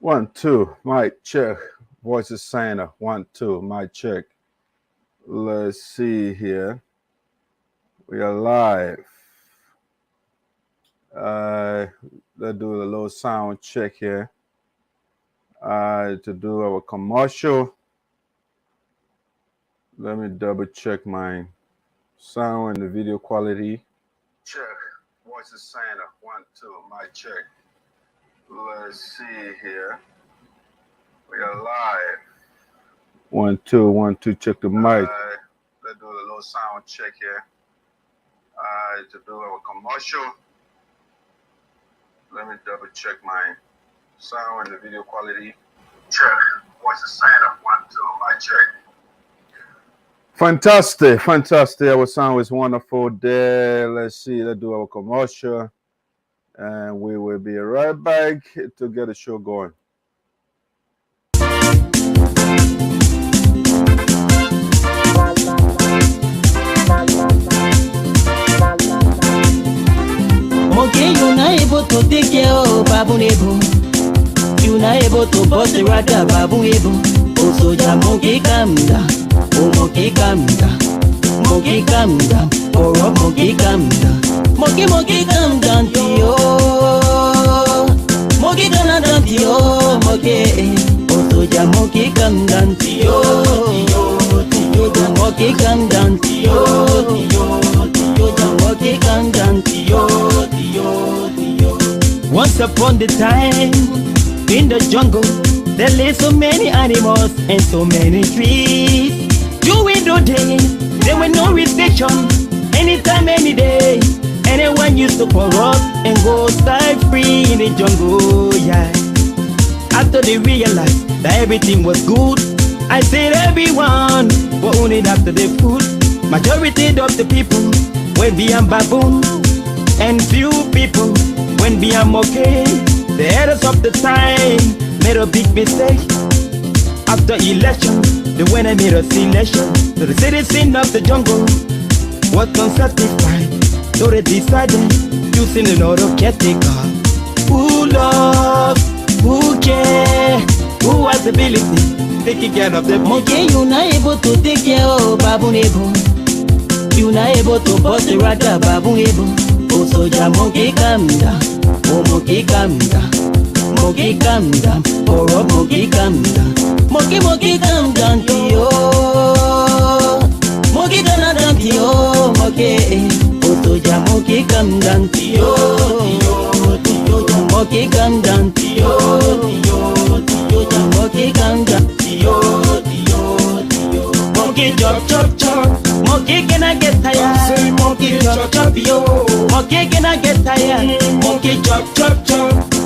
1, 2, mic check. Voice is saying 1, 2, mic check. Let's see here. We are live. Let's do a little sound check here. To do our commercial. Let me double check my sound and the video quality. Check. Voice is saying 1, 2, mic check. Let's see here. We are live. 1, 2, 1, 2. Check the mic. Let's do a little sound check here. To do our commercial. Let me double check my sound and the video quality. Check. Voice is saying 1, 2, mic check. Fantastic, fantastic. Our sound is wonderful there. Let's see. Let's do our commercial. And we will be right back to get the show going. Okay, you're not able to take care of Babu Nebo. You're not able to bust the rata Babu Nebo. Oh, so ja monkey calm down. Oh, monkey calm down. Monkey calm down. Oh, monkey calm down. Monkey calm down to you. Monkey calm down to you. Monkey. Oh, so ja monkey calm down to you. Monkey calm down to you. Monkey calm down to you. Once upon the time, in the jungle, there lay so many animals and so many trees. During the day, there were no restrictions. Anytime, any day, anyone used to corrupt and go stay free in the jungle, yeah. After they realized that everything was good, I said everyone were only after the food. Majority of the people went beyond baboon, and few people went beyond okay. The headers of the time made a big mistake. After election, the winner made a selection. So the citizen of the jungle was unsatisfied, so they decided choosing another caretaker. Who love, who care, who has ability, taking care of the monkey. You're not able to take care of Babu Nebo. You're not able to bust the rata Babu Nebo. Oh, so ja monkey calm down. Oh, monkey calm down. Monkey calm down. Oh, monkey calm down. Monkey calm down to you. Monkey calm down to you. Monkey. Oh, so ja monkey calm down to you. Monkey calm down to you. Monkey calm down to you. Monkey chop. Monkey cannot get tired. Say monkey chop yo. Monkey cannot get tired. Monkey chop.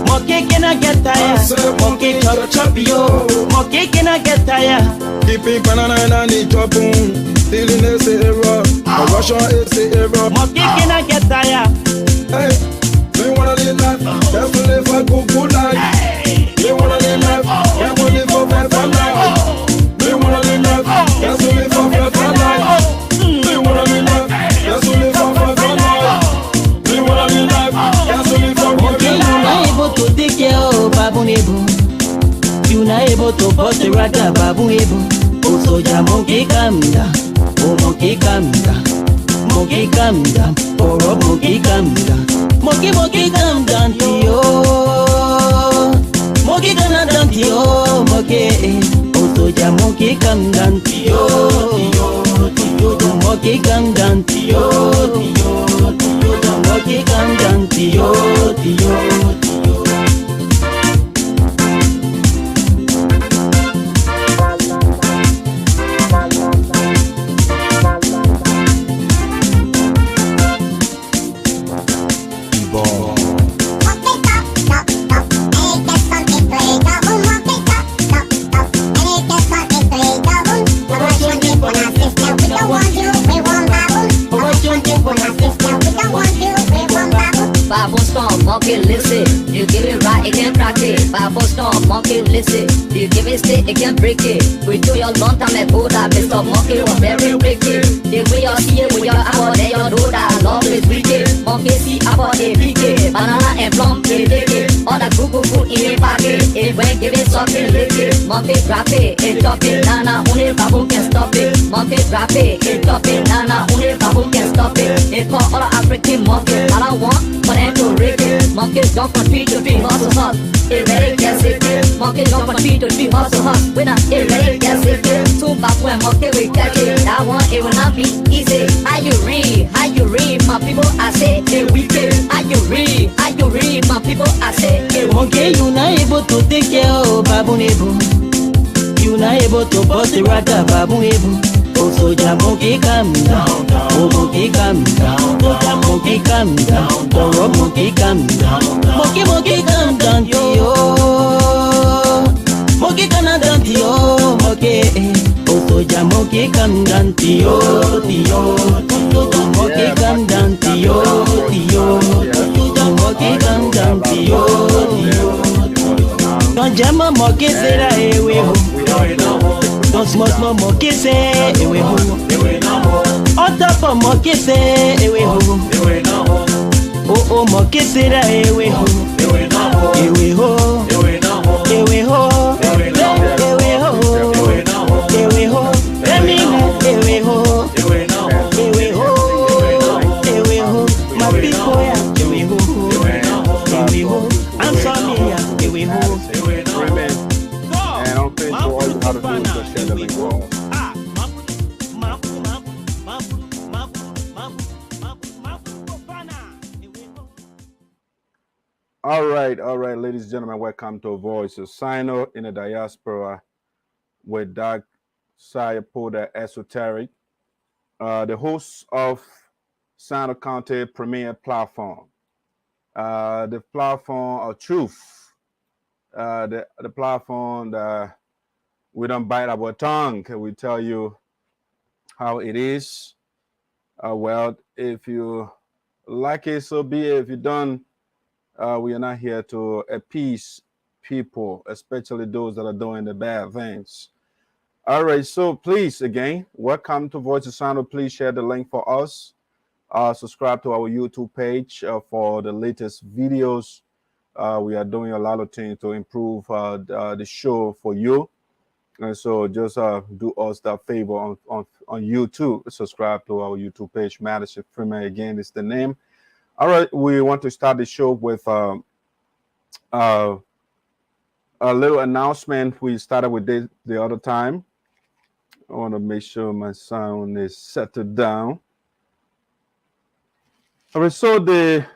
Monkey cannot get tired. Monkey chop yo. Monkey cannot get tired. Keeping banana and the chop stealing is a error. A Russian is a error. Monkey cannot get tired. Hey, they wanna live life. That's to live a good life. They wanna live life. They wanna live for better life. They wanna live life. That's to live for better life. They wanna live life. That's to live for better life. They wanna live life. That's to live for better life. You're not able to take care of Babu Nebo. You're not able to bust the rata Babu Nebo. Oh, so ja monkey calm down. Oh, monkey calm down. Monkey calm down. Oh, monkey calm down. Monkey calm down to you. Monkey calm down to you. Monkey. Oh, so ja monkey calm down to you. Monkey calm down to you. Monkey calm down to you. Bible storm, monkey listen. You give it right, it can practice. Bible storm, monkey listen. You give it stick, it can break it. We do your long time ago that Mr. Monkey was very wicked. The way you see it with your apple, then you know that love is wicked. Monkey see apple, they pick it. Banana and plum, they take it. All that good food in the pocket. We went give it something lick it. Monkey drop it, it drop it. Nana only babu can stop it. Monkey drop it, it drop it. Nana only babu can stop it. It call all African monkeys. All I want for them to rig it. Monkeys jump from tree to tree, hustle hustle. It ready get sick it. Monkeys jump from tree to tree, hustle hustle. When I it ready get sick it. Two back when monkey we catch it. That one it will not be easy. How you read, my people? I say it wicked. How you read, my people? I say it Monkey, you not able to take care of babu nebo. You not able to bust the rata babu nebo. Oh soldier monkey calm down, oh monkey calm down, soldier monkey calm down, oh monkey calm down, monkey calm down, yo. Monkey calm down, yo, monkey. Oh soldier monkey calm down, yo. Soldier monkey calm down, yo. Soldier monkey calm down, yo. Don't jam a monkey say that we ho. Don't smoke no monkey say we ho. On top of monkey say we ho. Oh monkey say that we ho. We ho. We ho. We ho. Let me know we ho. We ho. My people yeah we ho. I'm sorry yeah we ho. And on Facebook, all you have to do is just share the link for all. All right, ladies and gentlemen, welcome to Voice of Sinoe in the Diaspora with Doc Sarpo the ESOTERIC, the host of Sinoe County Premier Platform, the platform of truth, the platform that we don't bite our tongue. We tell you how it is. Well, if you like it, so be it. If you don't, we are not here to appease people, especially those that are doing the bad things. All right, so please, again, welcome to Voice of Sinoe. Please share the link for us. Subscribe to our YouTube page for the latest videos. We are doing a lot of things to improve the show for you. And so just do us that favor on YouTube. Subscribe to our YouTube page. Madison Freeman, again, is the name. All right, we want to start the show with a little announcement. We started with this the other time. I want to make sure my sound is settled down. All right, so the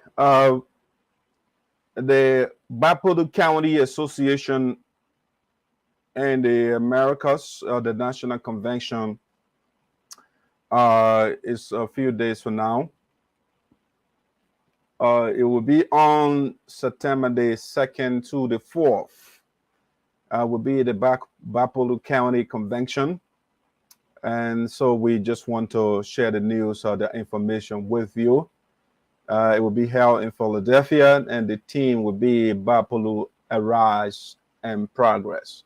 Bipolar County Association and the Americas, the National Convention, is a few days from now. It will be on September the 2nd to the 4th. Will be the Bipolar County Convention. And so we just want to share the news or the information with you. It will be held in Philadelphia, and the theme will be Bipolar Arise and Progress.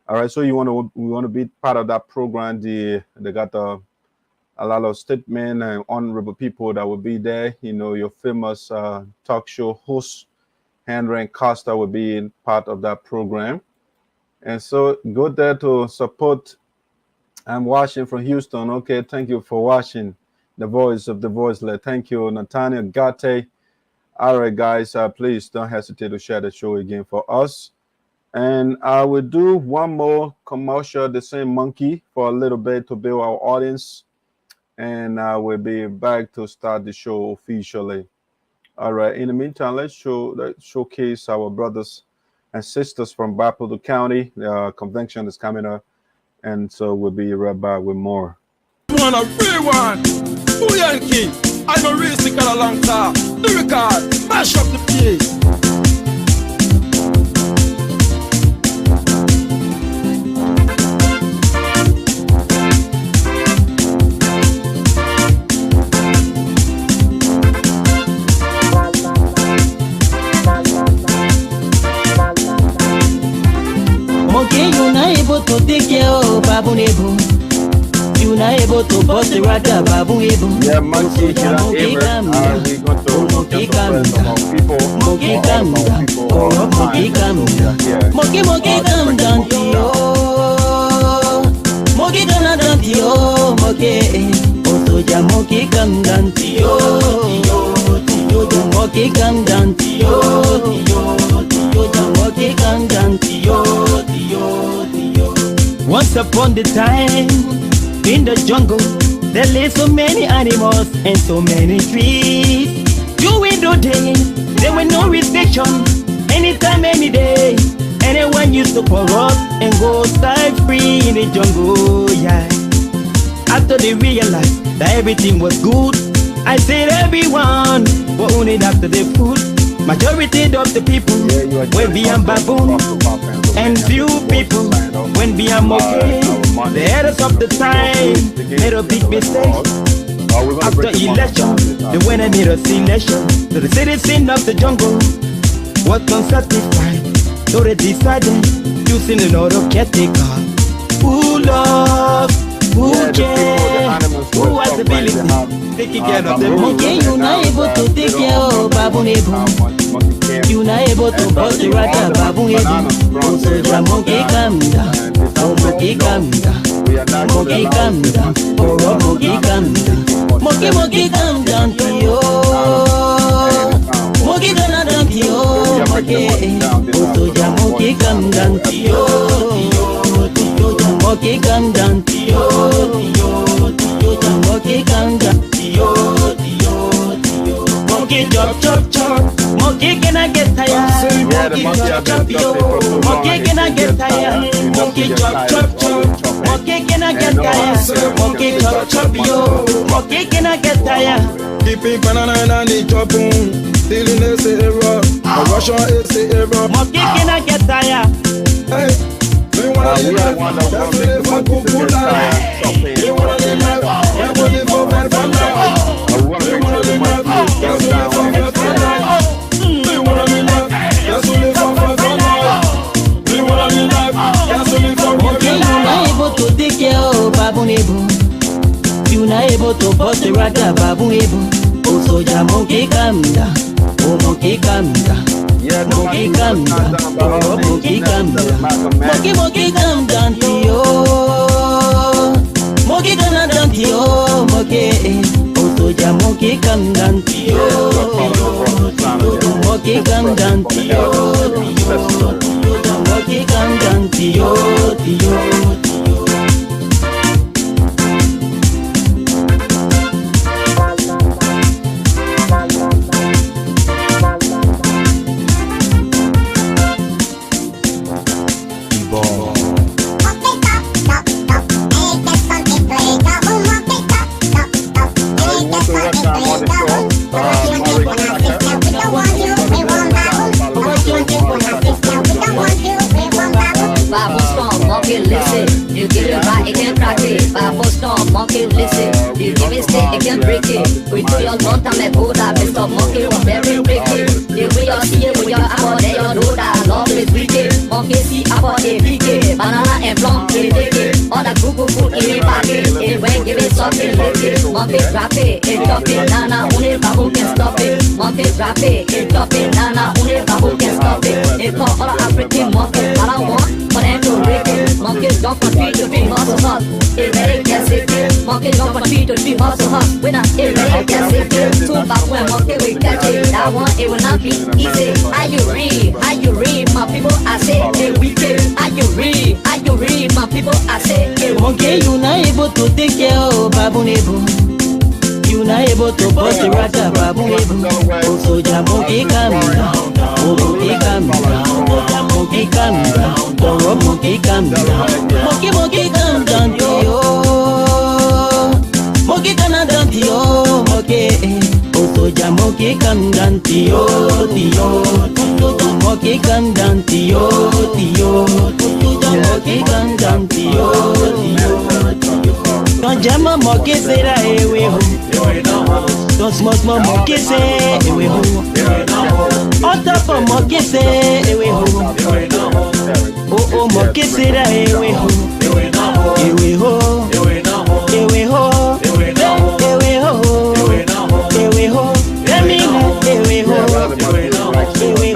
All right, so we want to be part of that program. They got a lot of statesmen and honorable people that will be there. You know, your famous talk show host, Henry Costa, will be part of that program. And so go there to support. I'm watching from Houston. Okay, thank you for watching the Voice of the Voiceless. Thank you, Nathaniel, Gallay. All right, guys, please don't hesitate to share the show again for us. And I will do one more commercial, the same monkey, for a little bit to build our audience. And I will be back to start the show officially. All right, in the meantime, let's showcase our brothers and sisters from Bipolar County. The convention is coming up. And so we'll be right back with more. One, a real one. Who Yankee? I'm a real sick a long time. Lyrical, mash up the place. Monkey, you not able to take care of babu nebo. You not able to bust the rata babu nebo. Yeah, monkey, we're going to some people. Monkey monkey come down. Oh, monkey come down. Monkey come down to you. Monkey come down to you. Monkey. Oh, soja monkey come down to you. Monkey come down to you. Monkey come down to you. Once upon the time, in the jungle, there lay so many animals and so many trees. During the day, there were no restriction. Anytime, any day, anyone used to corrupt and go start free in the jungle, yeah. After they realized that everything was good, I said everyone were only after the food. Majority of the people went beyond baboon, and few people went beyond monkey. The headers of the time made a big mistake. After election, they went and made a selection. So the citizen of the jungle was unsatisfied, so they decided using another caretaker. Who love, who care, who has the ability taking care of the monkey. You not able to take care of baboon. You not able to bust the rata baboon. So the monkey come down, oh monkey come down, monkey come down, oh monkey come down, monkey come down to you. Monkey come down to you, monkey. Oh so the monkey come down to you. Monkey come down to you. Monkey come down to you. Monkey chop chop chop. Monkey can I get tired? Monkey chop chop yo. Monkey can I get tired? Monkey chop chop chop. Monkey can I get tired? Monkey chop chop yo. Monkey can I get tired? Keeping banana and the chopun. Stealing is a error. A Russian is a error. Monkey can I get tired? Hey. We wanna live life, that's to live for good life. We wanna live life, that's to live for bad life. We wanna live life, that's to live for bad life. We wanna live life, that's to live for bad life. We wanna live life, that's to live for bad life. You not able to take care of baboon. You not able to bust the rata baboon. Oh soja monkey come down, oh monkey come down. Monkey come down, oh monkey come down. Monkey come down to you. Monkey come down to you, monkey. Oh soja monkey come down to you. Monkey come down to you. Monkey come down to you. You give it right, it can crack it. Powerful storm, monkey listen. You give it stick, it can break it. We do your long time at Buddha, Mr. Monkey was very wicked. You will your see it with your apple, they all know that love is wicked. Monkey see apple, they pick banana and plum, they take it. All the cuckoo food in the pocket, it when give it something lick it. Monkey drop it, it drop it, nana, only babu can stop it. Monkey drop it, it drop it, nana, only babu can stop it. It for all African monkeys, all I want for them to break it. Monkeys jump from tree to tree, hustle hustle. It really gets it. Monkeys jump from tree to tree, hustle hustle. When it really gets it. Two back when monkey we catch it. That one it will not be easy. How you read, my people? I say it wicked. How you read, my people? I say it monkey. You not able to take care of baboon. You not able to bust the rata baboon. Oh soja monkey come down, oh monkey come down, monkey come down, oh monkey come down, monkey come down to you, monkey come down to you, monkey. Oh soja monkey come down to you, monkey come down to you, monkey come down to you. Don't jam a monkey say that we home. Don't smoke monkey say we home. On top of monkey say we home. Oh monkey say that we home. We home. We home. We home. Let me know we home. We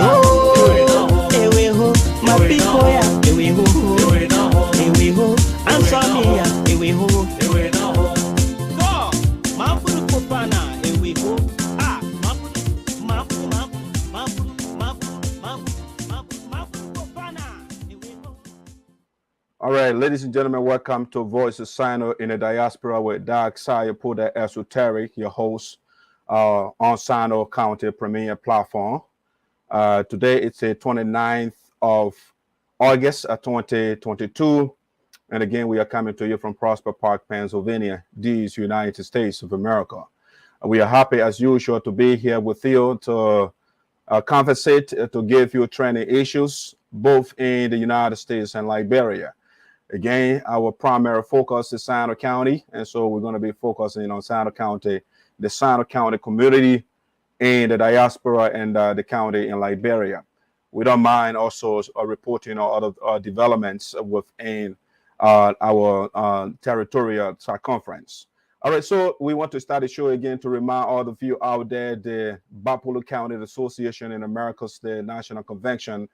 All right, ladies and gentlemen, welcome to Voice of Sinoe in the Diaspora with Sarpo Dancers Esoteric, your host on Sinoe County Premier Platform. Today it's the 29th of August 2022. And again, we are coming to you from Prosper Park, Pennsylvania, these United States of America. We are happy as usual to be here with you to conversate, to give you training issues, both in the United States and Liberia. Again, our primary focus is Sinoe County, and so we're going to be focusing on Sinoe County, the Sinoe County community, and the diaspora and the county in Liberia. We don't mind also reporting on other developments within our territorial circumference. All right, so we want to start the show again to remind all of you out there the Bapolo County Association in America's the National Convention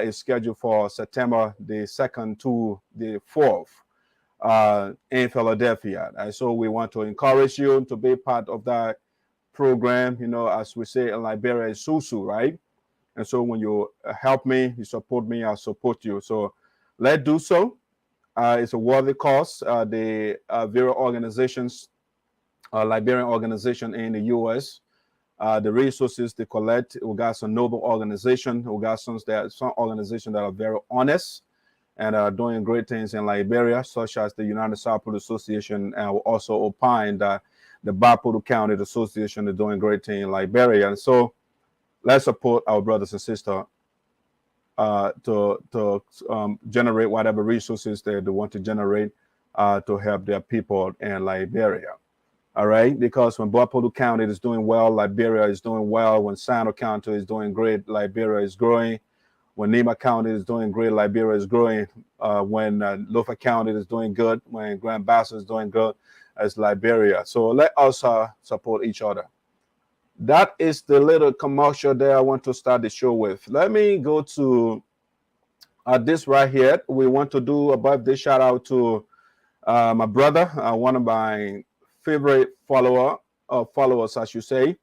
is scheduled for September the 2nd to the 4th in Philadelphia. And so we want to encourage you to be part of that program. You know, as we say in Liberia, is Susu, right? And so when you help me, you support me, I'll support you. So let's do so. It's a worthy cause. The various organizations, Liberian organization in the U.S., the resources they collect, we got some noble organizations. We got some organizations that are very honest and are doing great things in Liberia, such as the United Sarpo Association, and we also opine that the Bapolo County Association is doing great things in Liberia. And so let's support our brothers and sisters to generate whatever resources they want to generate to help their people in Liberia. All right, because when Bapolo County is doing well, Liberia is doing well. When Sinoe County is doing great, Liberia is growing. When Nima County is doing great, Liberia is growing. When Lofa County is doing good, when Grand Bassa is doing good, as Liberia. So let us support each other. That is the little commercial there I want to start the show with. Let me go to this right here. We want to do a birthday shout out to my brother, one of my favorite followers, I should say.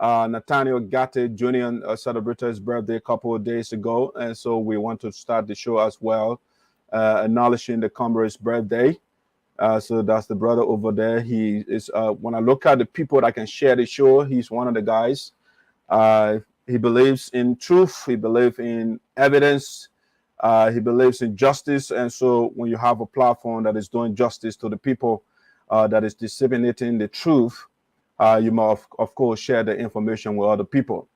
Nathaniel Jr. Celebrated his birthday a couple of days ago, and so we want to start the show as well, acknowledging the comrade's birthday. So that's the brother over there. He is, when I look at the people that can share the show, he's one of the guys. He believes in truth. He believes in evidence. He believes in justice. And so when you have a platform that is doing justice to the people, that is disseminating the truth, you must, of course, share the information with other people.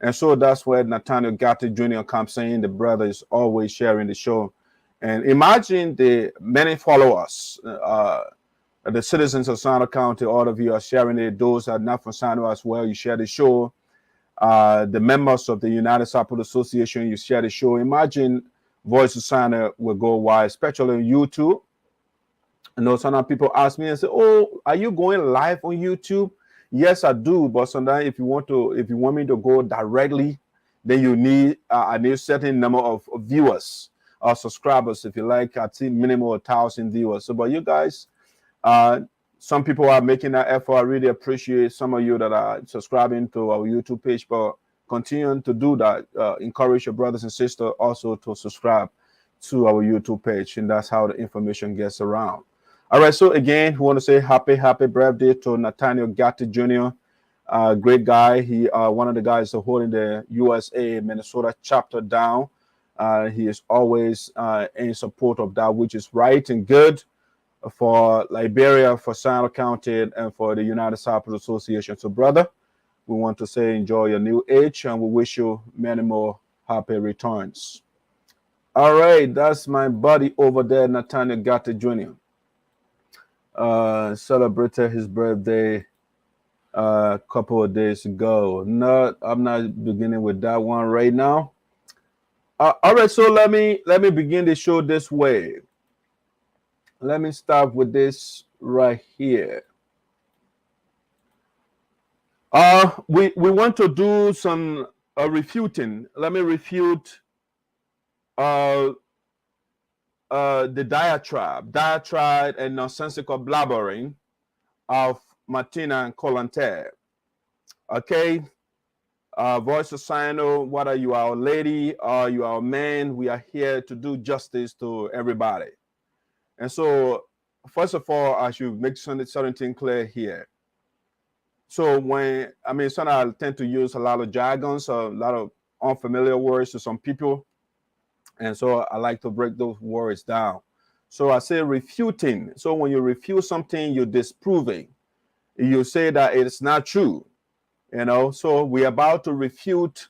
And so that's where Nathaniel Jr. comes in. The brother is always sharing the show. And imagine the many followers, the citizens of Sinoe County, all of you are sharing it. Those that are not from Sinoe as well, you share the show. The members of the United Sarpo Association, you share the show. Imagine Voice of Sinoe will go wide, especially on YouTube. I know some people ask me and say, "Oh, are you going live on YouTube?" Yes, I do. But sometimes if you want me to go directly, then you need I need a certain number of viewers or subscribers, if you like. I think minimum 1,000 viewers. So, but you guys, some people are making that effort. I really appreciate some of you that are subscribing to our YouTube page, but continue to do that. Encourage your brothers and sisters also to subscribe to our YouTube page, and that's how the information gets around. All right, so again, we want to say happy birthday to Nathaniel Jr. Great guy. He one of the guys holding the USA Minnesota chapter down. He is always in support of that which is right and good for Liberia, for Sinoe County, and for the United Sarpo Association. So, brother, we want to say enjoy your new age, and we wish you many more happy returns. All right, that's my buddy over there, Nathaniel Jr. Celebrated his birthday a couple of days ago. No, I'm not beginning with that one right now. All right, so let me begin the show this way. Let me start with this right here. We want to do some refuting. Let me refute the diatribe and nonsensical blabbering of Matina Konateh. Okay, Voice of Sinoe, whether you are a lady or you are a man, we are here to do justice to everybody. And so, first of all, I should make certain thing clear here. So sometimes I tend to use a lot of jargons, a lot of unfamiliar words to some people. And so I like to break those words down. So I say refuting. So when you refute something, you're disproving. You say that it's not true. So we're about to refute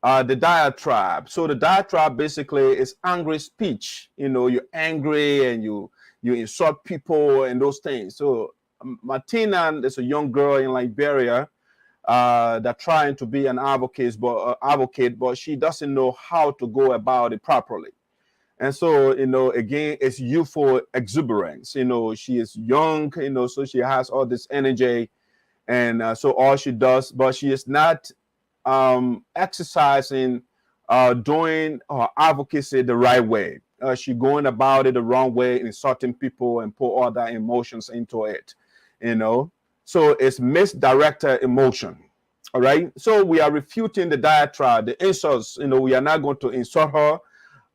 the diatribe. So the diatribe basically is angry speech. You're angry and you insult people and those things. So Matina is a young girl in Liberia that trying to be an advocate, but she doesn't know how to go about it properly. And so, again, it's youthful exuberance. She is young, so she has all this energy. And so all she does, but she is not exercising, doing her advocacy the right way. She's going about it the wrong way, insulting people and put all that emotions into it, So it's misdirected emotion. All right. So we are refuting the diatribe, the insults. We are not going to insult her.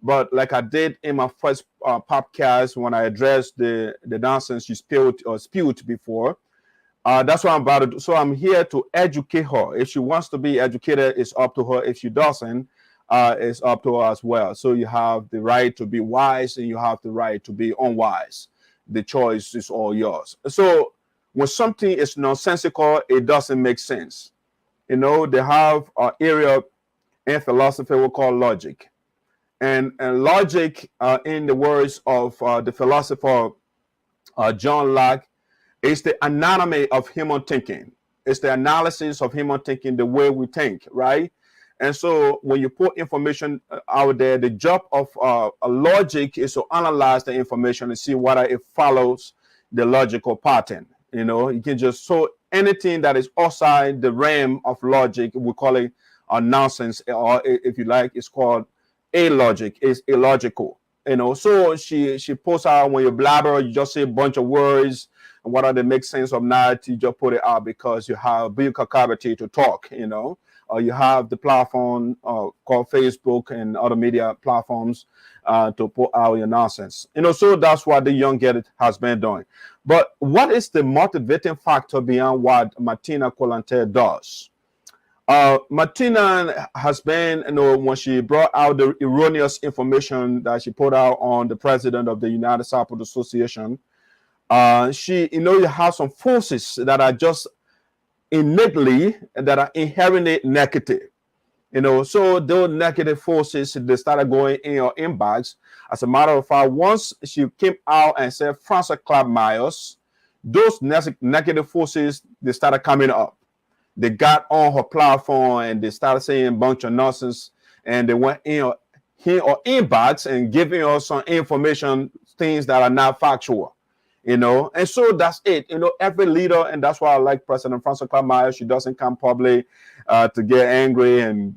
But like I did in my first podcast when I addressed the nonsense she spewed before, that's what I'm about to do. So I'm here to educate her. If she wants to be educated, it's up to her. If she doesn't, it's up to her as well. So you have the right to be wise and you have the right to be unwise. The choice is all yours. So when something is nonsensical, it doesn't make sense. They have an area in philosophy we call logic. And logic, in the words of the philosopher John Locke, is the anatomy of human thinking. It's the analysis of human thinking, the way we think, right? And so when you put information out there, the job of a logic is to analyze the information and see whether it follows the logical pattern. You can just, so anything that is outside the realm of logic, we call it a nonsense, or if you like, it's called illogic. It's illogical. So she posts out when you blabber, you just say a bunch of words, and whether they make sense or not, you just put it out because you have big capacity to talk, or you have the platform called Facebook and other media platforms to put out your nonsense. So that's what the young girl has been doing. But what is the motivating factor beyond what Matina Konateh does? Matina has been, when she brought out the erroneous information that she put out on the president of the United Sarpo Association, she, you have some forces that are just innately, that are inherently negative. So those negative forces, they started going in your inbox. As a matter of fact, once she came out and said Francis Clap Myers, those negative forces, they started coming up. They got on her platform and they started saying a bunch of nonsense, and they went in her inbox and giving us some information, things that are not factual, and so that's it. Every leader, and that's why I like President Francis Clap Myers. She doesn't come public to get angry and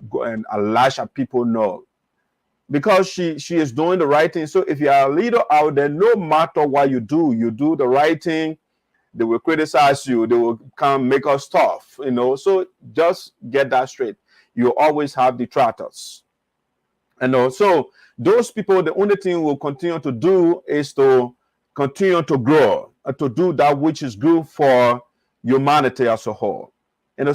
lash at people, no, because she is doing the right thing. So if you are a leader out there, no matter what you do the right thing. They will criticize you. They will come make us tough, So just get that straight. You always have detractors. So those people, the only thing we'll continue to do is to continue to grow, to do that which is good for humanity as a whole.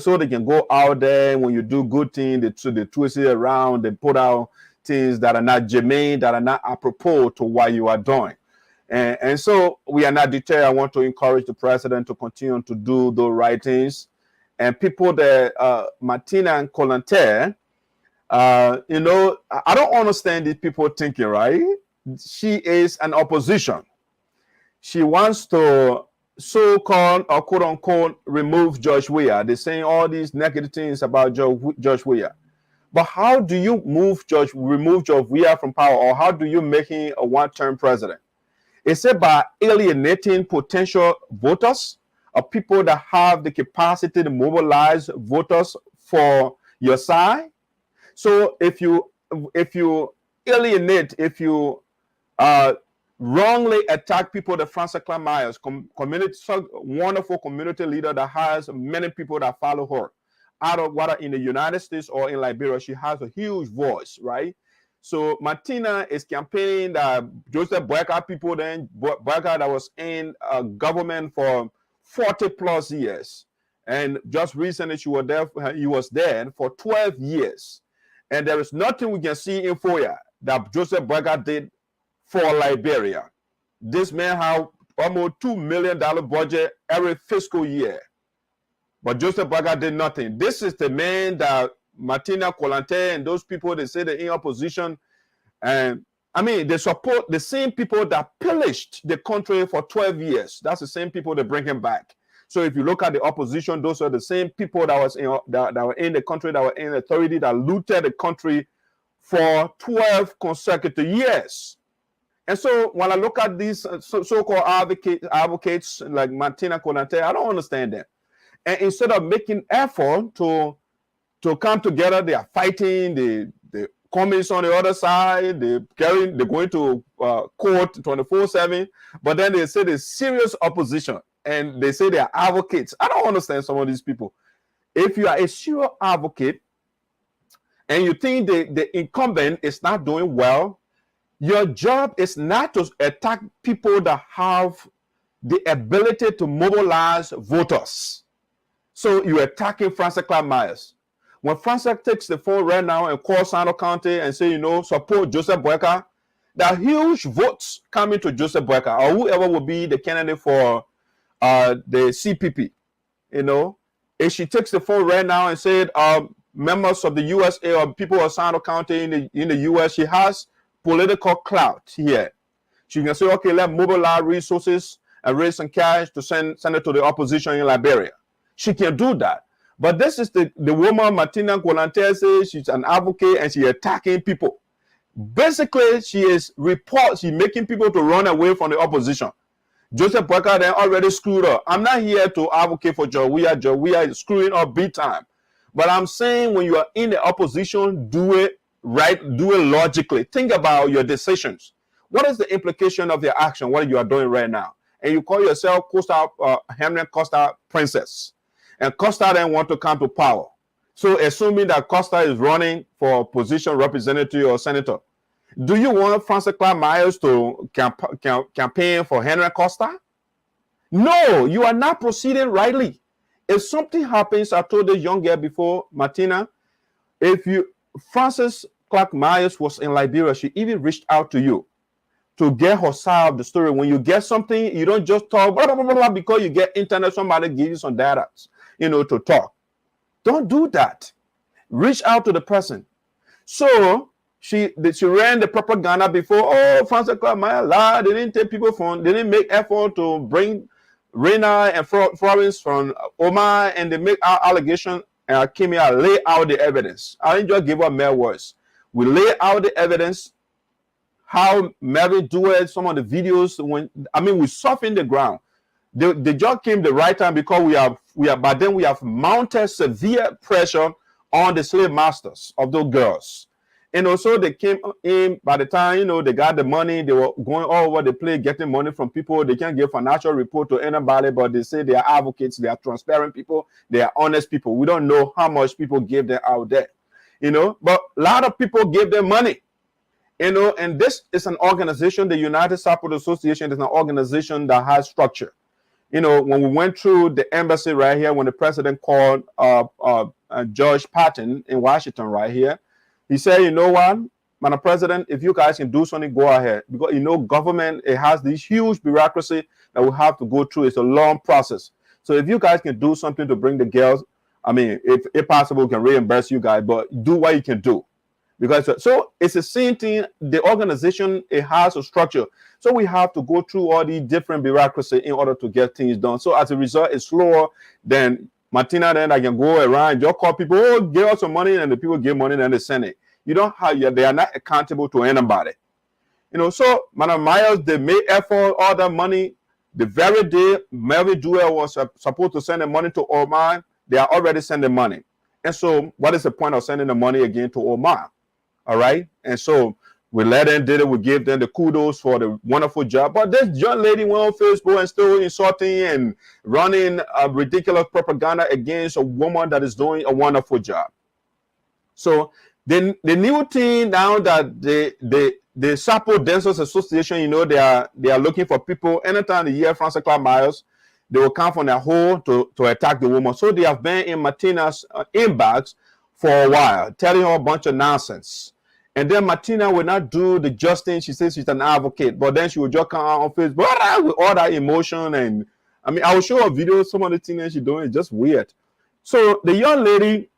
So they can go out there, when you do good things, they twist it around, they put out things that are not germane, that are not apropos to what you are doing. And so we are not deterred. I want to encourage the president to continue to do the right things. And people that Matina Konateh, I don't understand these people thinking, right? She is an opposition. She wants to so-called or quote-unquote remove George Weah. They're saying all these negative things about George Weah. But how do you remove George Weah from power, or how do you make him a one-term president? Is it by alienating potential voters, or people that have the capacity to mobilize voters for your side? So if you alienate, if you wrongly attack people, the Francis Clap Myers, wonderful community leader that has many people that follow her, out of whether in the United States or in Liberia, she has a huge voice, right? So Matina is campaigning that Joseph Boyka people, then Boyka that was in government for 40 plus years. And just recently he was there for 12 years. And there is nothing we can see in FOIA that Joseph Boyka did for Liberia. This man had almost $2 million budget every fiscal year. But Joseph Boyka did nothing. This is the man that Matina Konateh and those people, they say they're in opposition. And I mean, they support the same people that pillaged the country for 12 years. That's the same people that bring him back. So if you look at the opposition, those are the same people that were in the country, that were in authority, that looted the country for 12 consecutive years. And so when I look at these so-called advocates like Matina Konateh, I don't understand them. And instead of making effort to come together, they are fighting the communists on the other side. They're going to court 24/7. But then they say there's serious opposition, and they say they are advocates. I don't understand some of these people. If you are a serious advocate and you think the incumbent is not doing well, your job is not to attack people that have the ability to mobilize voters. So you're attacking Francis Clark Myers. When Francis takes the phone right now and calls Sinoe County and say, support Joseph Boyka, there are huge votes coming to Joseph Boyka or whoever will be the candidate for the CPP. If she takes the phone right now and said, members of the USA or people of Sinoe County in the US, she has political clout here. She can say, okay, let's mobilize resources and raise some cash to send it to the opposition in Liberia. She can do that. But this is the woman Matina Konateh says she's an advocate and she's attacking people. Basically, she's making people to run away from the opposition. Joseph Boyka then already screwed up. I'm not here to advocate for Joe. We are screwing up big time. But I'm saying when you are in the opposition, do it right, do it logically. Think about your decisions. What is the implication of your action, what you are doing right now? And you call yourself Henry Costa Princess. And Costa then want to come to power. So assuming that Costa is running for position representative or senator, do you want Francis Clark Myers to campaign for Henry Costa? No, you are not proceeding rightly. If something happens, I told this young girl before, Matina, Francis Clark Myers was in Liberia, she even reached out to you to get her side of the story. When you get something, you don't just talk blah, blah, blah, blah, because you get internet, somebody gives you some data, to talk. Don't do that. Reach out to the person. So she ran the propaganda before. Oh, Francis Clark Myers lied. They didn't take people from. They didn't make effort to bring Reina and Florence from Omar, and they make our allegation. And I came here, I lay out the evidence. I didn't just give up mere words. We lay out the evidence. How Mary do some of the videos we softened the ground. The job came the right time because but then we have mounted severe pressure on the slave masters of those girls. And also they came in by the time, they got the money, they were going all over the place, getting money from people. They can't give financial report to anybody, but they say they are advocates, they are transparent people, they are honest people. We don't know how much people give them out there, but a lot of people give them money. And this is an organization, the United Sarpo Association is an organization that has structure. When we went through the embassy right here, when the president called George Patton in Washington right here, he said, you know what, Madam President, if you guys can do something, go ahead. Because, government, it has this huge bureaucracy that we have to go through. It's a long process. So if you guys can do something to bring the girls, if possible, we can reimburse you guys, but do what you can do. Because so it's the same thing. The organization, it has a structure. So we have to go through all these different bureaucracy in order to get things done. So as a result, it's slower than Matina. Then I can go around, just call people, oh, give us some money, and the people give money, and they send it. You don't have, they are not accountable to anybody. So Madam Myers, they made effort, all that money. The very day Mary Jewel was supposed to send the money to Omar, they are already sending money. And so what is the point of sending the money again to Omar? All right. And so we let them did it. We gave them the kudos for the wonderful job. But this young lady went on Facebook and still insulting and running a ridiculous propaganda against a woman that is doing a wonderful job. So The new thing now that the Sarpo Dancers Association, you know, they are looking for people. Anytime they hear Francis Clark Myers, they will come from their hole to attack the woman. So they have been in Matina's inbox for a while, telling her a bunch of nonsense. And then Matina will not do the just thing. She says she's an advocate, but then she will just come out on Facebook with all that emotion. And I mean, I will show a video of some of the things that she's doing. It's just weird. So the young lady,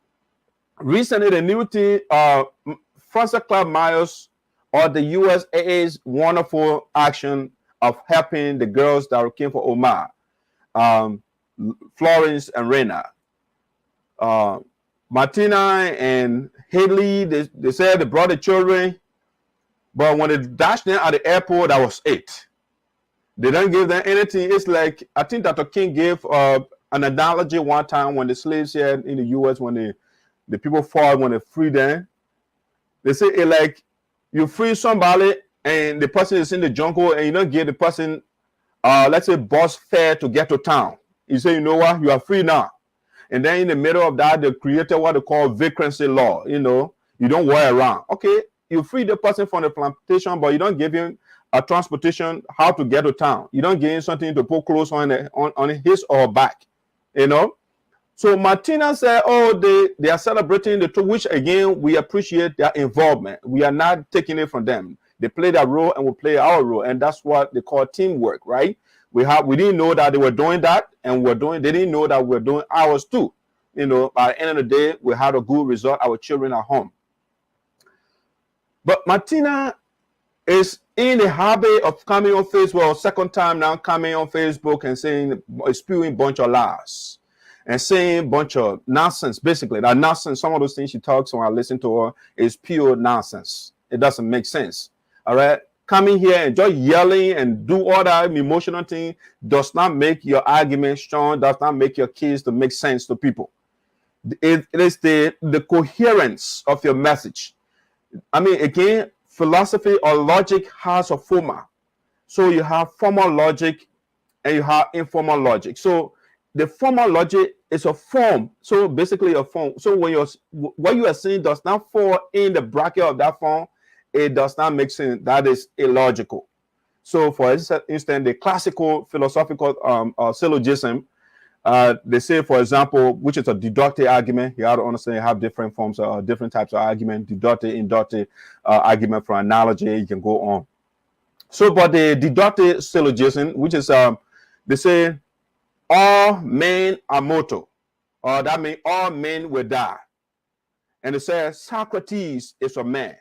recently the new thing, Francis Clark Myers, or the USAA's wonderful action of helping the girls that came for Omar, Florence and Rena. Matina and Haley, they said they brought the children, but when they dashed them at the airport, that was it. They didn't give them anything. It's like, I think Dr. King gave an analogy one time when the slaves here in the U.S., when the people fought, when they freed them, they say it like you free somebody and the person is in the jungle and you don't give the person, let's say, bus fare to get to town. You say, you know what, you are free now. And then in the middle of that, they created what they call vacancy law. You know, you don't wear around. Okay, you free the person from the plantation, but you don't give him a transportation, how to get to town. You don't give him something to put clothes on his or her back. You know? So Matina said, oh, they are celebrating the truth, which again, we appreciate their involvement. We are not taking it from them. They play their role and we play our role. And that's what they call teamwork, right? We didn't know that they were doing that, and they didn't know that we're doing ours too. You know, by the end of the day, we had a good result. Our children are home. But Matina is in the habit of coming on Facebook, second time now coming on Facebook and spewing a bunch of lies and saying a bunch of nonsense. Basically, that nonsense, some of those things she talks when I listen to her is pure nonsense. It doesn't make sense. All right. Coming here and just yelling and do all that emotional thing does not make your argument strong, does not make your case to make sense to people. It is the coherence of your message. I mean, again, philosophy or logic has a format. So you have formal logic and you have informal logic. So the formal logic is a form. So basically a form. So when what you are saying does not fall in the bracket of that form, it does not make sense. That is illogical. So for instance, the classical philosophical syllogism, they say, for example, which is a deductive argument. You have to understand you have different forms of different types of argument, deductive, inductive argument for analogy. You can go on. So, but the deductive syllogism, which is they say all men are mortal, or that means all men will die. And it says Socrates is a man.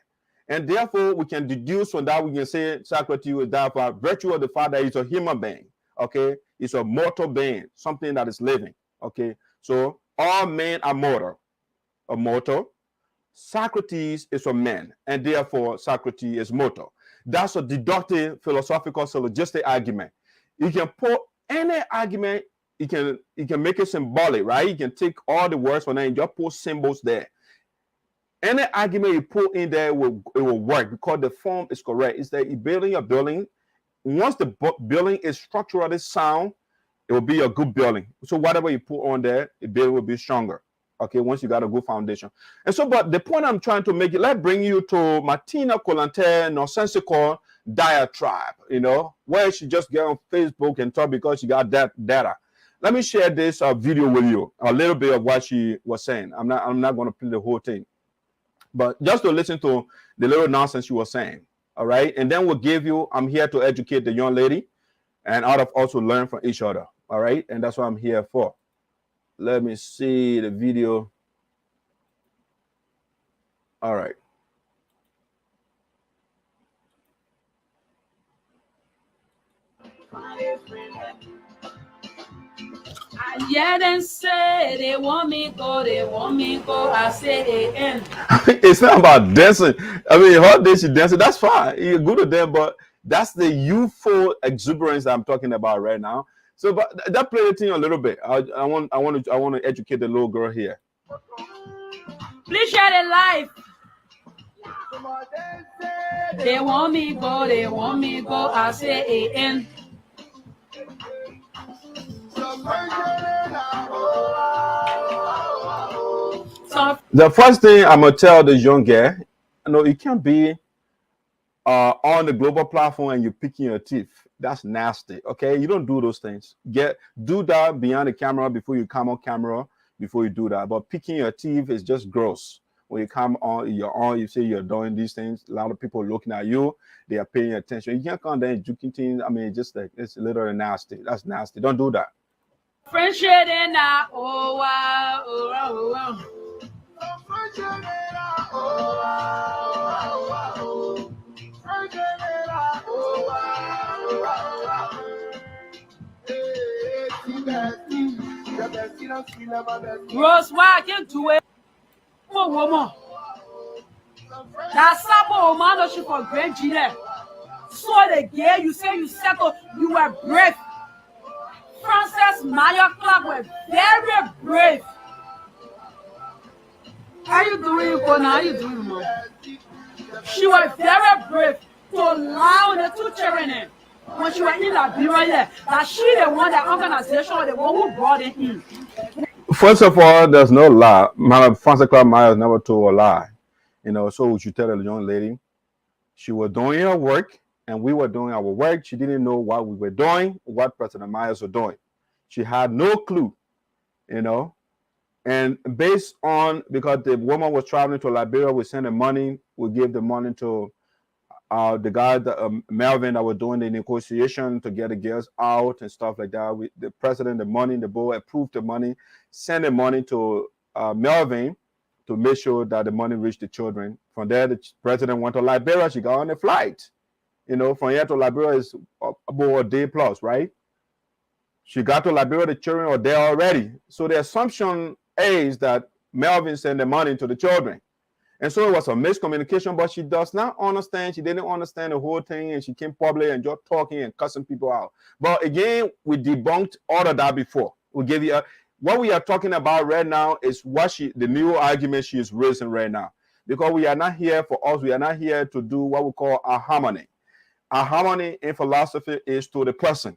And therefore, we can deduce from that, we can say Socrates will die by virtue of the fact that he's a human being. Okay, it's a mortal being, something that is living. Okay, so all men are mortal. Socrates is a man, and therefore Socrates is mortal. That's a deductive philosophical syllogistic argument. You can put any argument, you can make it symbolic, right? You can take all the words from there and just put symbols there. Any argument you put in there, it will work because the form is correct. It's that you're building a building. Once the building is structurally sound, it will be a good building. So whatever you put on there, the building will be stronger. Okay, once you got a good foundation. And so, but the point I'm trying to make, let's bring you to Matina Konateh nonsensical diatribe, you know, where she just get on Facebook and talk because she got that data. Let me share this video with you, a little bit of what she was saying. I'm not going to play the whole thing, but just to listen to the little nonsense she was saying. All right. And then we'll give you, I'm here to educate the young lady and out of also learn from each other. All right. And that's what I'm here for. Let me see the video. All right. Yeah, then say they want me go, I say and it's not about dancing. I mean, her day she dancing, that's fine. You're good at them, but that's the youthful exuberance I'm talking about right now. So, but that play the thing a little bit. I want to educate the little girl here. Please share the live. They want me go, I say and The first thing I'm gonna tell the young guy, you can't be on the global platform and you're picking your teeth. That's nasty. Okay, you don't do those things. Do that behind the camera before you come on camera. Before you do that, but picking your teeth is just gross. When you come on, you say you're doing these things. A lot of people looking at you. They are paying attention. You can't come there and juking things. I mean, just like it's literally nasty. That's nasty. Don't do that. Friendship and oh wow, oh wow, oh wow. Rose, why I can't do it? Oh, woman. That's Sarpo man she for Grand Gina. So the girl you say you settled, you were brave. Frances Maya Clark were very brave. How you doing, Kona? How you doing, mom? She was very brave to allow the two children when she was in Liberia. That she the one, the organization, or the one who brought it in. First of all, there's no lie. Frances Clark Myers never told a lie. So we should tell the young lady she was doing her work and we were doing our work. She didn't know what we were doing, what President Myers was doing. She had no clue, And based on, because the woman was traveling to Liberia, we sent the money. We gave the money to the guy, Melvin, that was doing the negotiation to get the girls out and stuff like that. The president, the money, the board approved the money, sent the money to Melvin to make sure that the money reached the children. From there, the president went to Liberia. She got on a flight. From here to Liberia is about a day plus, right? She got to Liberia, the children were there already. So the assumption is that Melvin sent the money to the children. And so it was a miscommunication, but she does not understand. She didn't understand the whole thing, and she came public and just talking and cussing people out. But again, we debunked all of that before. We gave you what we are talking about right now is the new argument she is raising right now. Because we are not here for us. We are not here to do what we call a harmony. A harmony in philosophy is to the person.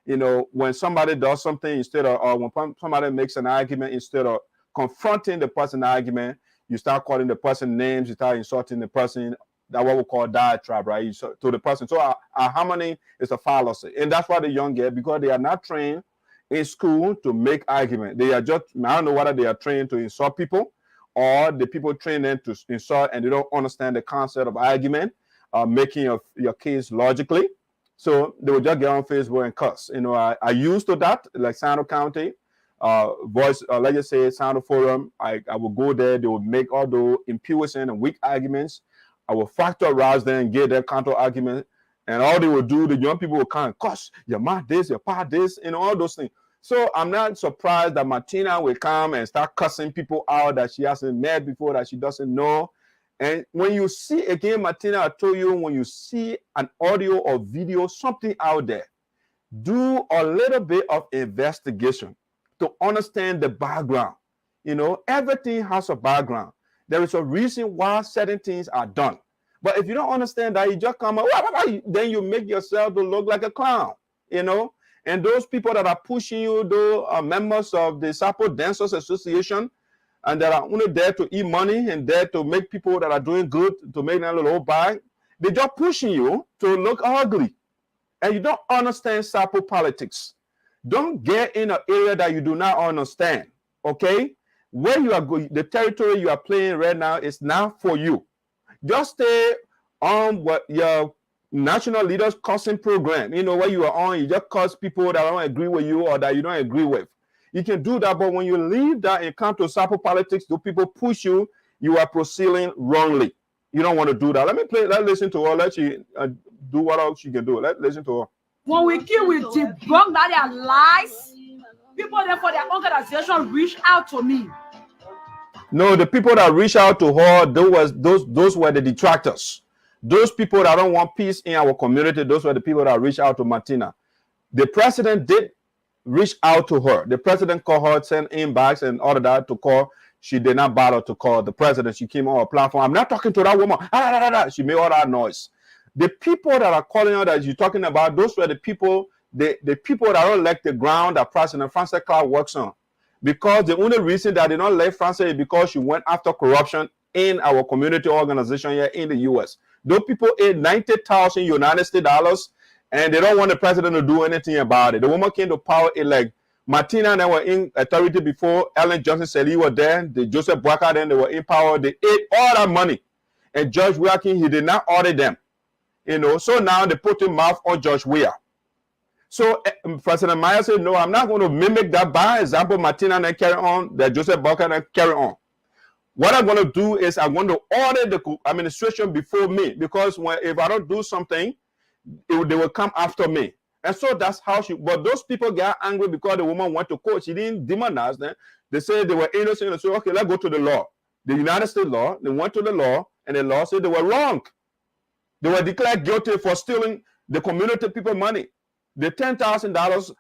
When somebody does something instead of, or when somebody makes an argument, instead of confronting the person's argument, you start calling the person names, you start insulting the person. That's what we call diatribe, right? To the person. So a harmony is a fallacy. And that's why the young get, because they are not trained in school to make argument. They are just, I don't know whether they are trained to insult people or the people train them to insult and they don't understand the concept of argument, making your case logically. So they will just get on Facebook and cuss. I used to that, like Sinoe County, let's just say Sinoe Forum. I will go there. They will make all the impure and weak arguments. I will factorize them and get their counter argument. And all they will do, the young people will come and cuss, your ma this, your pa this, all those things. So I'm not surprised that Matina will come and start cussing people out that she hasn't met before, that she doesn't know. And when you see, again, Matina, I told you, when you see an audio or video, something out there, do a little bit of investigation to understand the background. Everything has a background. There is a reason why certain things are done. But if you don't understand that, you just come up, then you make yourself to look like a clown, And those people that are pushing you, though, are members of the Sarpo Dancers Association, and that are only there to eat money and there to make people that are doing good, to make them a little buy, they're just pushing you to look ugly. And you don't understand Sarpo politics. Don't get in an area that you do not understand, okay? Where you are going, the territory you are playing right now is not for you. Just stay on what your national leaders cussing program, where you are on, you just cuss people that don't agree with you or that you don't agree with. You can do that, but when you leave that and come to Sarpo politics, do people push you, you are proceeding wrongly. You don't want to do that. Let's listen to her. Let you do what else you can do. Let's listen to her. When we debunk that they are lies, people there for their organization reach out to me. No, the people that reach out to her, those were the detractors. Those people that don't want peace in our community, those were the people that reach out to Matina. The president did reach out to her. The president called her, sent inbox and all of that to call. She did not bother to call the president. She came on her platform. I'm not talking to that woman. She made all that noise. The people that are calling her that you're talking about, those were the people, the people that don't like the ground that President Frances Clark works on. Because the only reason that they don't let France is because she went after corruption in our community organization here in the US. Those people ate 90,000 United States dollars, and they don't want the president to do anything about it. The woman came to power elect Matina, and they were in authority before. Ellen Johnson said he was there. The Joseph Boakai, then they were in power. They ate all that money. And George Weah, he did not order them. So now they put him mouth on George Weah. So President Maya said, no, I'm not going to mimic that by example, Matina and carry on, that Joseph Boakai and carry on. What I'm going to do is I'm going to order the administration before me, because if I don't do something, they will come after me. And so that's how but those people got angry because the woman went to court. She didn't demonize them. They said they were innocent. They said, okay, let's go to the law. The United States law, they went to the law, and the law said they were wrong. They were declared guilty for stealing the community people money. The $10,000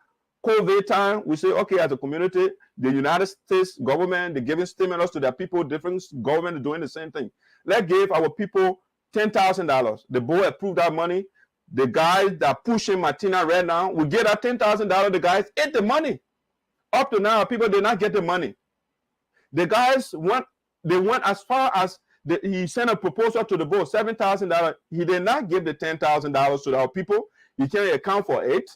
COVID time, we say, okay, as a community, the United States government, they're giving stimulus to their people, different government doing the same thing. Let's give our people $10,000. The board approved that money. The guys that pushing Matina right now, we get that $10,000. The guys ate the money. Up to now, people did not get the money. The guys went as far as he sent a proposal to the board, $7,000. He did not give the $10,000 to our people. He can't account for it.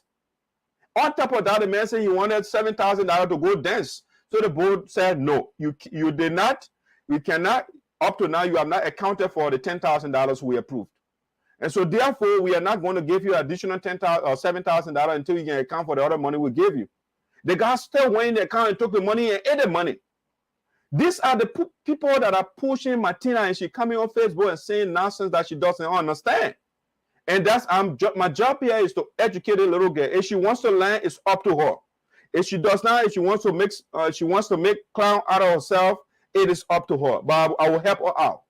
On top of that, the man said he wanted $7,000 to go dance. So the board said, no, you did not, you cannot, up to now, you have not accounted for the $10,000 we approved. And so therefore, we are not going to give you additional $10,000 or $7,000 until you can account for the other money we give you. The guy still went in the account and took the money and ate the money. These are the people that are pushing Matina, and she coming on Facebook and saying nonsense that she doesn't understand. And that's my job here is to educate a little girl. If she wants to learn, it's up to her. If she does not, if she wants to make clown out of herself, it is up to her. But I will help her out.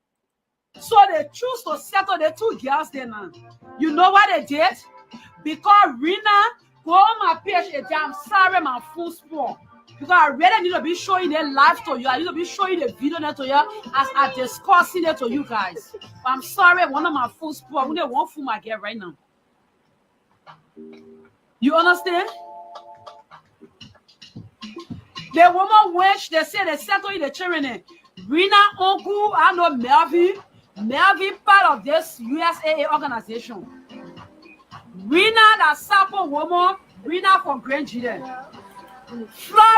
So they choose to settle the two girls there now. You know what they did? Because Rina, go on my page, I'm sorry, my full sport. Because I really need to be showing their life to you. I need to be showing the video to you as I discussing it to you guys. But I'm sorry, one of my full sport. We don't want fool my girl right now. You understand? The woman went, they say they settle in the children. Rina, uncle, I know Melvin. Melvin part of this USAA organization. Rina, that Sarpo woman, Rina from Grand Jordan.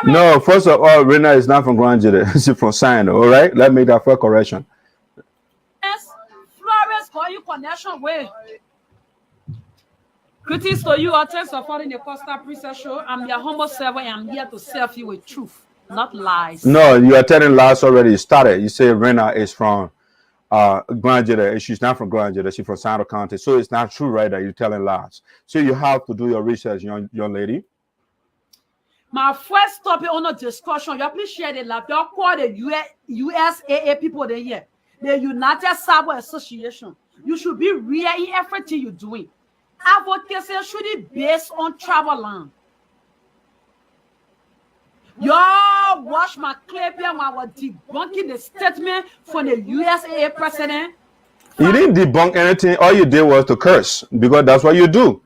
No, first of all, Rina is not from Grand Jordan. She's from Sinoe, all right? Let me make that first correction. Yes, Flores got you connection with. Greetings to you, all. Thanks for following the Costa Princess Show. I'm your humble servant, and I'm here to serve you with truth, not lies. No, you are telling lies already. You started. You say Rina is from Grand Jordan. She's not from Grand Jordan. She's from Sinoe County. So it's not true, right? That you're telling lies. So you have to do your research, young lady. My first topic on the discussion, you please share the lab. You call the USAA people there here, the United Sarpo Association. You should be real in everything you're doing. Advocacy should be based on travel land. Y'all watch my clip here when I was debunking the statement from the USAA president. You didn't debunk anything. All you did was to curse, because that's what you do.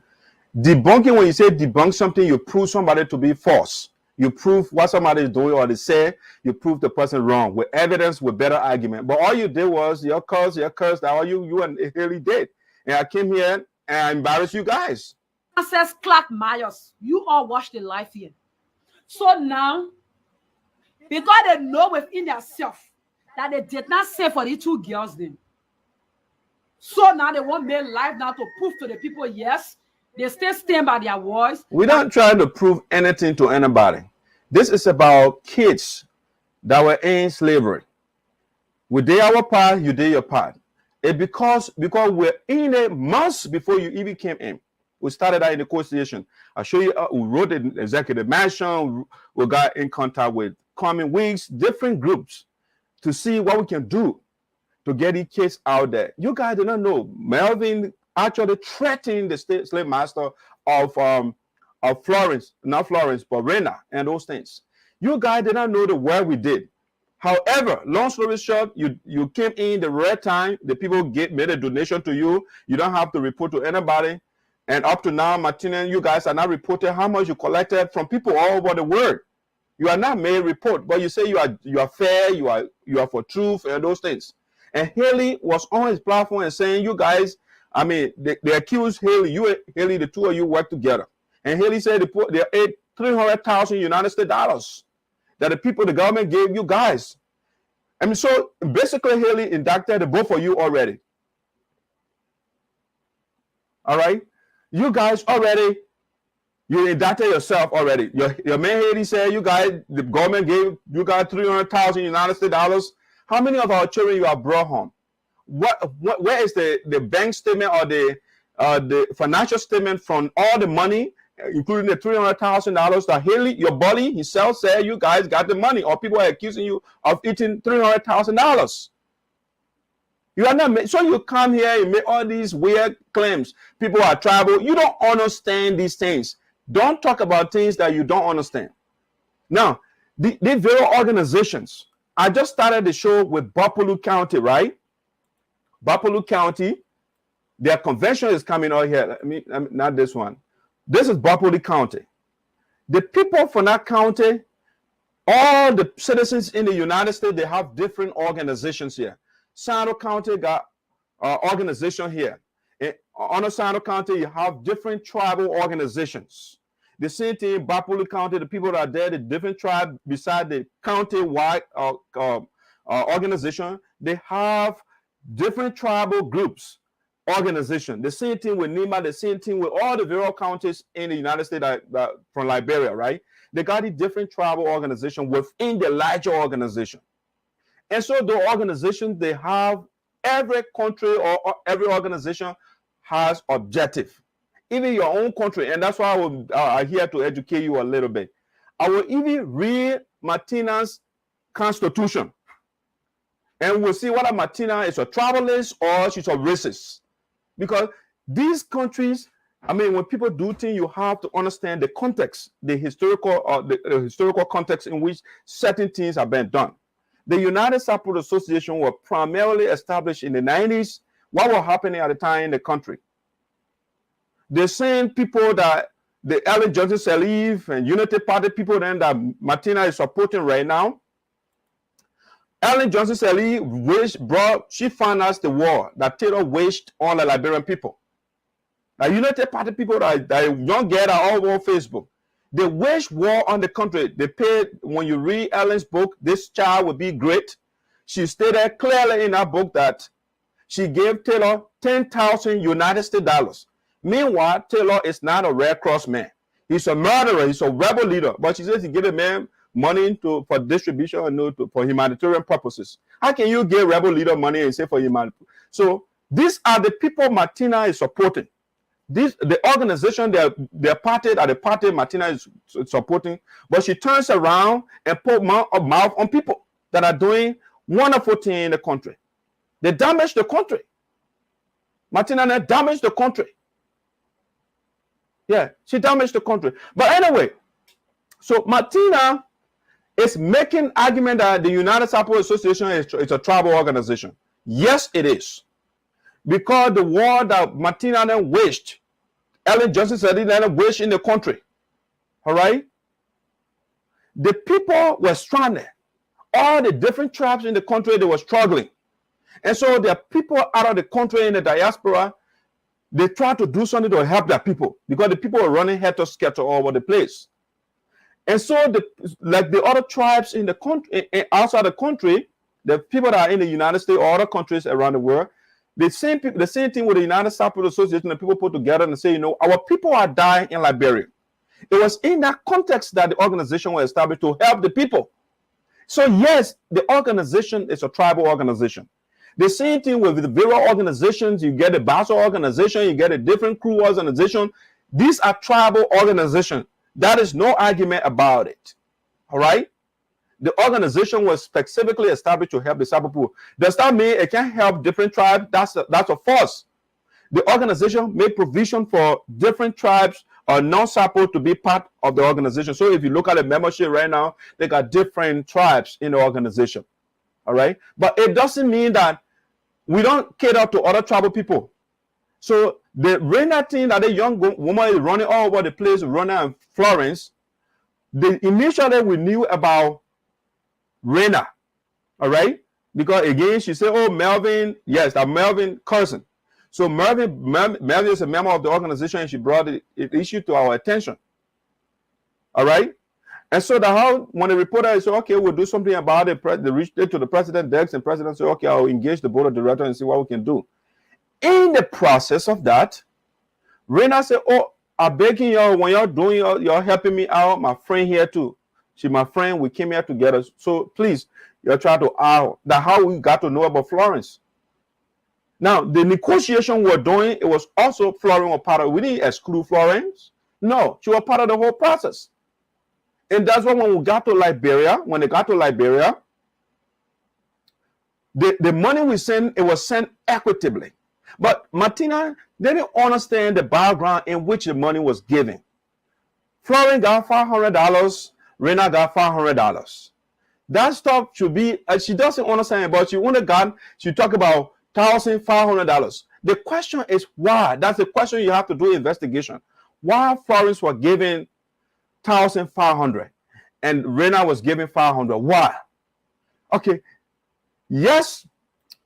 Debunking, when you say debunk something, you prove somebody to be false. You prove what somebody is doing or they say, you prove the person wrong with evidence, with better argument. But all you did was your curse, that all you and Haley did. And I came here and I embarrassed you guys. Says Clark Myers, you all watch the live here. So now, because they know within themselves that they did not say for the two girls then. So now they want me live now to prove to the people, yes, they still stand by their voice. We're not trying to prove anything to anybody. This is about kids that were in slavery. We did our part, you did your part. It because we're in it months before you even came in. We started out in the negotiation. I show you, we wrote the executive mansion. We got in contact with coming weeks, different groups to see what we can do to get these kids out there. You guys do not know. Melvin actually threatened the slave master of Florence, not Florence, but Rena and those things. You guys did not know the work we did. However, long story short, you came in the right time. The people made a donation to you. You don't have to report to anybody. And up to now, Matina, you guys are not reporting how much you collected from people all over the world. You are not made report, but you say you are fair, you are for truth and those things. And Haley was on his platform and saying, you guys, I mean, they accused Haley, Haley, the two of you work together. And Haley said they ate $300,000 United States dollars that the government gave you guys. I mean, so basically Haley indicted the both of you already. All right? You guys already, you indicted yourself already. Your man Haley said you guys, the government gave you guys $300,000 United States dollars. How many of our children you have brought home? Where is the bank statement or the financial statement from all the money, including the $300,000 that Haley, your buddy himself, said you guys got the money, or people are accusing you of eating $300,000? You are not. So you come here and make all these weird claims. People are tribal. You don't understand these things. Don't talk about things that you don't understand. Now, the various organizations. I just started the show with Bapolu County, right? Bapolu County, their convention is coming out here. I mean, not this one. This is Bapolu County. The people from that county, all the citizens in the United States, they have different organizations here. Sinoe County got organization here. On Sinoe County, you have different tribal organizations. The same thing in Bapolu County, the people that are there, the different tribes beside the county-wide organization, they have different tribal groups, organization. The same thing with NEMA, the same thing with all the various counties in the United States from Liberia, right? They got a different tribal organization within the larger organization. And so the organizations, they have, every country or every organization has objective. Even your own country, and that's why I'm here to educate you a little bit. I will even read Matina's constitution, and we'll see whether Matina is a tribalist or she's a racist. Because these countries, I mean, when people do things, you have to understand the context, the historical context in which certain things have been done. The United Sarpo Association was primarily established in the 90s. What was happening at the time in the country? The same people that the Alex Sunnyboy and Unity Party people then that Matina is supporting right now, Alex Sunnyboy she financed the war that Taylor waged on the Liberian people. The Unity Party people that young girls are all over Facebook. They waged war on the country. They paid, when you read Ellen's book, This Child Will Be Great, she stated clearly in her book that she gave Taylor 10,000 United States dollars. Meanwhile, Taylor is not a Red Cross man. He's a murderer. He's a rebel leader. But she says he gave a man money for distribution and for humanitarian purposes. How can you give rebel leader money and say for humanitarian? So these are the people Matina is supporting. The organization, their party are the party Matina is supporting. But she turns around and put mouth on people that are doing wonderful things in the country. They damage the country. Matina damaged the country. Yeah, she damaged the country. But anyway, so Matina is making argument that the United Sarpo Association is a tribal organization. Yes, it is. Because the war that Matina then waged, Ellen Johnson said it then waged in the country. All right? The people were stranded. All the different tribes in the country, they were struggling. And so the people out of the country in the diaspora, they try to do something to help their people because the people are running helter-skelter all over the place. And so, like the other tribes in the country, outside the country, the people that are in the United States or other countries around the world, the same thing with the United Sarpo Association, the people put together and say, you know, our people are dying in Liberia. It was in that context that the organization was established to help the people. So yes, the organization is a tribal organization. The same thing with the various organizations. You get a Basel organization, you get a different crew organization. These are tribal organizations. That is no argument about it. All right? The organization was specifically established to help the Sarpo people. Does that mean it can help different tribes? That's a false. The organization made provision for different tribes or non-Sarpo to be part of the organization. So if you look at the membership right now, they got different tribes in the organization. All right? But it doesn't mean that we don't cater to other tribal people. So the Reina thing that the young woman is running all over the place, running in Florence, Initially we knew about Rena, all right? Because again, she said, oh, Melvin, yes, that Melvin cousin. So Melvin is a member of the organization, and she brought the issue to our attention. All right? And so when the reporter said, okay, we'll do something about it, they reached it to the president, Dex, and president said, okay, I'll engage the board of directors and see what we can do. In the process of that, Rena said, oh, I'm begging y'all, when y'all doing y'all helping me out, my friend here too. She's my friend, we came here together. So please, you're trying to that how we got to know about Florence. Now, the negotiation we're doing, it was also Florence was part of it. We didn't exclude Florence. No, she was part of the whole process. And that's why when we got to Liberia, the money we sent, it was sent equitably. But Matina didn't understand the background in which the money was given. Florence got $500, Rena got $500. That stuff should be, she doesn't understand, but she talk about $1,500. The question is why? That's the question you have to do investigation. Why Florence was given $1,500 and Rena was given $500? Why? Okay, yes,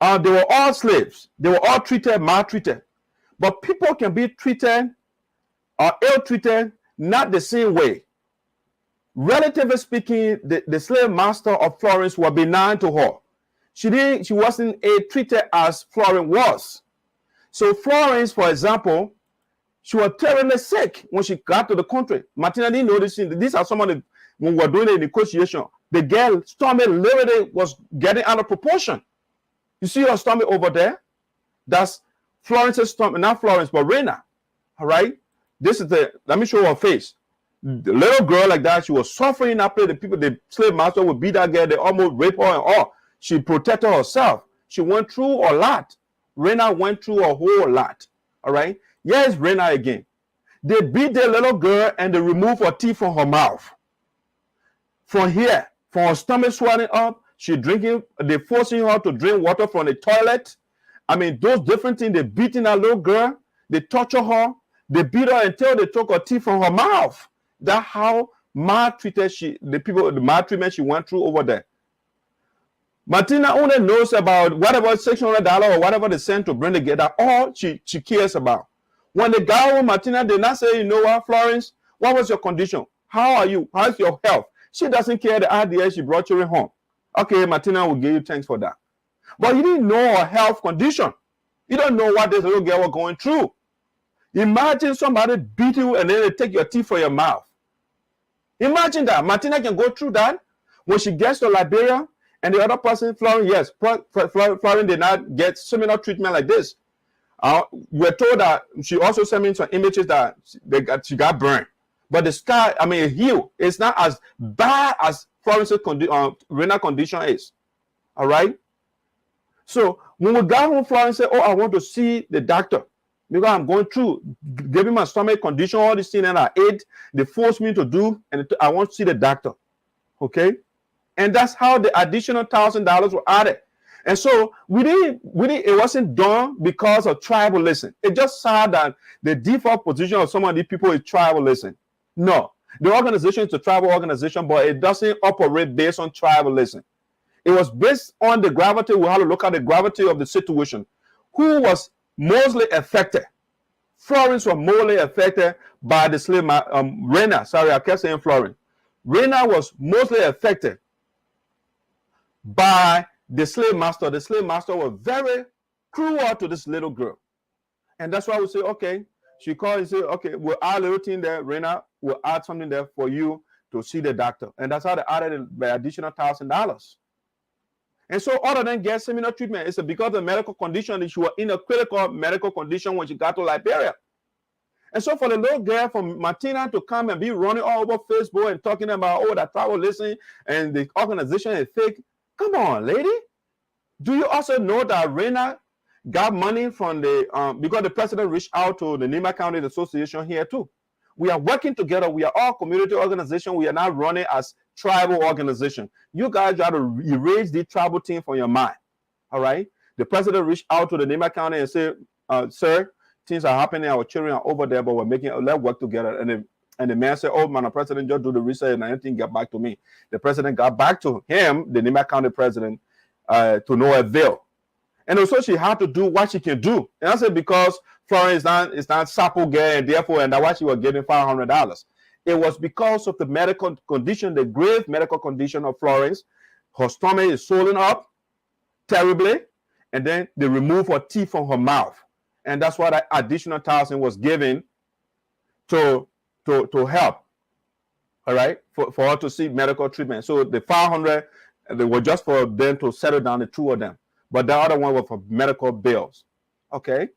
they were all slaves. They were all maltreated. But people can be treated or ill-treated not the same way. Relatively speaking, the slave master of Florence was benign to her. She wasn't treated as Florence was. So Florence, for example, she was terribly sick when she got to the country. Matina didn't know this. These are some of the, when we were doing the negotiation, the girl's stomach literally was getting out of proportion. You see her stomach over there? That's Florence's stomach, not Florence, but Rena. All right? This is let me show her face. The little girl like that, she was suffering after the slave master would beat that girl. They almost raped her and all. She protected herself. She went through a lot. Rena went through a whole lot. All right? Here's Rena again. They beat the little girl and they removed her teeth from her mouth. From here, from her stomach swelling up, she drinking, they forcing her to drink water from the toilet. I mean, those different things, they beating that little girl, they torture her, they beat her until they took her teeth from her mouth. That's how maltreated the maltreatment she went through over there. Matina only knows about whatever $600 or whatever they sent to bring together, all she cares about. When they got home, Matina did not say, you know what, Florence, what was your condition? How are you? How's your health? She doesn't care the idea she brought you home. Okay, Matina will give you thanks for that. But you didn't know her health condition. You don't know what this little girl was going through. Imagine somebody beat you and then they take your teeth from your mouth. Imagine that. Matina can go through that. When she gets to Liberia and the other person, Florence, yes, Florence did not get similar treatment like this. We're told that she also sent me some images that she got burned. But the scar, I mean, it healed. It's not as bad as Florence's renal condition is. All right? So when we got home, Florence said, oh, I want to see the doctor. Because I'm going through, giving my stomach condition, all these things that I ate, they forced me to do, and I want to see the doctor. Okay? And that's how the additional $1,000 were added. And so it wasn't done because of tribalism. It just saw that the default position of some of these people is tribalism. No. The organization is a tribal organization, but it doesn't operate based on tribalism. It was based on the gravity. We have to look at the gravity of the situation. Who was mostly affected? Florence was mostly affected by the slave Rena. Sorry, I kept saying Florence. Rena was mostly affected by the slave master. The slave master was very cruel to this little girl. And that's why we say, okay, she called and said, okay, we'll add a little thing there, Rena, we'll add something there for you to see the doctor. And that's how they added the additional $1,000. And so other than get similar treatment, it's because of the medical condition, she was in a critical medical condition when she got to Liberia. And so for the little girl from Matina to come and be running all over Facebook and talking about, oh, that tribalism and the organization is fake. Come on, lady. Do you also know that Rena got money from the, because the president reached out to the Sinoe County Association here too. We are working together. We are all community organization. We are not running as tribal organization. You guys try to erase the tribal thing from your mind. All right. The president reached out to the Sinoe County and said, sir, things are happening. Our children are over there, but let's work together. And And the man said, oh, man, the president just do the research and anything get back to me. The president got back to him, the Nima County president, to no avail. And also she had to do what she can do. And I said, because Florence is not Sarpo girl, and therefore, and that's why she was getting $500. It was because of the medical condition, the grave medical condition of Florence. Her stomach is swollen up terribly, and then they remove her teeth from her mouth. And that's why that additional $1,000 was given to help, all right, for her to see medical treatment. So the 500, they were just for them to settle down, the two of them. But the other one was for medical bills, okay?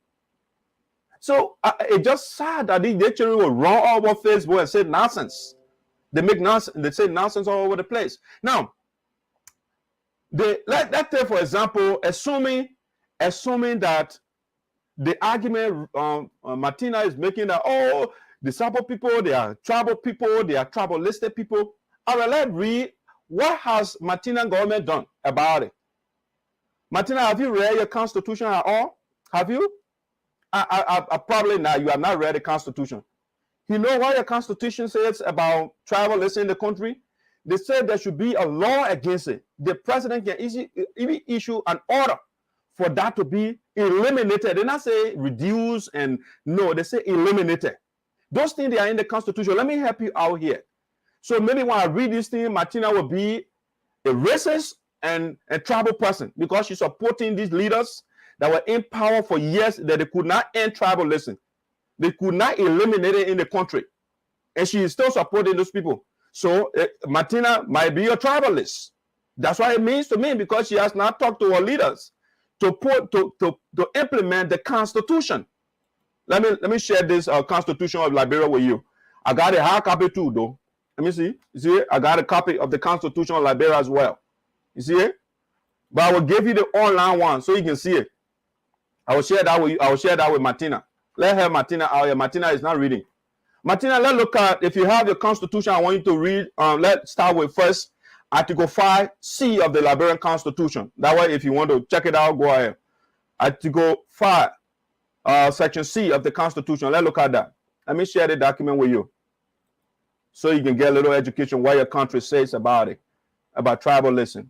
So it's just sad that these children will run all over Facebook and say nonsense. They make nonsense. They say nonsense all over the place. Now, let's take, for example, assuming that the argument Matina is making that, oh, the Sarpo people, they are tribal people, they are tribalistic people. All right, let's read what has Matina government done about it. Matina, have you read your constitution at all? Have you? I probably not. You have not read the constitution. You know what your constitution says about tribalism in the country? They said there should be a law against it. The president can even issue an order for that to be eliminated. They not say reduce and no, they say eliminated. Those things, they are in the constitution. Let me help you out here. So maybe when I read this thing, Matina will be a racist and a tribal person because she's supporting these leaders that were in power for years that they could not end tribalism. They could not eliminate it in the country. And she is still supporting those people. So Matina might be a tribalist. That's what it means to me, because she has not talked to her leaders to implement the Constitution. Let me share this Constitution of Liberia with you. I got a hard copy too, though. Let me see. You see it? I got a copy of the Constitution of Liberia as well. You see it? But I will give you the online one so you can see it. I will share that with you. I will share that with Matina. Let her Matina out here. Matina is not reading. Matina, let's look at, if you have your Constitution, I want you to read. Let's start with first Article 5C of the Liberian Constitution. That way, if you want to check it out, go ahead. Article 5, Section C of the Constitution. Let's look at that. Let me share the document with you so you can get a little education what your country says about it, about tribalism.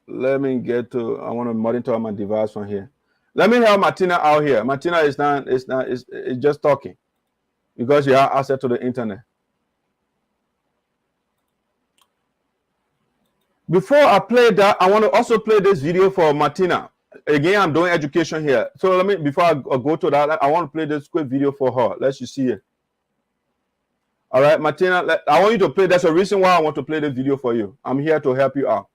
Let me get to, I want to monitor my device from here. Let me have Matina out here. Matina is just talking because you have access to the internet. Before I play that, I want to also play this video for Matina. Again, I'm doing education here. So let me, before I go to that, I want to play this quick video for her. Let you see it. All right, Matina, I want you to play. That's the reason why I want to play this video for you. I'm here to help you out.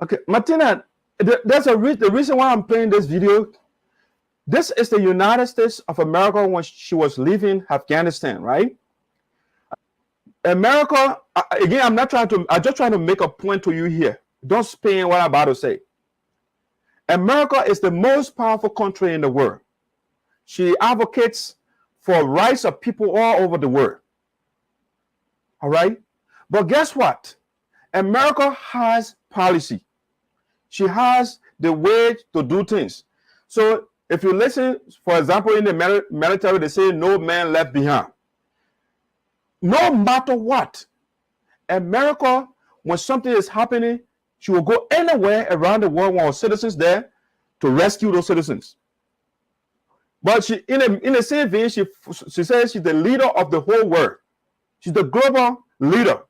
Okay, Matina, there's the reason why I'm playing this video. This is the United States of America when she was leaving Afghanistan, right? America, again, I'm just trying to make a point to you here. Don't spin what I'm about to say. America is the most powerful country in the world. She advocates for rights of people all over the world. All right? But guess what? America has policy. She has the way to do things. So if you listen, for example, in the military, they say no man left behind. No matter what, America, when something is happening, she will go anywhere around the world with her citizens there to rescue those citizens. But she, in the same vein, she says she's the leader of the whole world. She's the global leader.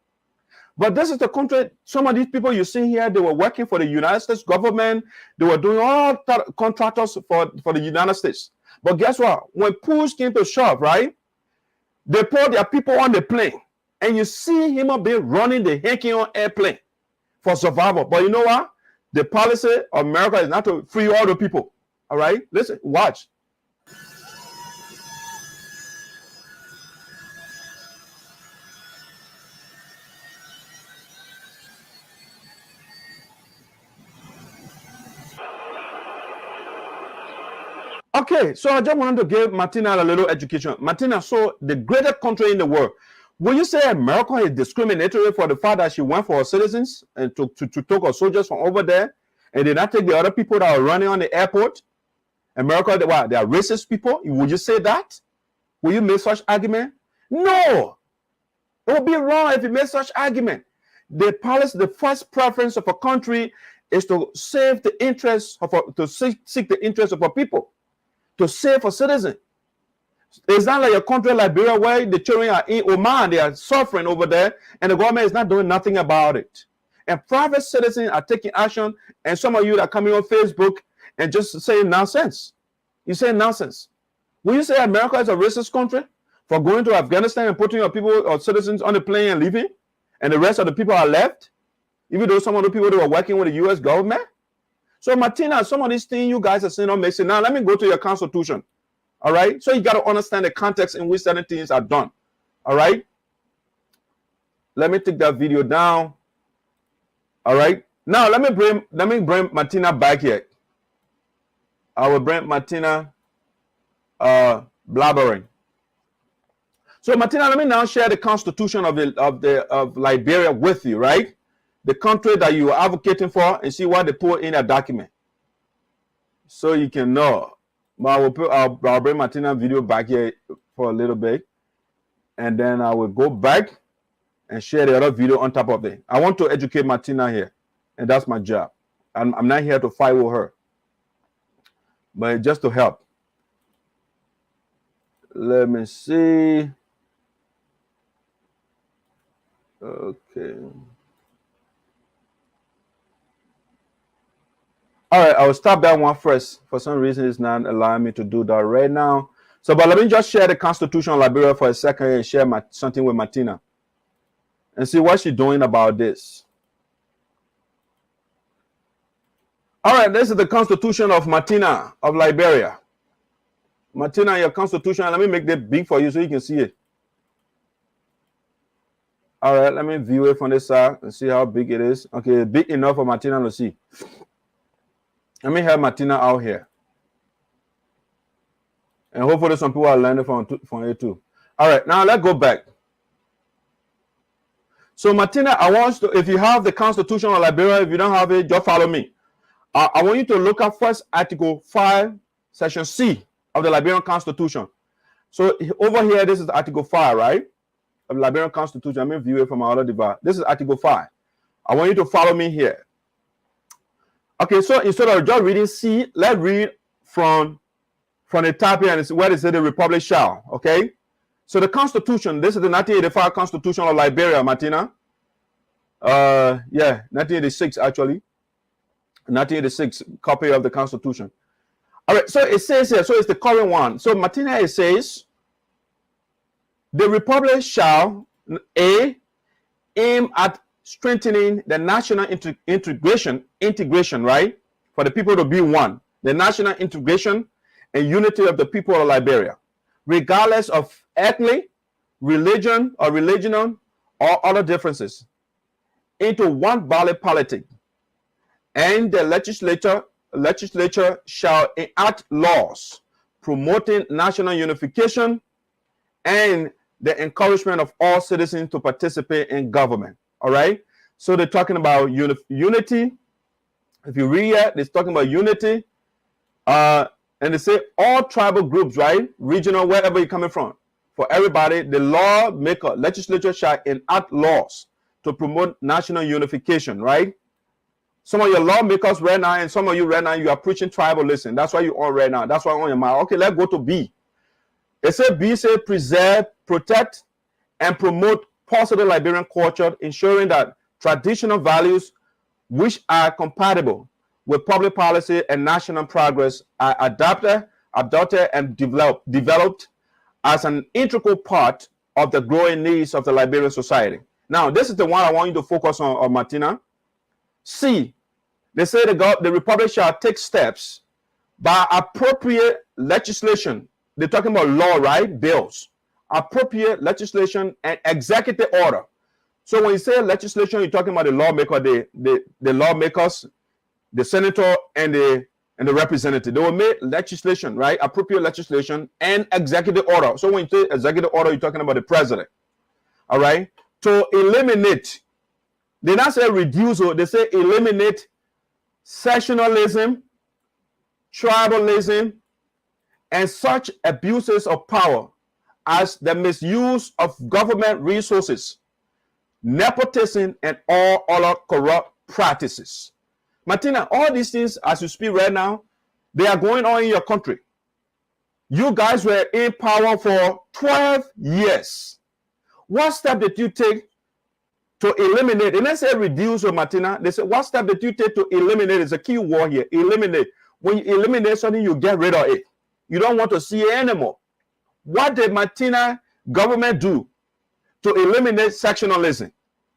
But this is the country, some of these people you see here, they were working for the United States government. They were doing all contractors for the United States. But guess what? When push came to shove, right? They put their people on the plane. And you see human being running the hanky on airplane for survival. But you know what? The policy of America is not to free all the people. All right? Listen, watch. Okay, so I just wanted to give Matina a little education. Matina, so the greatest country in the world, will you say America is discriminatory for the fact that she went for her citizens and to take her soldiers from over there and did not take the other people that are running on the airport? America, they are racist people? Would you say that? Will you make such argument? No! It would be wrong if you make such argument. The policy, the first preference of a country is to save the interests of seek the interests of our people, to save a citizen. It's not like a country like Liberia where the children are in Oman, they are suffering over there, and the government is not doing nothing about it. And private citizens are taking action, and some of you that are coming on Facebook and just saying nonsense. You say nonsense. Will you say America is a racist country for going to Afghanistan and putting your people or citizens on the plane and leaving, and the rest of the people are left, even though some of the people that were working with the U.S. government? So, Matina, some of these things you guys are saying don't make sense. Now, let me go to your constitution. All right? So, you got to understand the context in which certain things are done. All right? Let me take that video down. All right? Now, let me bring Matina back here. I will bring Matina blabbering. So, Matina, let me now share the constitution of Liberia with you, right? The country that you are advocating for, and see what they put in a document, so you can know. But I'll bring Matina video back here for a little bit, and then I will go back and share the other video on top of it. I want to educate Matina here, and that's my job. I'm not here to fight with her, but just to help. Let me see. Okay. All right, I will stop that one first. For some reason, it's not allowing me to do that right now. So, but let me just share the Constitution of Liberia for a second and share something with Matina and see what she's doing about this. All right, this is the Constitution of Matina of Liberia. Matina, your Constitution, let me make that big for you so you can see it. All right, let me view it from this side and see how big it is. Okay, big enough for Matina to see. Let me have Matina out here. And hopefully some people are learning from it too. All right, now let's go back. So Matina, I want you to, if you have the Constitution of Liberia, if you don't have it, just follow me. I want you to look at first Article 5, Section C of the Liberian Constitution. So over here, this is Article 5, right? Of the Liberian Constitution. Let me view it from my other device. This is Article 5. I want you to follow me here. Okay, so instead of just reading C, let's read from the top here, and it's where it says the Republic shall. Okay, so the Constitution. This is the 1985 Constitution of Liberia, Matina. Yeah, 1986 actually. 1986 copy of the Constitution. All right, so it says here. So it's the current one. So Matina, it says, the Republic shall aim at strengthening the national integration, right? For the people to be one. The national integration and unity of the people of Liberia, regardless of ethnic, religion, or regional, or other differences, into one body politic. And the legislature shall enact laws promoting national unification and the encouragement of all citizens to participate in government. All right, so they're talking about unity. If you read it, they're talking about unity, and they say all tribal groups, right, regional, wherever you're coming from, for everybody, the legislature shall enact laws to promote national unification, right? Some of your lawmakers right now, and some of you right now, you are preaching tribalism. That's why you're on right now. That's why on your mind. Okay, let's go to B. It said B said preserve, protect, and promote positive Liberian culture, ensuring that traditional values which are compatible with public policy and national progress are adopted and developed as an integral part of the growing needs of the Liberian society. Now, this is the one I want you to focus on, Matina. C, They say the Republic shall take steps by appropriate legislation. They're talking about law, right? Bills. Appropriate legislation and executive order. So when you say legislation, you're talking about the lawmaker, the lawmakers, the senator, and the representative. They will make legislation, right? Appropriate legislation and executive order. So when you say executive order, you're talking about the president. All right? To eliminate, they not say reduce, they say eliminate sectionalism, tribalism, and such abuses of power as the misuse of government resources, nepotism, and all other corrupt practices. Matina, all these things, as you speak right now, they are going on in your country. You guys were in power for 12 years. What step did you take to eliminate? And they say reduce, or Matina, they say, what step did you take to eliminate? It's a key word here, eliminate. When you eliminate something, you get rid of it. You don't want to see it anymore. What did Matina government do to eliminate sectionalism?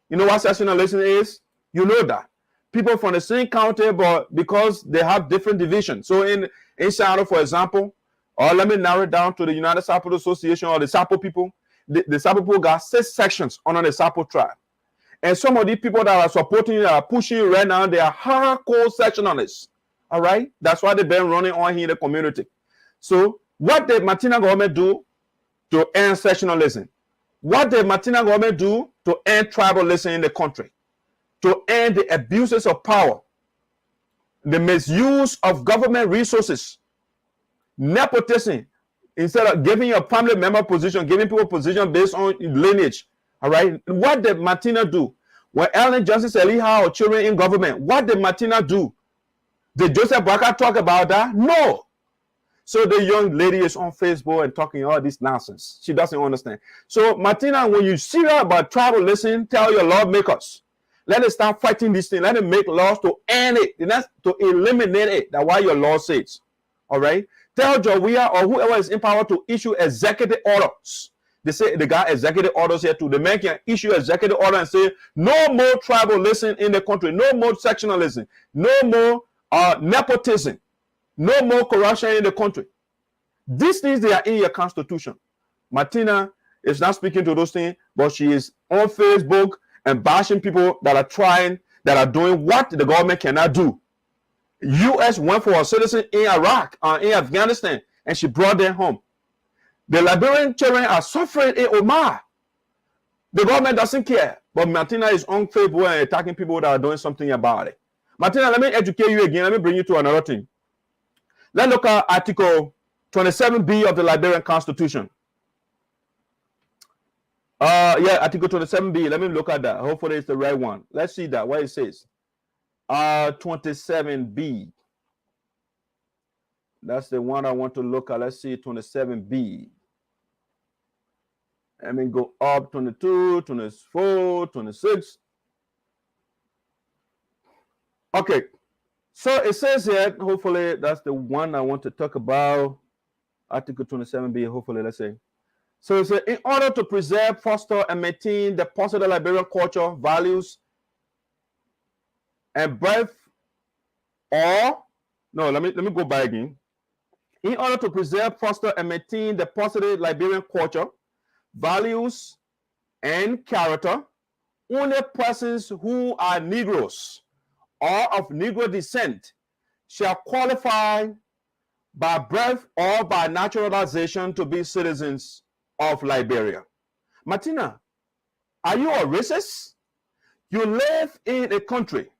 You know what sectionalism is? You know that. People from the same county, but because they have different divisions. So in Sinoe, for example, or let me narrow it down to the United Sarpo Association or the Sarpo people. The Sarpo people got 6 sections under the Sarpo tribe. And some of the people that are supporting you, that are pushing you right now, they are hardcore sectionalists. All right? That's why they've been running on here in the community. So what did Matina government do to end sectionalism? What did Matina government do to end tribalism in the country? To end the abuses of power, the misuse of government resources, nepotism, instead of giving a family member position, giving people position based on lineage. All right. What did Matina do? When Ellen Justice Eliha or children in government, what did Matina do? Did Joseph Barker talk about that? No. So the young lady is on Facebook and talking all this nonsense. She doesn't understand. So Matina, when you see her about tribalism, tell your lawmakers. Let us start fighting this thing. Let them make laws to end it. And that's to eliminate it. That's why your law says. All right. Tell Jawia or whoever is in power to issue executive orders. They say they got executive orders here too. The man can issue executive order and say no more tribalism in the country, no more sectionalism, no more nepotism, no more corruption in the country. These things, they are in your constitution. Matina is not speaking to those things, but she is on Facebook and bashing people that are trying, that are doing what the government cannot do. U.S. went for a citizen in Iraq, in Afghanistan, and she brought them home. The Liberian children are suffering in Omar. The government doesn't care, but Matina is on Facebook and attacking people that are doing something about it. Matina, let me educate you again. Let me bring you to another thing. Let's look at Article 27B of the Liberian Constitution. Article 27B. Let me look at that. Hopefully it's the right one. Let's see that, what it says. 27B. That's the one I want to look at. Let's see 27B. Let me go up 22, 24, 26. Okay. So it says here, hopefully that's the one I want to talk about. Article 27B, hopefully, let's say. So it says, in order to preserve, foster, and maintain the positive Liberian culture, values, and breadth, let me go back again. In order to preserve, foster, and maintain the positive Liberian culture, values, and character, only persons who are Negroes or of Negro descent shall qualify by birth or by naturalization to be citizens of Liberia. Matina, are you a racist? You live in a country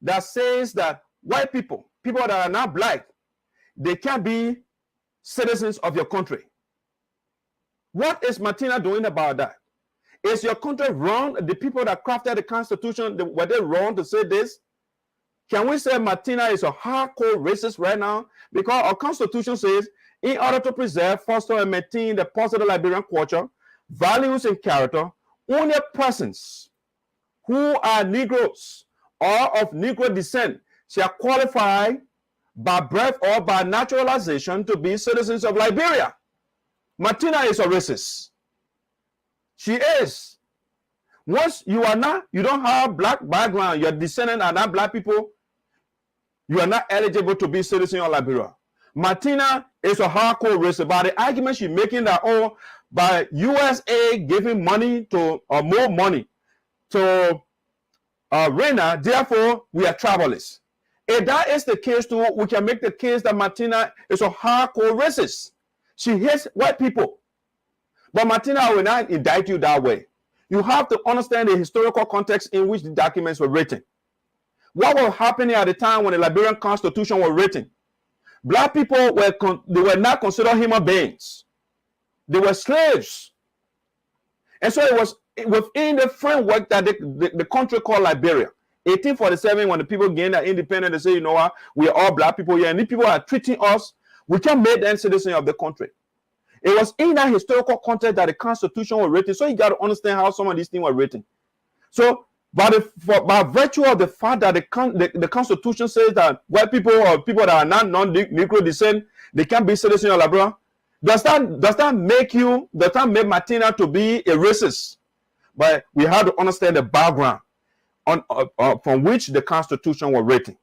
that says that white people, people that are not black, they can't be citizens of your country. What is Matina doing about that? Is your country wrong? The people that crafted the Constitution, were they wrong to say this? Can we say Matina is a hardcore racist right now? Because our Constitution says, in order to preserve, foster, and maintain the positive Liberian culture, values, and character, only persons who are Negroes or of Negro descent shall qualify by birth or by naturalization to be citizens of Liberia. Matina is a racist. She is. Once you are not, you don't have black background, your descendants are not black people, you are not eligible to be citizen of Liberia. Matina is a hardcore racist. By the argument she's making that, oh, by USA giving money to, or more money to Rena, therefore we are tribalists. If that is the case too, we can make the case that Matina is a hardcore racist. She hates white people. But Matina will not indict you that way. You have to understand the historical context in which the documents were written. What was happening at the time when the Liberian Constitution was written? Black people were not considered human beings. They were slaves. And so it was within the framework that the country called Liberia. 1847, when the people gained their independence, they say, you know what, we are all black people here, and these people are treating us, we can make them citizens of the country. It was in that historical context that the Constitution was written. So you got to understand how some of these things were written. So by virtue of the fact that the Constitution says that white people or people that are not non-Negro descent, they can be citizens of Liberia, does that make Matina to be a racist? But we have to understand the background from which the Constitution was written.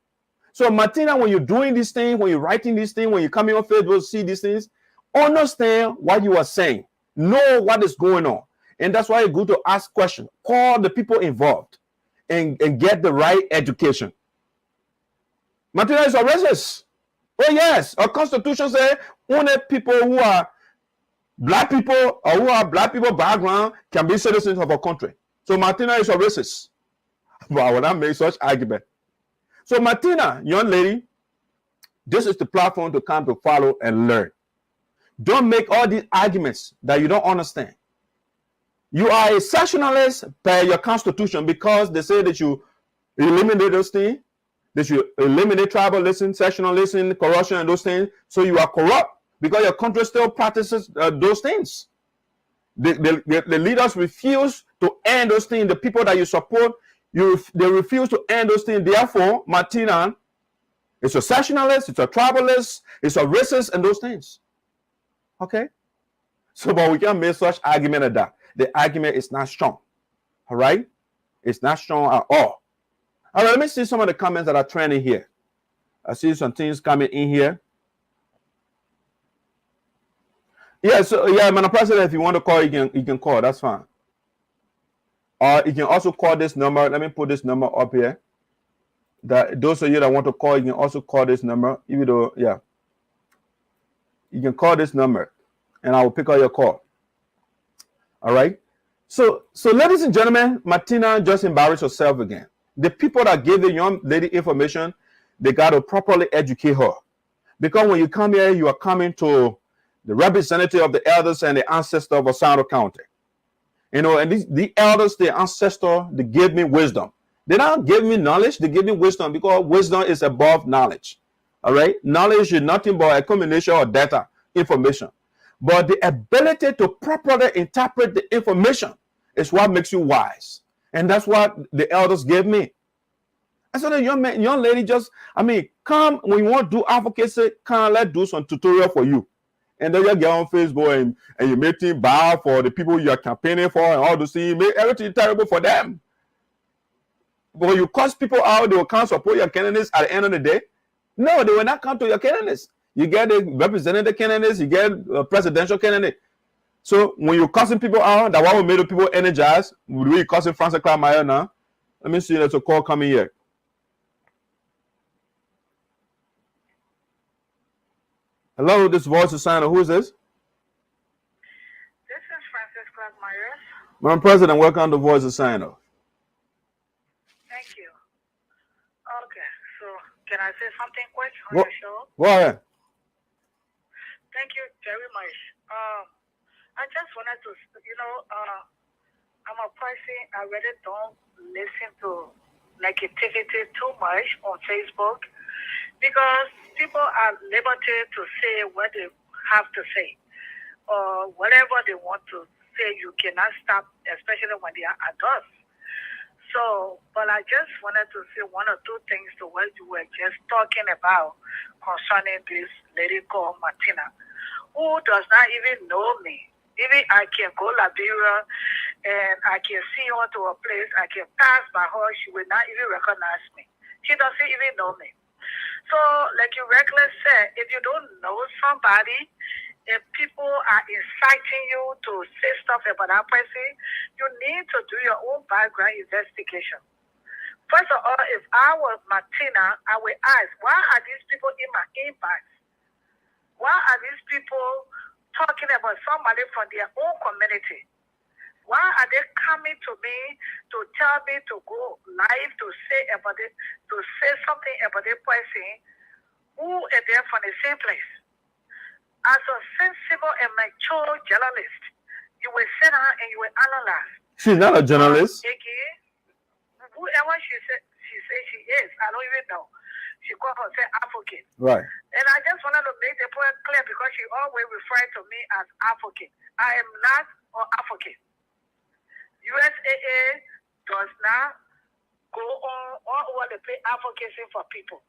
So Matina, when you're doing these things, when you're writing these things, when you come in on Facebook, see these things, understand what you are saying. Know what is going on. And that's why it's good to ask questions. Call the people involved and get the right education. Matina is a racist. Oh yes, our Constitution says only people who are black people or who have black people background can be citizens of our country. So Matina is a racist. But I will not make such argument. So Matina, young lady, this is the platform to come to follow and learn. Don't make all these arguments that you don't understand. You are a sectionalist per your Constitution because they say that you eliminate those things, that you eliminate tribalism, sectionalism, corruption, and those things. So you are corrupt because your country still practices those things. The leaders refuse to end those things. The people that you support, they refuse to end those things. Therefore, Matina is a sectionalist, it's a tribalist, it's a racist, and those things. Okay? So, but we can't make such argument at that. The argument is not strong. All right? It's not strong at all. All right, let me see some of the comments that are trending here. I see some things coming in here. Yeah, so yeah, Madam President, if you want to call, you can call. That's fine. Or you can also call this number. Let me put this number up here. That those of you that want to call, you can also call this number. Even though, yeah, you can call this number, and I will pick up your call. All right. So ladies and gentlemen, Matina just embarrassed herself again. The people that gave the young lady information, they got to properly educate her. Because when you come here, you are coming to the representative of the elders and the ancestor of Sinoe County. You know, and the elders, the ancestor, they gave me wisdom. They don't give me knowledge, they give me wisdom because wisdom is above knowledge. All right? Knowledge is nothing but a combination of data, information. But the ability to properly interpret the information is what makes you wise. And that's what the elders gave me. And so the young lady just, come when you want to do advocacy, come, let's do some tutorial for you. And then you get on Facebook and you make things bad for the people you are campaigning for and all those things. You make everything terrible for them. But when you cuss people out, they will come support your candidates at the end of the day. No, they will not come to your candidates. You get the representative candidates, you get a presidential candidate. So when you're cussing people out, that what will make the people energized. We're cussing Francis Clamayer now. Let me see, there's a call coming here. Hello, this voice is Sinoe. Who is this? This is Francis Clamayer. Madam President, welcome to Voice of Sinoe. Thank you. Okay, so can I say something quick on your show? Go ahead. Thank you very much. I just wanted to, I'm a person, I really don't listen to negativity too much on Facebook because people are liberty to say what they have to say or whatever they want to say. You cannot stop, especially when they are adults. So, but I just wanted to say one or two things to what you were just talking about concerning this lady called Matina, who does not even know me. Even I can go Liberia and I can see her to a place, I can pass by her, she will not even recognize me. She doesn't even know me. So, like you regularly said, if you don't know somebody, if people are inciting you to say stuff about that person, you need to do your own background investigation. First of all, if I was Matina, I would ask, why are these people in my inbox? Why are these people talking about somebody from their own community? Why are they coming to me to tell me to go live to say about it, to say something about the person who is there from the same place? As a sensible and mature journalist, you will sit down and you will analyze. She's not a journalist. Again, whoever she says she is, I don't even know. She called herself advocate. Right. And I just wanted to make the point clear because she always referred to me as advocate. I am not an advocate. USAA does not go on all over the place advocacy for people.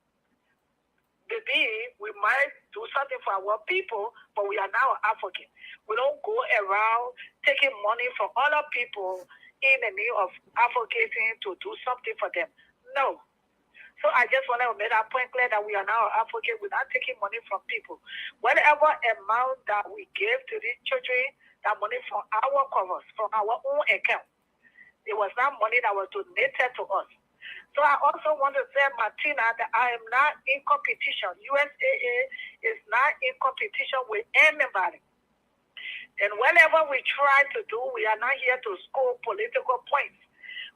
Maybe we might do something for our people, but we are now an advocate. We don't go around taking money from other people in the name of advocating to do something for them. No. So I just want to make that point clear that we are now an advocate. We're not taking money from people. Whatever amount that we give to these children, that money from our covers, from our own account. It was not money that was donated to us. So I also want to say, Matina, that I am not in competition. USAA is not in competition with anybody. And whatever we try to do, we are not here to score political points.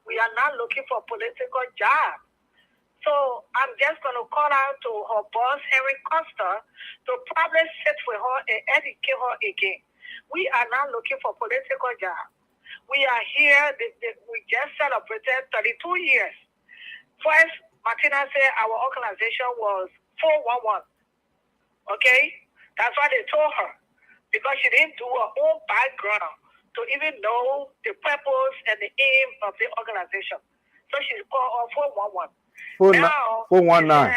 We are not looking for political jobs. So I'm just going to call out to her boss, Henry Costa, to probably sit with her and educate her again. We are not looking for political jobs. We are here, we just celebrated 32 years. First, Matina said our organization was 411. Okay? That's what they told her. Because she didn't do her own background to even know the purpose and the aim of the organization. So she called her 411. Now, 419.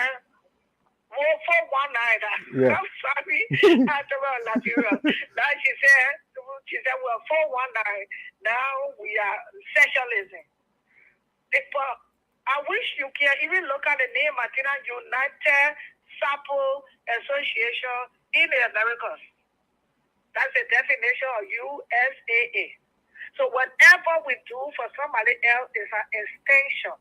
419. Yeah. I'm sorry. I told her Nigeria. Now she said we're 419. Now we are socialism. But I wish you can even look at the name Matina United Sarpo Association in the Americas. That's the definition of USAA. So whatever we do for somebody else is an extension.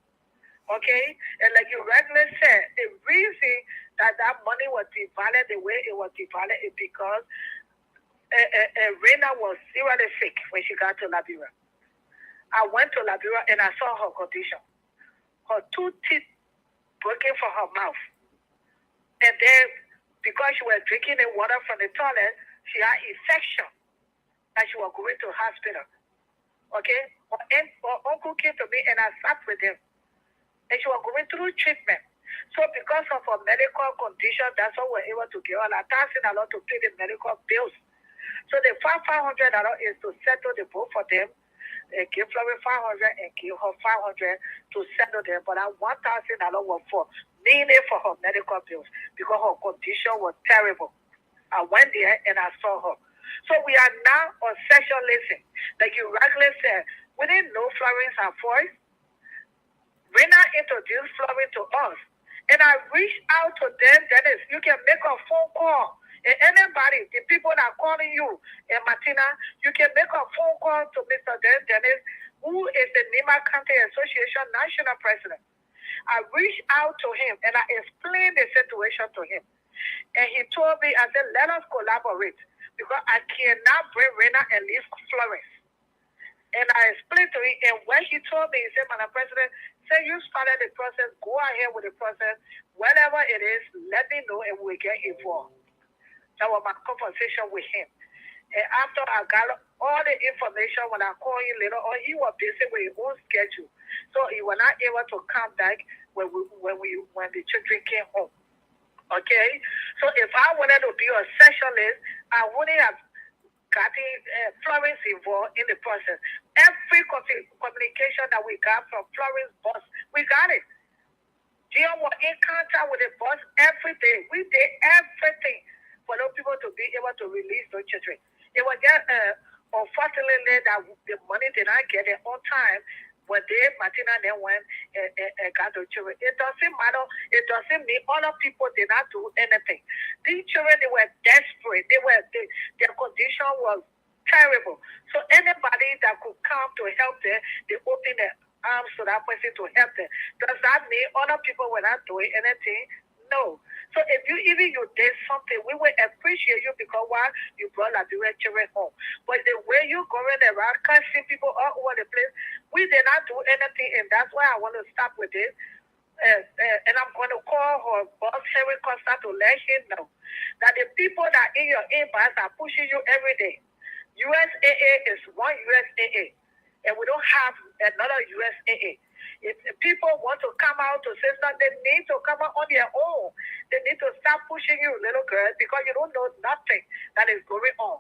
Okay? And like you regularly said, the reason that money was devalued the way it was devalued is because Rena was seriously sick when she got to Liberia. I went to Liberia and I saw her condition. Her 2 teeth broken from her mouth. And then, because she was drinking the water from the toilet, she had infection. And she was going to the hospital. Okay? Her uncle came to me and I sat with him. And she was going through treatment. So because of her medical condition, that's why we were able to give her $1,000 to pay the medical bills. So the $500 is to settle the both for them. Give Florrie $500 and give her $500 to settle them. But that $1,000 was for mainly for her medical bills because her condition was terrible. I went there and I saw her. So we are now on socialism. Like you rightly said, we didn't know Florence her voice. Rena introduced Florrie to us. And I reached out to them, Dennis. You can make a phone call. And anybody, the people that are calling you, and Matina, you can make a phone call to Mr. Dennis, who is the Nima County Association National President. I reached out to him and I explained the situation to him. And he told me, I said, let us collaborate because I cannot bring Rena and leave Florence. And I explained to him, and when he told me, he said, Madam President, say you started the process, go ahead with the process. Whatever it is, let me know and we'll get involved. That was my conversation with him. And after I got all the information, when I called him later on, he was busy with his own schedule. So he was not able to come back when the children came home. Okay? So if I wanted to be a socialist, I wouldn't have gotten Florence involved in the process. Every communication that we got from Florence boss, we got it. They were in contact with the boss every day. We did everything for those people to be able to release those children. It was just unfortunately that the money did not get it on time When Matina then went and got the children, it doesn't matter. It doesn't mean other people did not do anything. These children, they were desperate. Their condition was terrible. So anybody that could come to help them, they open their arms to that person to help them. Does that mean other people were not doing anything? No. So if you did something, we will appreciate you because why you brought Liberian children home. But the way you going around cursing people all over the place, we did not do anything, and that's why I want to stop with this. And I'm going to call her boss, Henry Costa, to let him know that the people that in your inbox are pushing you every day. USAA is one USAA, and we don't have another USAA. If people want to come out to say something, they need to come out on their own. They need to stop pushing you, little girl, because you don't know nothing that is going on.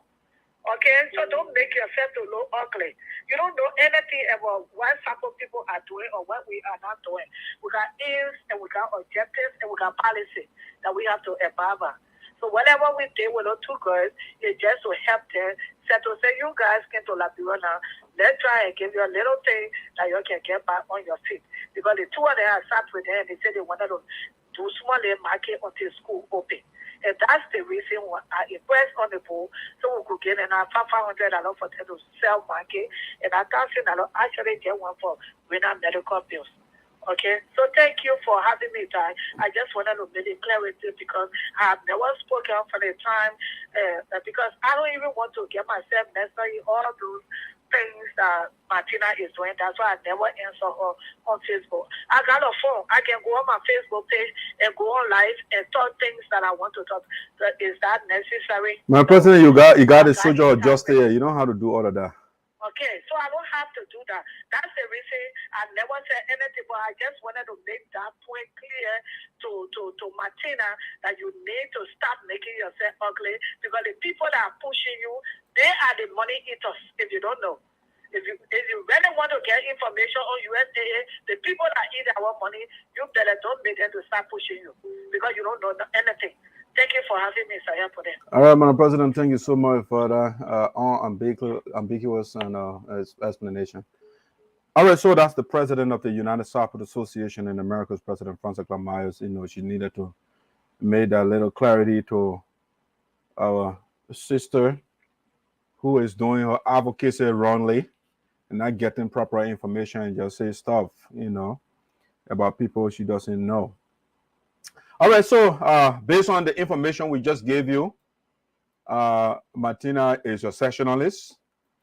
Okay? So don't make yourself to look ugly. You don't know anything about what Sarpo people are doing or what we are not doing. We got aims and we got objectives and we got policy that we have to abide by. So whatever we did with those two girls is just to help them. So to say, you guys came to Liberia now, let's try and give you a little thing that you can get back on your feet. Because the two of them have sat with them and they said they wanted to do small market until school open. And that's the reason why I impressed on the board so we could get another $500 for them to sell market. And I $1,000 actually get one for winner medical bills. Okay, so thank you for having me, Ty. I just wanted to make it clear with you because I have never spoken for the time because I don't even want to get myself necessarily all those things that Matina is doing. That's why I never answer her on Facebook. I got a phone. I can go on my Facebook page and go on live and talk things that I want to talk. So is that necessary? My president, you got a soldier of justice here. You don't have to do all of that. Okay, so I don't have to do that. That's the reason I never said anything, but I just wanted to make that point clear to Matina that you need to stop making yourself ugly because the people that are pushing you, they are the money eaters, if you don't know. If you really want to get information on USAA, the people that eat our money, you better don't make them to start pushing you because you don't know anything. Thank you for having me, Sir. All right, Madam President, thank you so much for that ambiguous and explanation. All right, so that's the president of the United Sarpo Association in America's President Francis Myers. You know, she needed to make that little clarity to our sister who is doing her advocacy wrongly and not getting proper information and just say stuff, you know, about people she doesn't know. All right, so based on the information we just gave you, Matina is a sectionalist,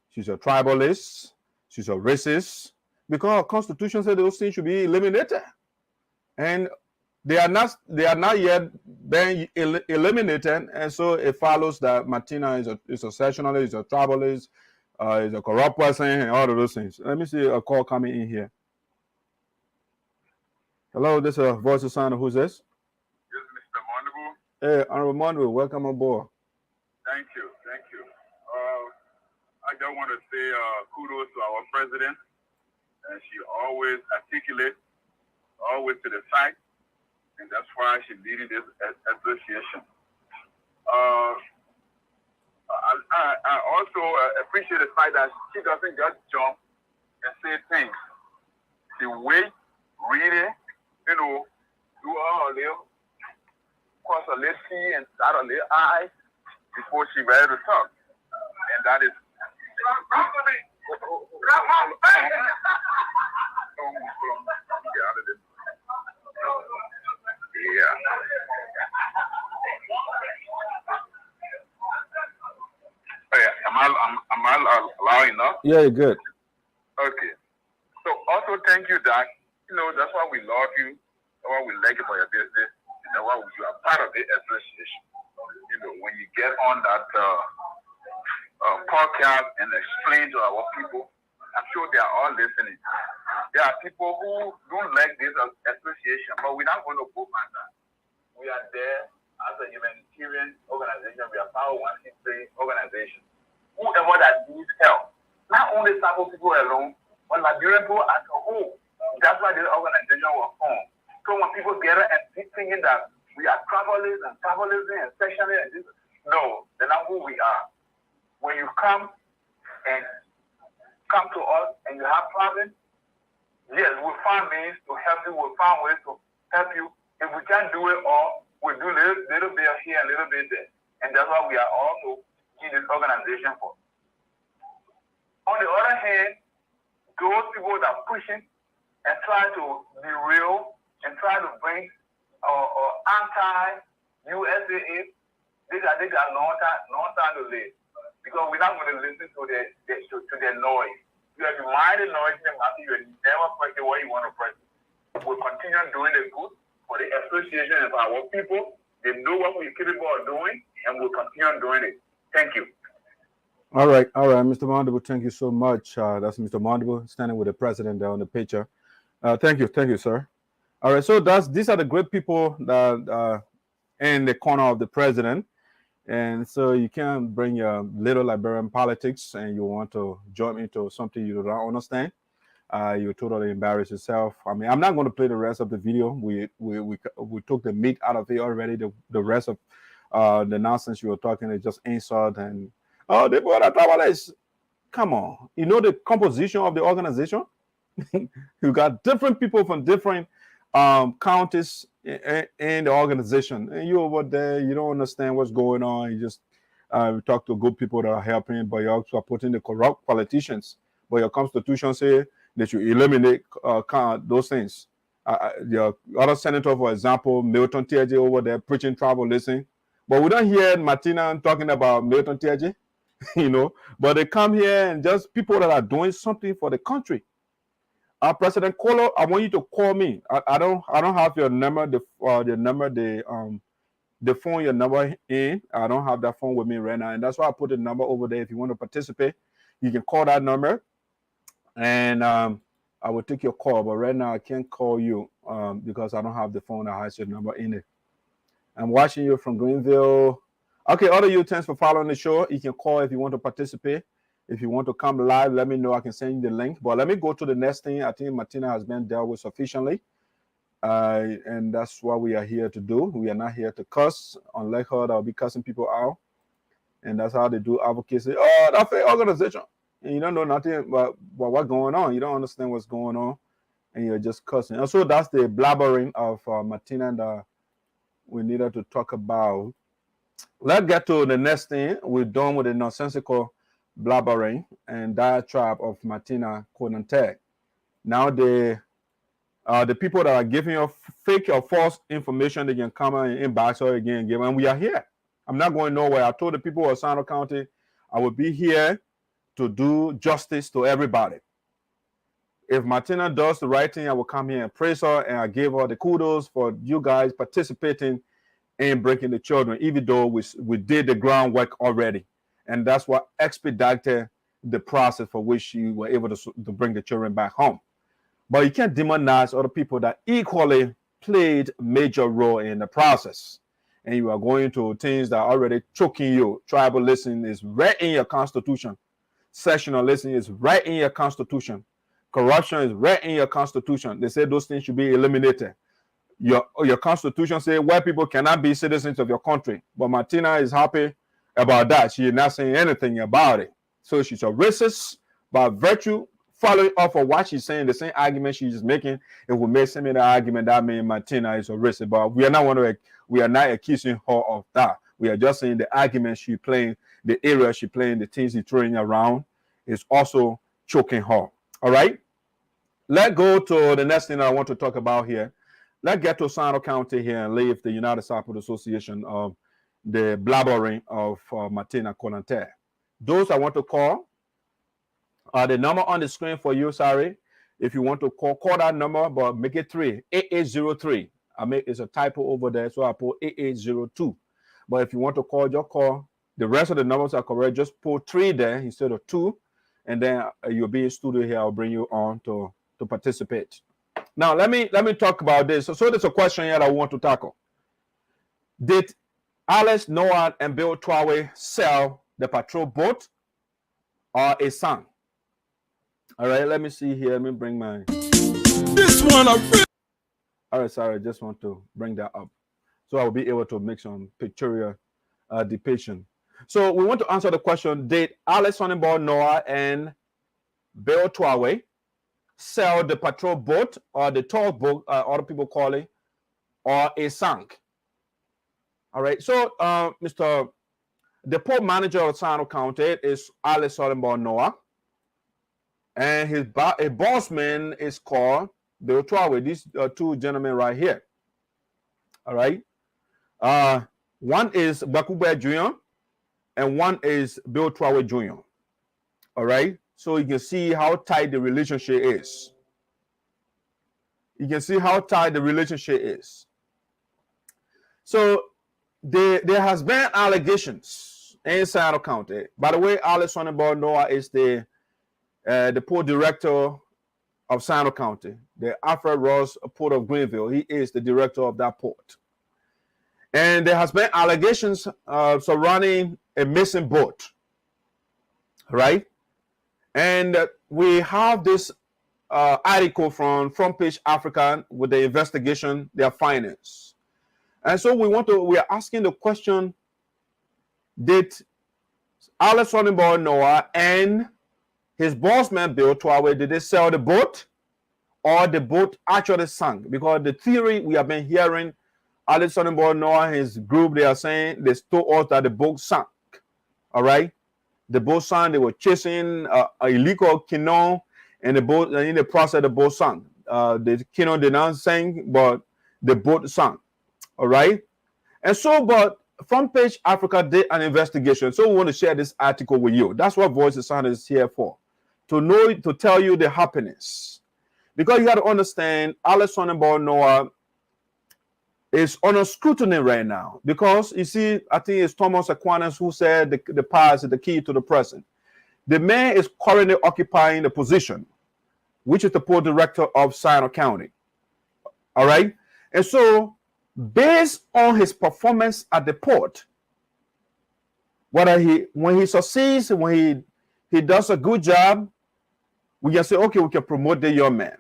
she's a tribalist, she's a racist, because our constitution said those things should be eliminated. And they are not yet being eliminated, and so it follows that Matina is a sectionalist, is a tribalist, is a corrupt person, and all of those things. Let me see a call coming in here. Hello, this is a voice of sound. Who's this? Hey, Honorable Mondo, welcome aboard. Thank you. I just want to say kudos to our president. And she always articulate, always to the fact, and that's why she's leading this association. I also appreciate the fact that she doesn't just jump and say things. She wait, read it, you know, do all her little cross a little T and start a little I before she ready to talk. And that is yeah. Oh, yeah. Am I allowing enough? Yeah, you're good. Okay. So also thank you, Doc. You know, that's why we love you. That's why we like about your business. That's why you are part of the association. You know, when you get on that podcast and explain to our people, I'm sure they are all listening. There are people who don't like this association, but we're not going to go on that. We are there as a humanitarian organization. We are part of one organization. Whoever that needs help, not only Sarpo people alone, but Liberian people as a whole. That's why this organization was formed. So when people gather and thinking that we are travelers and especially and this, no, they're not who we are. When you come to us and you have problems, yes, we'll find means to help you. We'll find ways to help you. If we can't do it all, we'll do a little bit here, a little bit there. And that's what we are also in this organization for. On the other hand, those people that are pushing and trying to derail and trying to bring anti-USAA, they got long time to live. Because we're not going to listen to their noise. You have to mind the noise, you will never press it where you want to press it. We'll continue doing the good for the association and for our people. They know what we're capable of doing, and we'll continue doing it. Thank you. All right, Mr. Mandible, thank you so much. That's Mr. Mandible standing with the president there on the picture. Thank you, sir. All right, so these are the great people that in the corner of the president. And so you can't bring your little Liberian politics and you want to jump into something you don't understand. You totally embarrass yourself. I mean, I'm not going to play the rest of the video. We took the meat out of it already. The rest of the nonsense you were talking is just insult and they brought that. Come on, you know the composition of the organization. You got different people from different counties in the organization, and you over there, you don't understand what's going on. You just talk to good people that are helping, but you also are putting the corrupt politicians. But your constitution says that you eliminate those things. The other senator, for example, Milton Teahjay over there preaching tribalism, but we don't hear Matina talking about Milton Teahjay, you know. But they come here and just people that are doing something for the country. President Kolo, I want you to call me. I don't have your number, the phone your number in. I don't have that phone with me right now, and that's why I put the number over there. If you want to participate, you can call that number, and I will take your call. But right now I can't call you because I don't have the phone that has your number in it. I'm watching you from Greenville. Okay, all of you, thanks for following the show. You can call if you want to participate. If you want to come live, let me know. I can send you the link. But let me go to the next thing. I think Matina has been dealt with sufficiently. And that's what we are here to do. We are not here to cuss. Unlike her, I'll be cussing people out. And that's how they do advocacy. Oh, that's an organization. And you don't know nothing about what's going on. You don't understand what's going on. And you're just cussing. And so that's the blabbering of Matina that we needed to talk about. Let's get to the next thing. We're done with the nonsensical blabbering and diatribe of Matina Konateh. Now the people that are giving you fake or false information, they can come and inbox or again give, and we are here. I'm not going nowhere. I told the people of Sinoe County I will be here to do justice to everybody. If Matina does the right thing, I will come here and praise her, and I give her the kudos for you guys participating in breaking the children, even though we did the groundwork already. And that's what expedited the process for which you were able to bring the children back home. But you can't demonize other people that equally played a major role in the process. And you are going to things that are already choking you. Tribalism is right in your constitution. Sectionalism is right in your constitution. Corruption is right in your constitution. They say those things should be eliminated. Your constitution says white people cannot be citizens of your country. But Matina is happy about that. She is not saying anything about it. So she's a racist by virtue, following up of what she's saying, the same argument she's making. If we make similar argument, that means Matina is a racist. But we are not accusing her of that. We are just saying the argument she's playing, the area she's playing, the things she's throwing around is also choking her. All right? Let's go to the next thing I want to talk about here. Let's get to Sinoe County here and leave the United Sarpo Association of the blabbering of Matina Konateh. Those I want to call, the number on the screen for you, sorry. If you want to call that number, but make it 8803. It's a typo over there, so I put 8802. But if you want to call, just call. The rest of the numbers are correct. Just put 3 there instead of 2. And then you'll be in studio here. I'll bring you on to participate. Now, let me talk about this. So there's a question here that I want to tackle. Did Alex, Noah, and Bill Twehway sell the patrol boat or a sank? All right, let me see here. Let me bring my... This one, all right, sorry, I just want to bring that up. So I'll be able to make some pictorial depiction. So we want to answer the question, did Alex Sunnyboy Noah and Bill Twehway sell the patrol boat or the tall boat, other people call it, or a sank. All right. So, the port manager of Sinoe County is Alex Sunnyboy Noah, and his boss man is called Bill Twehway. These two gentlemen right here. All right. One is Bakube Jr. and one is Bill Twehway Jr. All right. So you can see how tight the relationship is. You can see how tight the relationship is. So there has been allegations in Sinoe County. By the way, Alex Sunnyboy Noah is the port director of Sinoe County, the Alfred Ross Port of Greenville. He is the director of that port. And there has been allegations surrounding a missing boat, right? And we have this article from Front Page Africa with the investigation, their findings. And so we are asking the question, did Alex Sunnyboy Noah and his boss man, Bill Twehway, did they sell the boat or the boat actually sank? Because the theory we have been hearing, Alex Sunnyboy Noah and his group, they are saying, they told us that the boat sank. All right? The boat sank, they were chasing a illegal canoe, and the boat, in the process, the boat sank. The canoe did not sink, but the boat sank. All right? And so, but Front Page Africa did an investigation. So we want to share this article with you. That's what Voice of Sound is here for. To tell you the happenings. Because you got to understand, Alex Sunnyboy Noah is under scrutiny right now. Because, you see, I think it's Thomas Aquinas who said the past is the key to the present. The man is currently occupying the position, which is the port director of Sinoe County. All right? And so, based on his performance at the port, when he succeeds, when he does a good job, we can say, okay, we can promote the young man.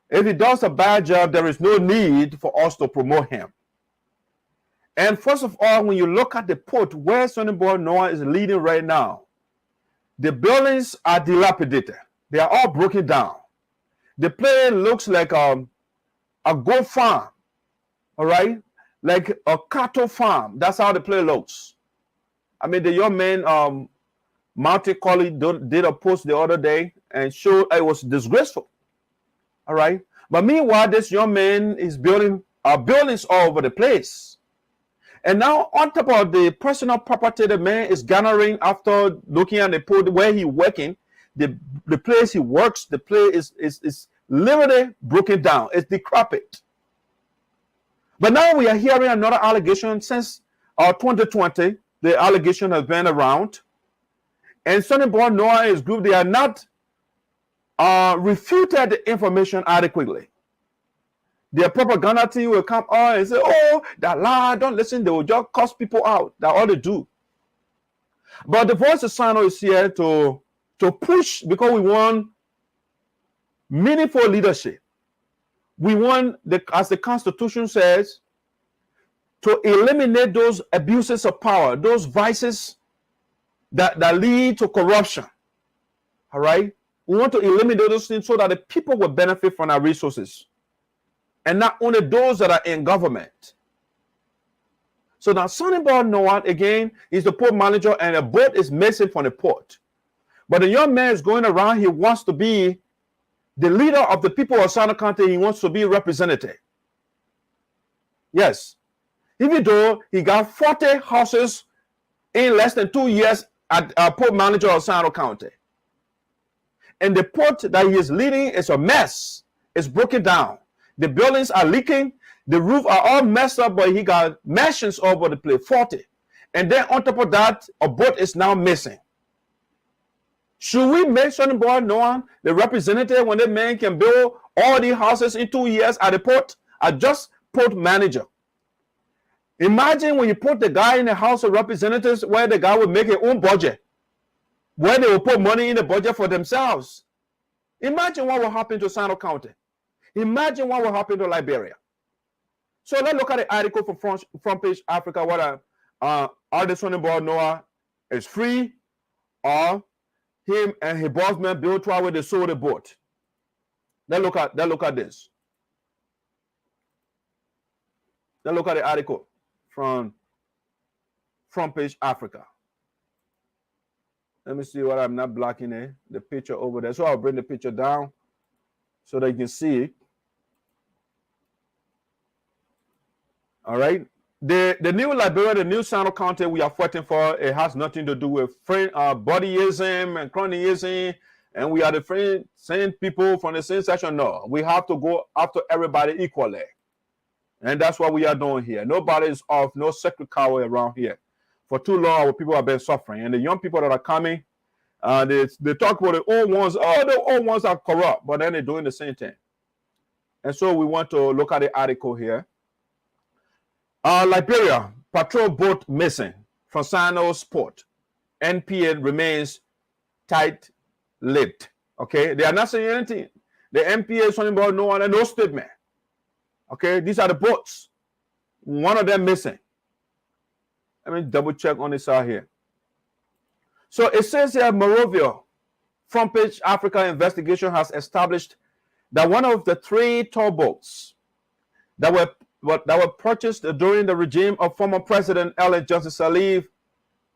If he does a bad job, there is no need for us to promote him. And first of all, when you look at the port where Sunnyboy Noah is leading right now, the buildings are dilapidated. They are all broken down. The place looks like a goat farm. All right, like a cattle farm. That's how the place looks. I mean, the young man, Martin Colley, did a post the other day and showed it was disgraceful. All right, but meanwhile, this young man is building buildings all over the place. And now, on top of the personal property the man is garnering after looking at the port where he's working, the place he works, the place is literally broken down. It's decrepit. But now we are hearing another allegation since 2020. The allegation has been around. And Sunnyboy Noah and his group, they are not refuted the information adequately. Their propaganda team will come on and say, oh, that lie, don't listen. They will just cuss people out. That's all they do. But the Voice of Sinoe is here to push, because we want meaningful leadership. We want, as the Constitution says, to eliminate those abuses of power, those vices that lead to corruption. All right? We want to eliminate those things so that the people will benefit from our resources. And not only those that are in government. So now Sunnyboy Noah, again, is the port manager, and a boat is missing from the port. But the young man is going around, he wants to be the leader of the people of Sinoe County. He wants to be representative. Yes. Even though he got 40 houses in less than 2 years at port manager of Sinoe County. And the port that he is leading is a mess. It's broken down. The buildings are leaking. The roof are all messed up, but he got mansions all over the place, 40. And then on top of that, a boat is now missing. Should we make Sunnyboy Noah the representative when the man can build all these houses in 2 years at the port? At just port manager. Imagine when you put the guy in the House of Representatives where the guy will make his own budget, where they will put money in the budget for themselves. Imagine what will happen to Sinoe County. Imagine what will happen to Liberia. So let's look at the article from Front Page Africa, whether Alex Sunnyboy Noah is free, or him and his boss man Bill Twehway, they sold the boat. Then look at this. Then look at the article from Front Page Africa. Let me see what I'm not blocking there. The picture over there. So I'll bring the picture down so that you can see it. All right. The new Liberia, the new Sinoe County we are fighting for, it has nothing to do with bodyism and cronyism, and we are the same people from the same section. No, we have to go after everybody equally. And that's what we are doing here. Nobody is off, no sacred cow around here. For too long, our people have been suffering. And the young people that are coming, they talk about the old ones. Oh, the old ones are corrupt, but then they're doing the same thing. And so we want to look at the article here. Liberia, patrol boat missing from Sinoe port. NPA remains tight-lipped. Okay, they are not saying anything. The NPA is talking about no statement. Okay, these are the boats. One of them missing. Let me double check on this out here. So it says here, Morovia, Front Page Africa investigation has established that one of the 3 towboats that were purchased during the regime of former President Alex Sunnyboy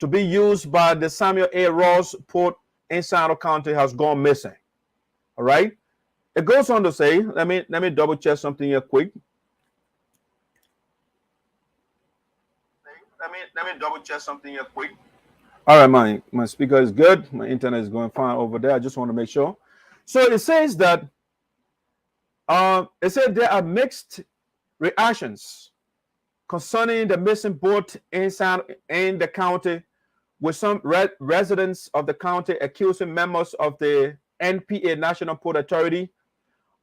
to be used by the Samuel A. Ross port in Sinoe County has gone missing. All right. It goes on to say, let me double check something here quick. Let me double check something here quick. All right, my speaker is good. My internet is going fine over there. I just want to make sure. So it says that there are mixed reactions concerning the missing boat in the county, with some residents of the county accusing members of the NPA National Port Authority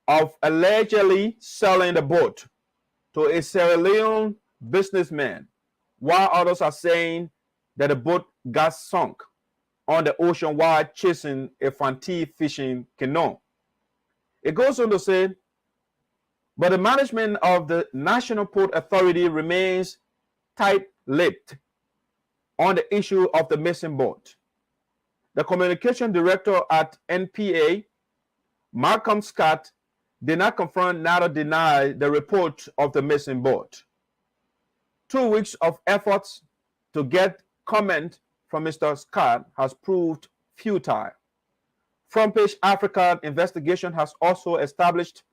of allegedly selling the boat to a Sierra Leone businessman, while others are saying that the boat got sunk on the ocean while chasing a fanti fishing canoe. It goes on to say, but the management of the National Port Authority remains tight-lipped on the issue of the missing boat. The communication director at NPA, Malcolm Scott, did not confirm nor deny the report of the missing boat. 2 weeks of efforts to get comment from Mr. Scott has proved futile. Front Page Africa investigation has also established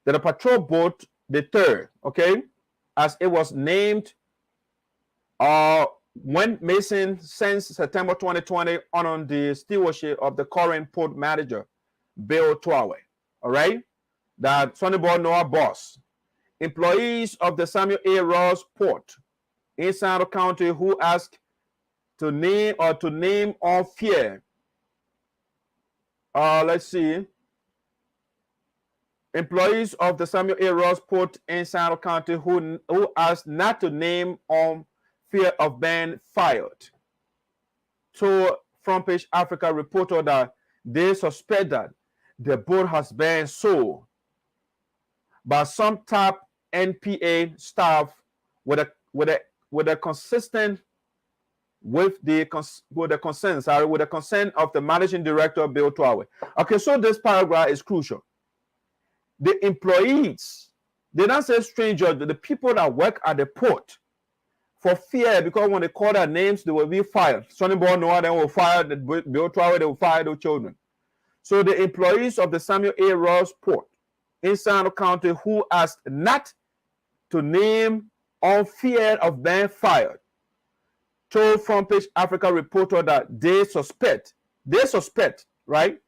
that a patrol boat, the third, okay, as it was named, went missing since September 2020 under the stewardship of the current port manager, Bill Twehway. All right, that Sunnyboy Noah boss. Employees of the Samuel A. Ross port in Sinoe County who asked to name on fear. Let's see. Employees of the Samuel A. Ross port in Sinoe County who asked not to name on fear of being fired. So Front Page Africa reported that they suspect that the boat has been sold by some top NPA staff with the consent of the managing director Bill Twehway. Okay, so this paragraph is crucial. The employees, they don't say strangers, the people that work at the port, for fear, because when they call their names, they will be fired. Sunnyboy Noah, they will fire Bill Twehway, they will fire their children. So the employees of the Samuel A. Ross port in Sinoe County who asked not to name on fear of being fired told Front Page Africa reporter that they suspect, right,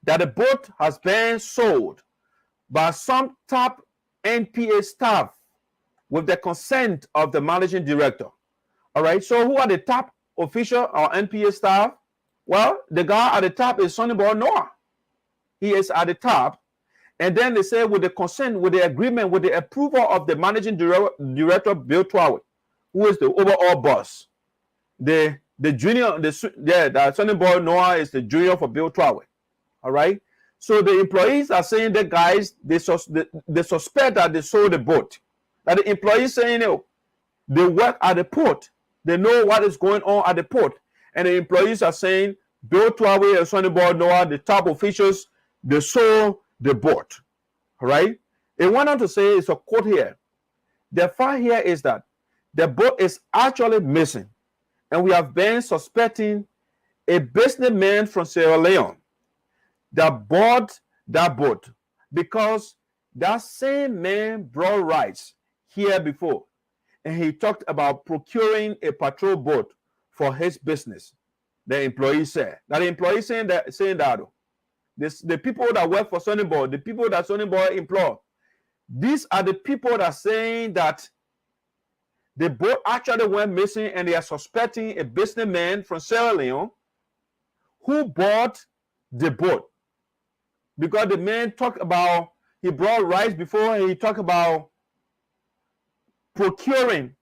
that the boat has been sold by some top NPA staff with the consent of the managing director. All right, so who are the top official or NPA staff? Well, the guy at the top is Sunnyboy Noah. He is at the top. And then they say with the consent, with the agreement, with the approval of the managing director, Bill Twehway, who is the overall boss. The junior, the Sunnyboy Noah is the junior for Bill Twehway. All right. So the employees are saying that guys, they suspect that they sold the boat. That the employees saying, oh, they work at the port. They know what is going on at the port. And the employees are saying Bill Twehway and Sunnyboy Noah, the top officials, they sold the boat. Right? It went on to say, it's a quote here. The fact here is that the boat is actually missing, and we have been suspecting a businessman from Sierra Leone that bought that boat, because that same man brought rights here before, and he talked about procuring a patrol boat for his business. The employee said that. The employee saying that the people that work for Sunnyboy, the people that Sunnyboy employ, these are the people that are saying that the boat actually went missing, and they are suspecting a businessman from Sierra Leone who bought the boat, because the man talked about, he brought rights before, and he talked about acquiring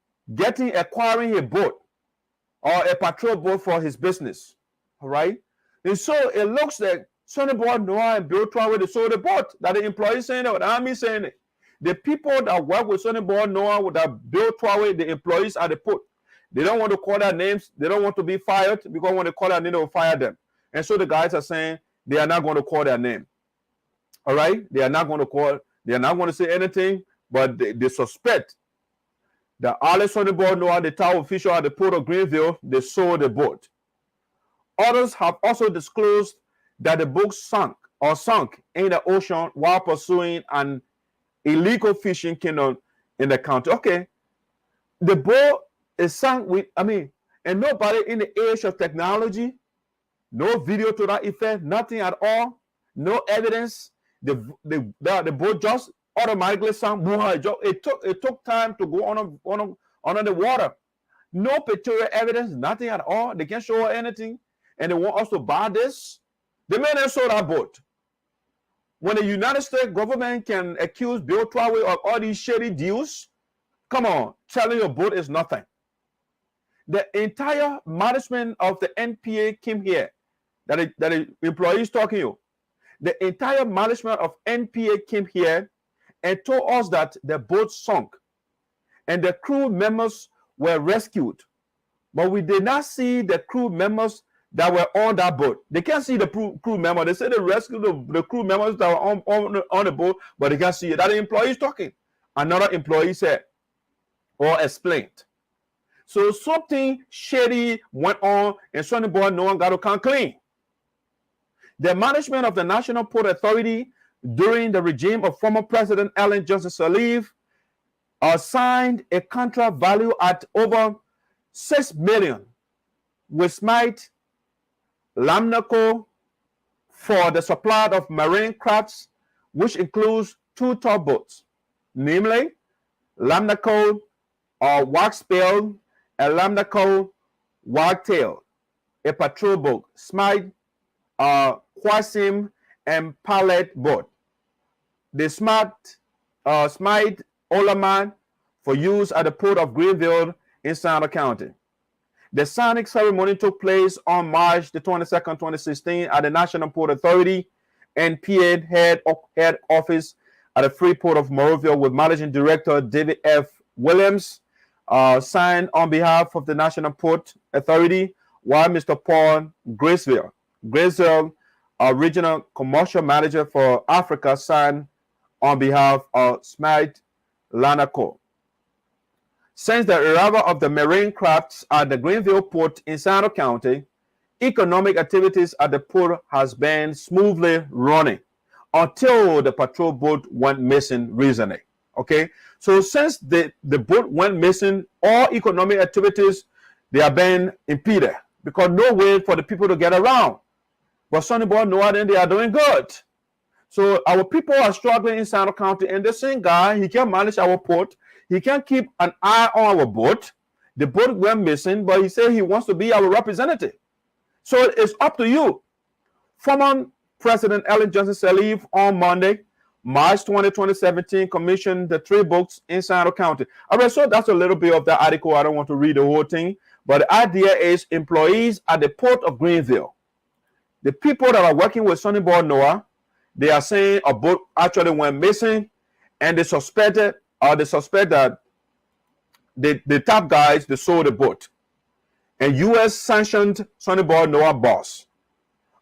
a boat or a patrol boat for his business. All right. And so it looks like Sunnyboy Noah and Bill Twehway, they sold the boat. That the employees saying it, or the army saying it. The people that work with Sunnyboy Noah, with that Bill Twehway, the employees at the port, they don't want to call their names. They don't want to be fired, because when they call their name, they will fire them. And so the guys are saying they are not going to call their name. All right? They are not going to say anything, but they suspect that Alex Sunnyboy Noah, the tower official at the port of Greenville, they sold the boat. Others have also disclosed that the boat sunk in the ocean while pursuing an illegal fishing canoe in the county. Okay, the boat is sunk and nobody in the age of technology, no video to that effect, nothing at all, no evidence. The boat just automatically sunk. It took time to go under the water. No pictorial evidence, nothing at all. They can't show anything, and they want us to buy this. The man that sold that boat. When the United States government can accuse Bill Twehway of all these shady deals, come on, telling your boat is nothing. The entire management of the NPA came here, that the employees talking to you. The entire management of NPA came here and told us that the boat sunk and the crew members were rescued. But we did not see the crew members that were on that boat. They can't see the crew member. They say they rescued the crew members that were on the boat, but they can't see it. That the employee is talking. Another employee said or explained. So something shady went on, and Sunnyboy Noah got to come clean. The management of the National Port Authority during the regime of former President Alex Sunnyboy Noah signed a contract valued at over $6 million with Smite Lamnaco for the supply of marine crafts, which includes 2 tugboats, namely Lamnaco Waxbill and Lamnaco Wagtail, a patrol boat, Smite Quasim and Pallet boat. The Smite Olaman for use at the port of Greenville in Sinoe County. The signing ceremony took place on March the 22nd, 2016 at the National Port Authority and PA head office at the Freeport of Morovia, with Managing Director David F. Williams signed on behalf of the National Port Authority, while Mr. Paul Graceville, Regional Commercial Manager for Africa, signed on behalf of Smite Lanaco. Since the arrival of the marine crafts at the Greenville port in Sinoe County, economic activities at the port has been smoothly running until the patrol boat went missing recently. Okay, so since the boat went missing, all economic activities, they have been impeded because no way for the people to get around. But Sunnyboy Noah, then they are doing good. So our people are struggling in Sinoe County, and the same guy, he can manage our port. He can keep an eye on our boat. The boat went missing, but he said he wants to be our representative. So it's up to you. Former President Ellen Johnson Sirleaf on Monday, March 20, 2017, commissioned the 3 books in Sinoe County. All right, so that's a little bit of the article. I don't want to read the whole thing, but the idea is employees at the port of Greenville, the people that are working with Sunnyboy Noah, they are saying a boat actually went missing, and they suspect that the top guys, they sold the boat. And U.S. sanctioned Sunnyboy Noah boss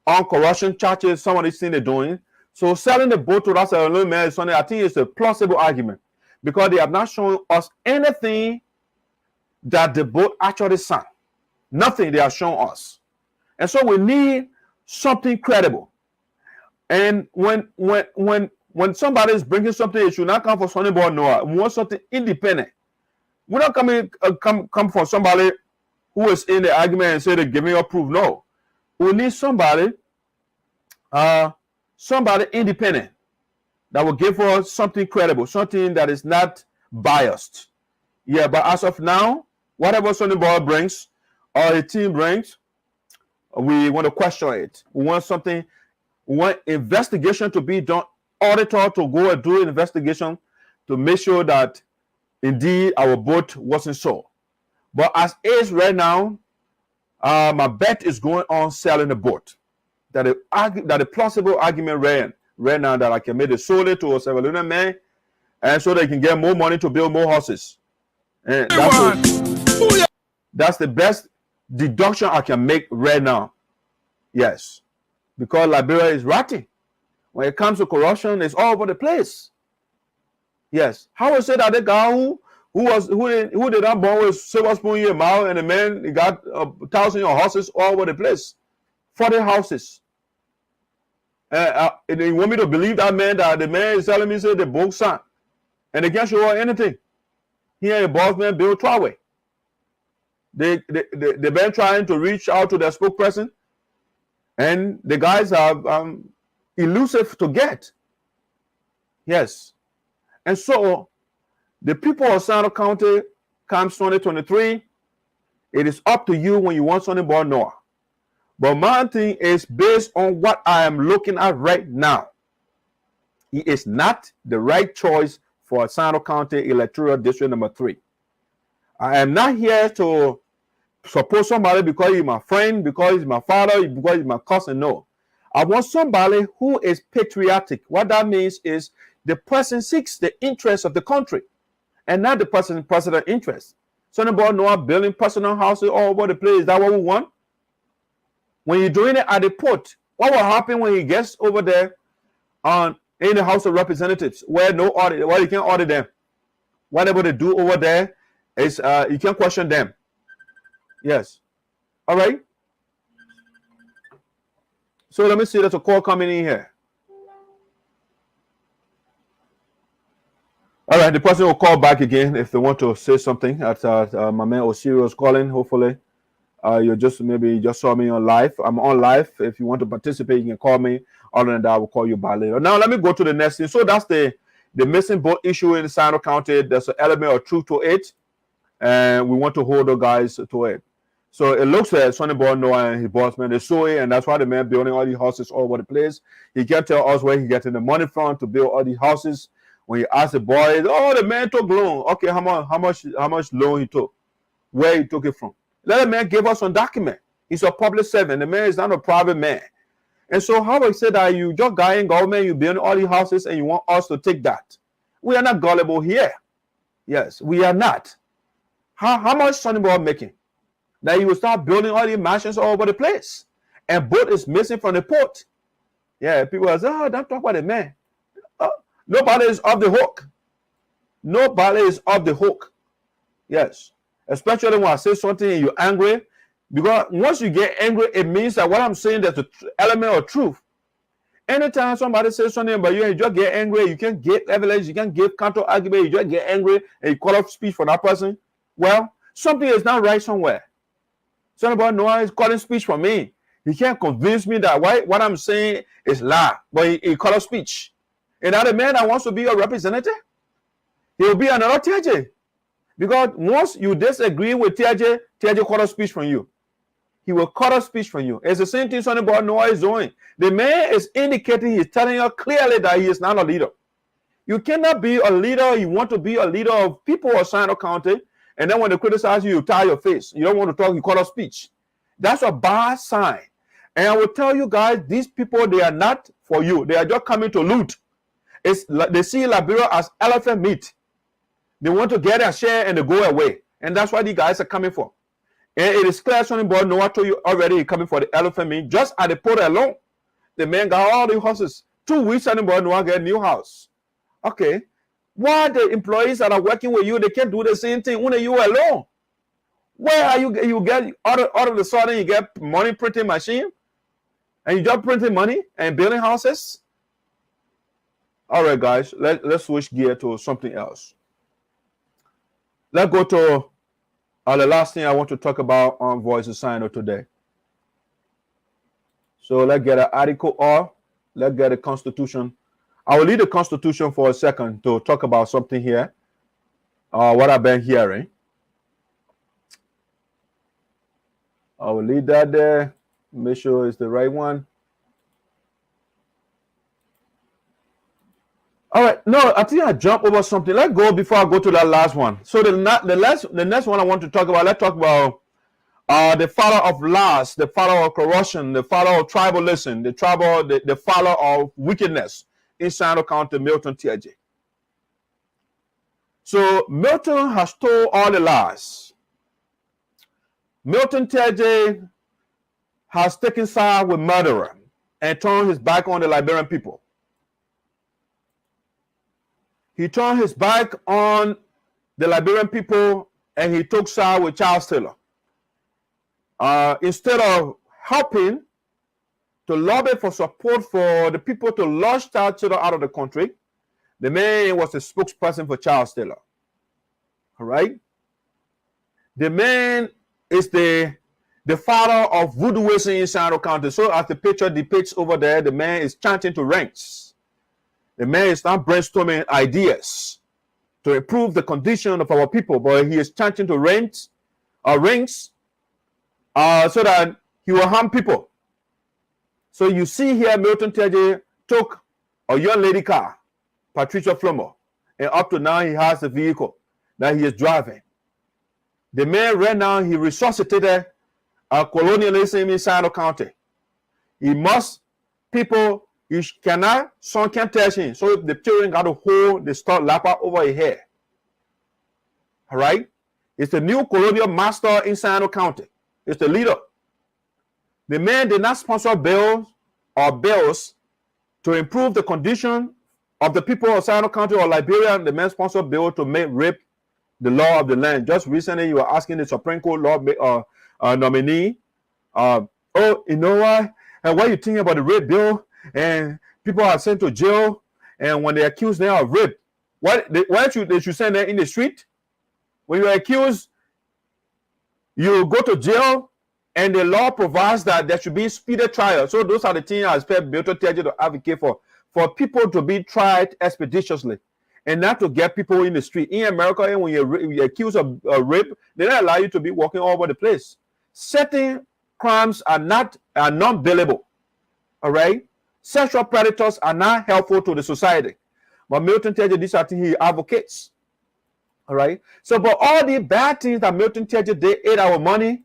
on corruption charges. Some of these things they're doing. So selling the boat to that Sierra Leone man is something I think is a plausible argument because they have not shown us anything that the boat actually sank. Nothing they have shown us. And so we need something credible. And when somebody is bringing something, it should not come from Sunnyboy Noah. We want something independent. We're not come from somebody who is in the argument and say they're giving us proof. No. We need somebody independent that will give us something credible, something that is not biased. Yeah, but as of now, whatever Sunnyboy brings or the team brings, we want to question it. We want something, we want investigation to be done, auditor to go and do an investigation to make sure that indeed our boat wasn't sold. But as is right now, my bet is going on selling the boat. That a plausible argument right now that I can make it sold it to a Sierra Leone man, and so they can get more money to build more houses. And that's the best deduction I can make right now. Yes, because Liberia is ratty. When it comes to corruption, it's all over the place. Yes, how is it that the guy who did not born with silver spoon in your mouth, and the man he got 1,000 horses all over the place, 40 houses. And you want me to believe that man that the man is telling me say the book sank, and they can't show her anything. Here, the boss man Bill Twehway. They've been trying to reach out to their spokesperson, and the guys are elusive to get. Yes, and so the people of Sinoe County comes 2023. It is up to you when you want Sunnyboy Noah. But my thing is based on what I am looking at right now. He is not the right choice for Sinoe County Electoral District number 3. I am not here to support somebody because he's my friend, because he's my father, because he's my cousin. No. I want somebody who is patriotic. What that means is the person seeks the interest of the country and not the person's personal interest. Sunnyboy Noah building personal houses all over the place. Is that what we want? When you're doing it at the port, what will happen when he gets over there in the House of Representatives where no audit, where you can't audit them? Whatever they do over there is you can't question them. Yes. All right. So let me see. There's a call coming in here. All right. The person will call back again if they want to say something. That's my man Osirio is calling. Hopefully. You just saw me on live. I'm on live. If you want to participate, you can call me. Other than that, I will call you back later. Now, let me go to the next thing. So that's the missing boat issue in Sinoe County. There's an element of truth to it, and we want to hold the guys to it. So it looks like Sunnyboy Noah and his boss man, they saw it, and that's why the man building all these houses all over the place. He can't tell us where he getting the money from to build all these houses. When you ask the boys, oh, the man took loan. Okay, how much loan he took? Where he took it from? Let the man give us some document. He's a public servant. The man is not a private man. And so how I say that you just guy in government, you build all these houses and you want us to take that? We are not gullible here. Yes, we are not. How much Sunnyboy making? That you will start building all these mansions all over the place. And boat is missing from the port. Yeah, people are saying, oh, don't talk about the man. Nobody is off the hook. Nobody is off the hook. Yes. Especially when I say something and you're angry. Because once you get angry, it means that what I'm saying, there's an element of truth. Anytime somebody says something about you and you just get angry, you can't get evidence, you can't give counter argument, you just get angry and you cut off speech for that person. Well, something is not right somewhere. Sunnyboy Noah is calling speech for me. He can't convince me that what I'm saying is lie, but he cut off speech. And now the man that wants to be a representative, he'll be another Teahjay. Because once you disagree with Teahjay, Teahjay cut off speech from you. He will cut off speech from you. It's the same thing Sunnyboy Noah is doing. The man is indicating, he's telling you clearly that he is not a leader. You cannot be a leader. You want to be a leader of people of Sinoe County, and then when they criticize you, you tie your face. You don't want to talk, you cut off speech. That's a bad sign. And I will tell you guys, these people, they are not for you. They are just coming to loot. They see Liberia as elephant meat. They want to get their share and they go away. And that's why these guys are coming for. And it is clear, Sunnyboy Noah told you already, he's coming for the elephant meat. Just at the port alone, the man got all the horses. 2 weeks, Sunnyboy Noah get a new house. Okay. Why the employees that are working with you, they can't do the same thing when you alone? Where are you get out of the sudden you get money printing machine and you just printing money and building houses? All right, guys, let's switch gear to something else. Let's go to the last thing I want to talk about on Voice of Sinoe today. So let's get an article up. Let's get a constitution. I will leave the constitution for a second to talk about something here. What I've been hearing. I will leave that there. Make sure it's the right one. All right. No, I think I jumped over something. Let's go before I go to that last one. So the next one I want to talk about, let's talk about the father of lies, the father of corruption, the father of tribalism, the father of wickedness in Sinoe County, Milton, Teahjay. So Milton has told all the lies. Milton Teahjay has taken side with murderer and turned his back on the Liberian people. He turned his back on the Liberian people and he took side with child stealer. Instead of helping to lobby for support for the people to launch child stealer out of the country, the man was a spokesperson for child stealer. All right? The man is the father of voodooism in Sinoe County. So as the picture depicts over there, the man is chanting to ranks. The man is not brainstorming ideas to improve the condition of our people, but he is chanting to rings, so that he will harm people. So you see here, Milton Teahjay took a young lady car, Patricia Flomo, and up to now he has a vehicle that he is driving. The man right now, he resuscitated colonialism in Sinoe County. Son can't touch him. So if the children got a hole, they start lapping over his head. All right? It's the new colonial master in Sinoe County. It's the leader. The man did not sponsor bills to improve the condition of the people of Sinoe County or Liberia. The man sponsored bill to make rape the law of the land. Just recently, you were asking the Supreme Court law nominee, you know what? And what you think about the rape bill? And people are sent to jail, and when they accuse them of rape, why should send them in the street? When you are accused, you go to jail, and the law provides that there should be speedy trial. So those are the things I expect Bill Twehway to advocate for people to be tried expeditiously, and not to get people in the street. In America, and when you're accused of rape, they don't allow you to be walking all over the place. Certain crimes are not bailable. All right? Sexual predators are not helpful to the society. But Milton Teahjay, this I think he advocates. All right? So, but all the bad things that Milton Teahjay did, ate our money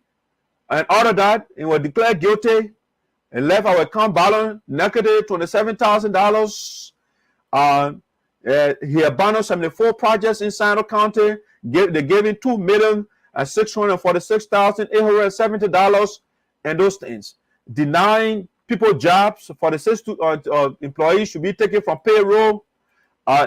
and all of that, and was declared guilty and left our account balance negative $27,000. He abandoned 74 projects in Sinoe County. They gave him $2,646,870 and those things. Denying people jobs for the employees should be taken from payroll.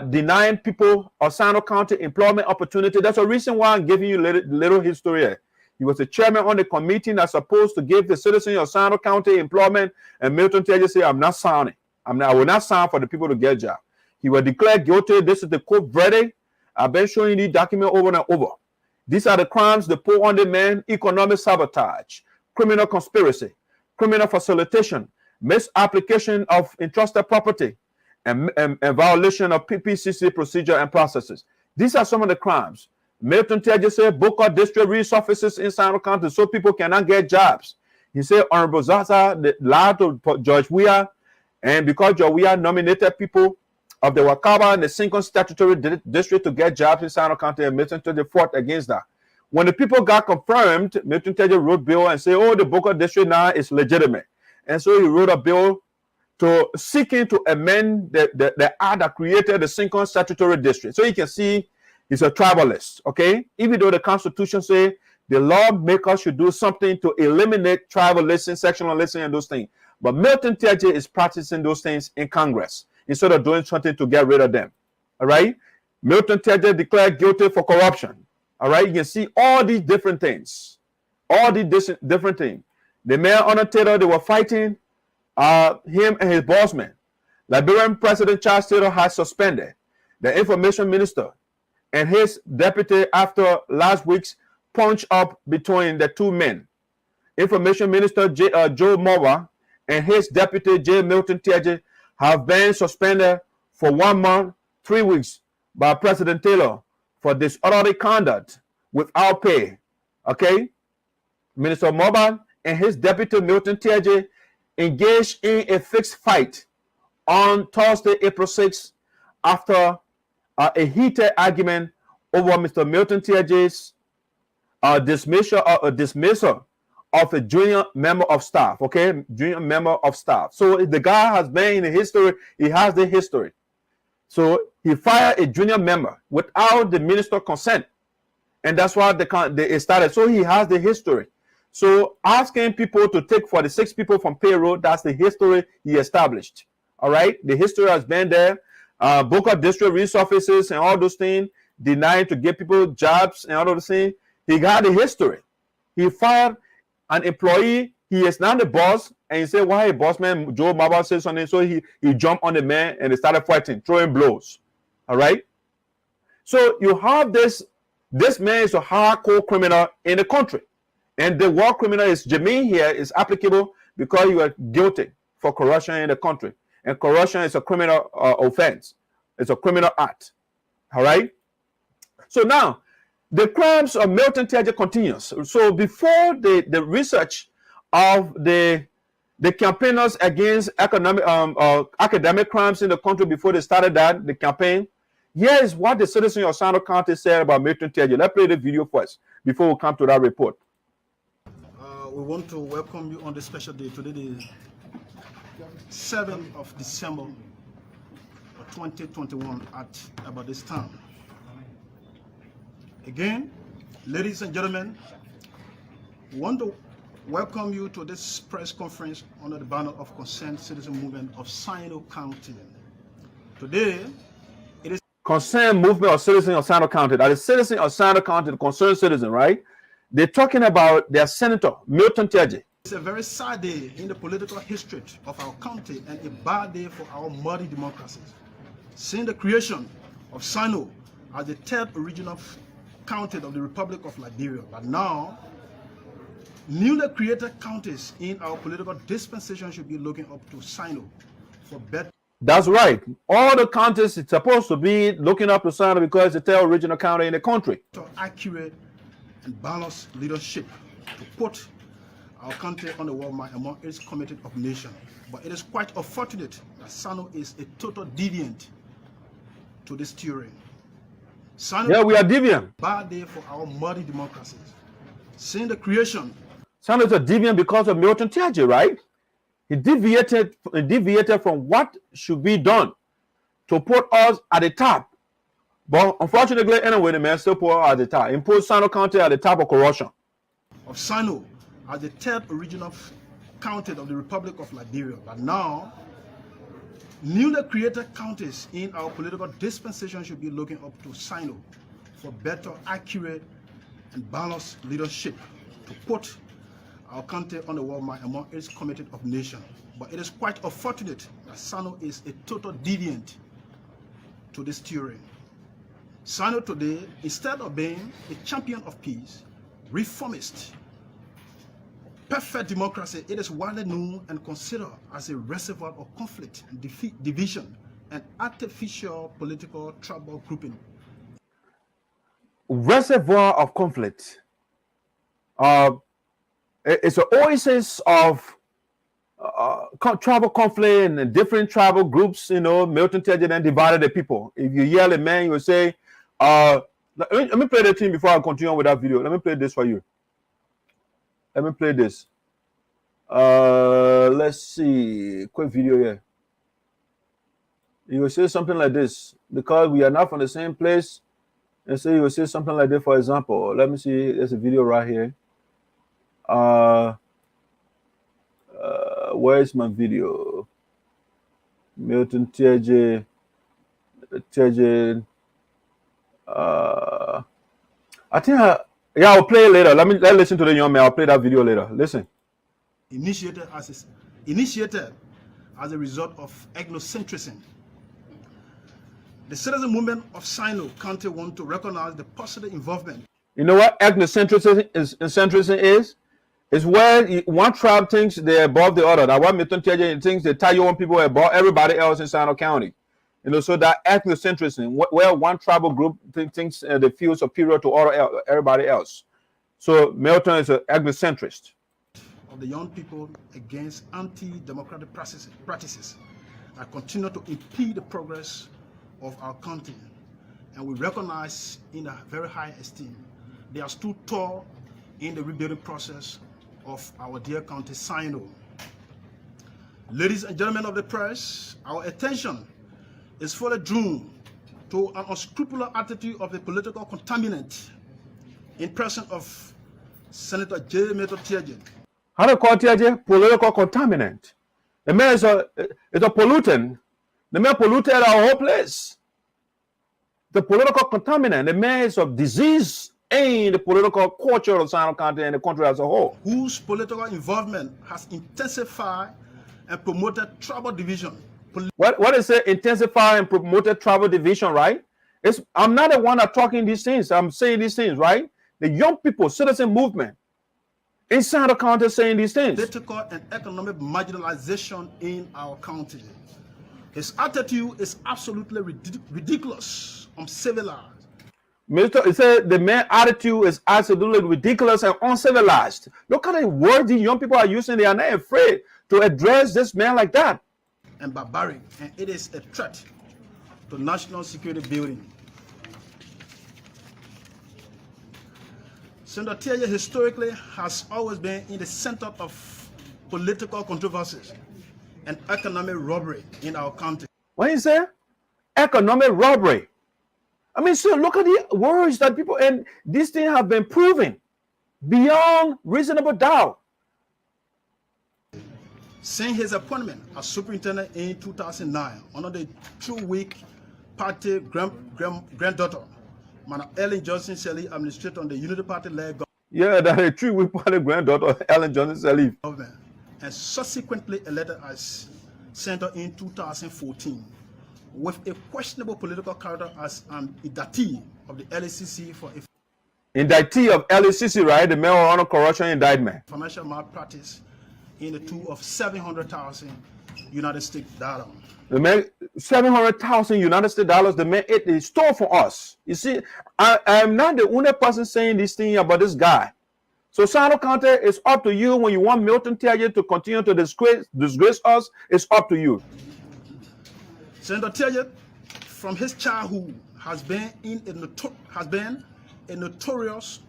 Denying people of Sinoe County employment opportunity. That's the reason why I'm giving you little history here. He was the chairman on the committee that's supposed to give the citizens of Sinoe County employment, and Milton Teahjay said, I'm not signing. I will not sign for the people to get jobs. He was declared guilty. This is the court verdict. I've been showing you the document over and over. These are the crimes they put on the man: economic sabotage, criminal conspiracy, criminal facilitation, misapplication of entrusted property, and violation of PPCC procedure and processes. These are some of the crimes. Milton Teahjay said Booker District resurfaces in Sinoe County so people cannot get jobs. He said Honorable Zaza lied to Judge Weah, and because Judge Weah nominated people of the Wakaba and the Single Statutory District to get jobs in Sinoe County, and Milton Teahjay fought against that. When the people got confirmed, Milton Teahjay wrote a bill and said, oh, the Booker District now is legitimate. And so he wrote a bill seeking to amend the act that created the Single Statutory District. So you can see he's a tribalist, okay? Even though the Constitution says the lawmakers should do something to eliminate tribalism, sectionalism, and those things. But Milton Teahjay is practicing those things in Congress instead of doing something to get rid of them. All right. Milton Teahjay declared guilty for corruption. All right. You can see all these different things. All these different things. The man on the Taylor, they were fighting him and his boss man. Liberian President Charles Taylor has suspended the information minister and his deputy after last week's punch up between the two men. Information Minister Joe Mowa and his deputy J. Milton Teahjay have been suspended for 1 month, 3 weeks by President Taylor for disorderly conduct without pay. Okay? Minister Mowa and his deputy Milton Teahjay engaged in a fixed fight on Thursday, April 6th, after a heated argument over Mr. Milton Teahjay's dismissal of a junior member of staff. Okay, junior member of staff. So the guy has been in the history. He has the history. So he fired a junior member without the minister's consent, and that's why they started. So he has the history. So asking people to take 46 people from payroll, that's the history he established. All right, the history has been there. Boca District resurfaces and all those things, denying to give people jobs and all those things. He got the history. He fired an employee. He is now the boss, and he said, "Why a boss man Joe Maba said something?" So he jumped on the man and they started fighting, throwing blows. All right. So you have this. This man is a hardcore criminal in the country. And the word criminal is germane here is applicable because you are guilty for corruption in the country. And corruption is a criminal offense. It's a criminal act. All right? So now, the crimes of Milton Teahjay continues. So before the research of the campaigners against academic crimes in the country, before they started the campaign, here is what the citizens of Sinoe County said about Milton Teahjay. Let's play the video first before we come to that report. We want to welcome you on this special day. Today is 7th of December 2021 at about this time. Again, ladies and gentlemen, we want to welcome you to this press conference under the banner of Concerned Citizen Movement of Sinoe County. Today, it is Concerned Movement of Citizens of Sinoe County. That is citizen of Sinoe County, the concerned citizen, right? They're talking about their senator, Milton Teahjay. It's a very sad day in the political history of our county and a bad day for our muddy democracies. Since the creation of Sinoe as the third regional county of the Republic of Liberia, but now newly created counties in our political dispensation should be looking up to Sinoe for better. That's right. All the counties it's supposed to be looking up to Sinoe because it's the third regional county in the country. Accurate and balanced leadership to put our country on the world map among its committed of nation. But it is quite unfortunate that Sinoe is a total deviant to this theory. Yeah, we are deviant. Bad day for our muddy democracies. Since the creation, Sinoe is a deviant because of Milton Teahjay, right? He deviated from what should be done to put us at the top. But unfortunately, anyway, the man still put us at the top. He put Sinoe County at the top of corruption. Of Sinoe as the third regional county of the Republic of Liberia, but now newly created counties in our political dispensation should be looking up to Sinoe for better, accurate, and balanced leadership to put our country on the world map among its committed of nation. But it is quite unfortunate that Sinoe is a total deviant to this theory. Sinoe today, instead of being a champion of peace, reformist, perfect democracy, it is widely known and considered as a reservoir of conflict, division, and artificial political tribal grouping. Reservoir of conflict. It's an oasis of tribal conflict and different tribal groups. You know, Milton Teahjay then divided the people. If you yell at man, you will say, let me play the thing before I continue with that video. Let me play this for you. Let me play this. Let's see. Quick video here. You will say something like this. Because we are not from the same place. And so you will say something like this, for example. Let me see. There's a video right here. where's my video? Milton, Teahjay. I think I'll play it later. Let's listen to the young man. I'll play that video later. Listen. Initiated as a result of ethnocentrism. The citizen movement of Sinoe County want to recognize the positive involvement. You know what ethnocentrism is? It's where one tribe thinks they're above the other. That's what Milton Teahjay thinks the Tayoan people are above everybody else in Sinoe County. You know, so that ethnocentrism, where one tribal group thinks they feel superior to everybody else. So Milton is an ethnocentrist. Of the young people against anti-democratic practices that continue to impede the progress of our country, and we recognize in a very high esteem. They are stood tall in the rebuilding process of our dear county, Sinoe. Ladies and gentlemen of the press, our attention is fully drawn to an unscrupulous attitude of the political contaminant in person of Senator J. Teahjay. How do you call Teahjay? Political contaminant. The man is a pollutant. The man polluted our whole place. The political contaminant. The man is of disease in the political culture of Sinoe County and the country as a whole. Whose political involvement has intensified and promoted tribal division. What is it? Intensify and promoted tribal division, right? I'm not the one that talking these things. I'm saying these things, right? The young people, citizen movement in Sinoe County saying these things. Political and economic marginalization in our county. His attitude is absolutely ridiculous, uncivilized. He said the man's attitude is absolutely ridiculous and uncivilized. Look at the words these young people are using. They are not afraid to address this man like that. And barbaric, and it is a threat to national security building. Senator Teahjay historically has always been in the center of political controversies and economic robbery in our country. What you say? Economic robbery. I mean, so look at the words that people, and these things have been proven beyond reasonable doubt. Since his appointment as superintendent in 2009, under the 2-week party granddaughter, Madam Ellen Johnson Sirleaf, administrator on the Unity Party-led government. Yeah, that a 3-week party granddaughter, Ellen Johnson Sirleaf. And subsequently elected as senator in 2014, with a questionable political character as an indictee of the LACC for a indictee of LACC, right? The marijuana corruption indictment. Financial malpractice in the tune of $700,000 United States dollars. The man, $700,000 United States dollars. The man ate the store for us. You see, I am not the only person saying this thing about this guy. So Sinoe County, it's up to you. When you want Milton Teahjay to continue to disgrace us, it's up to you. Senator Teahjay, from his childhood, has been a notorious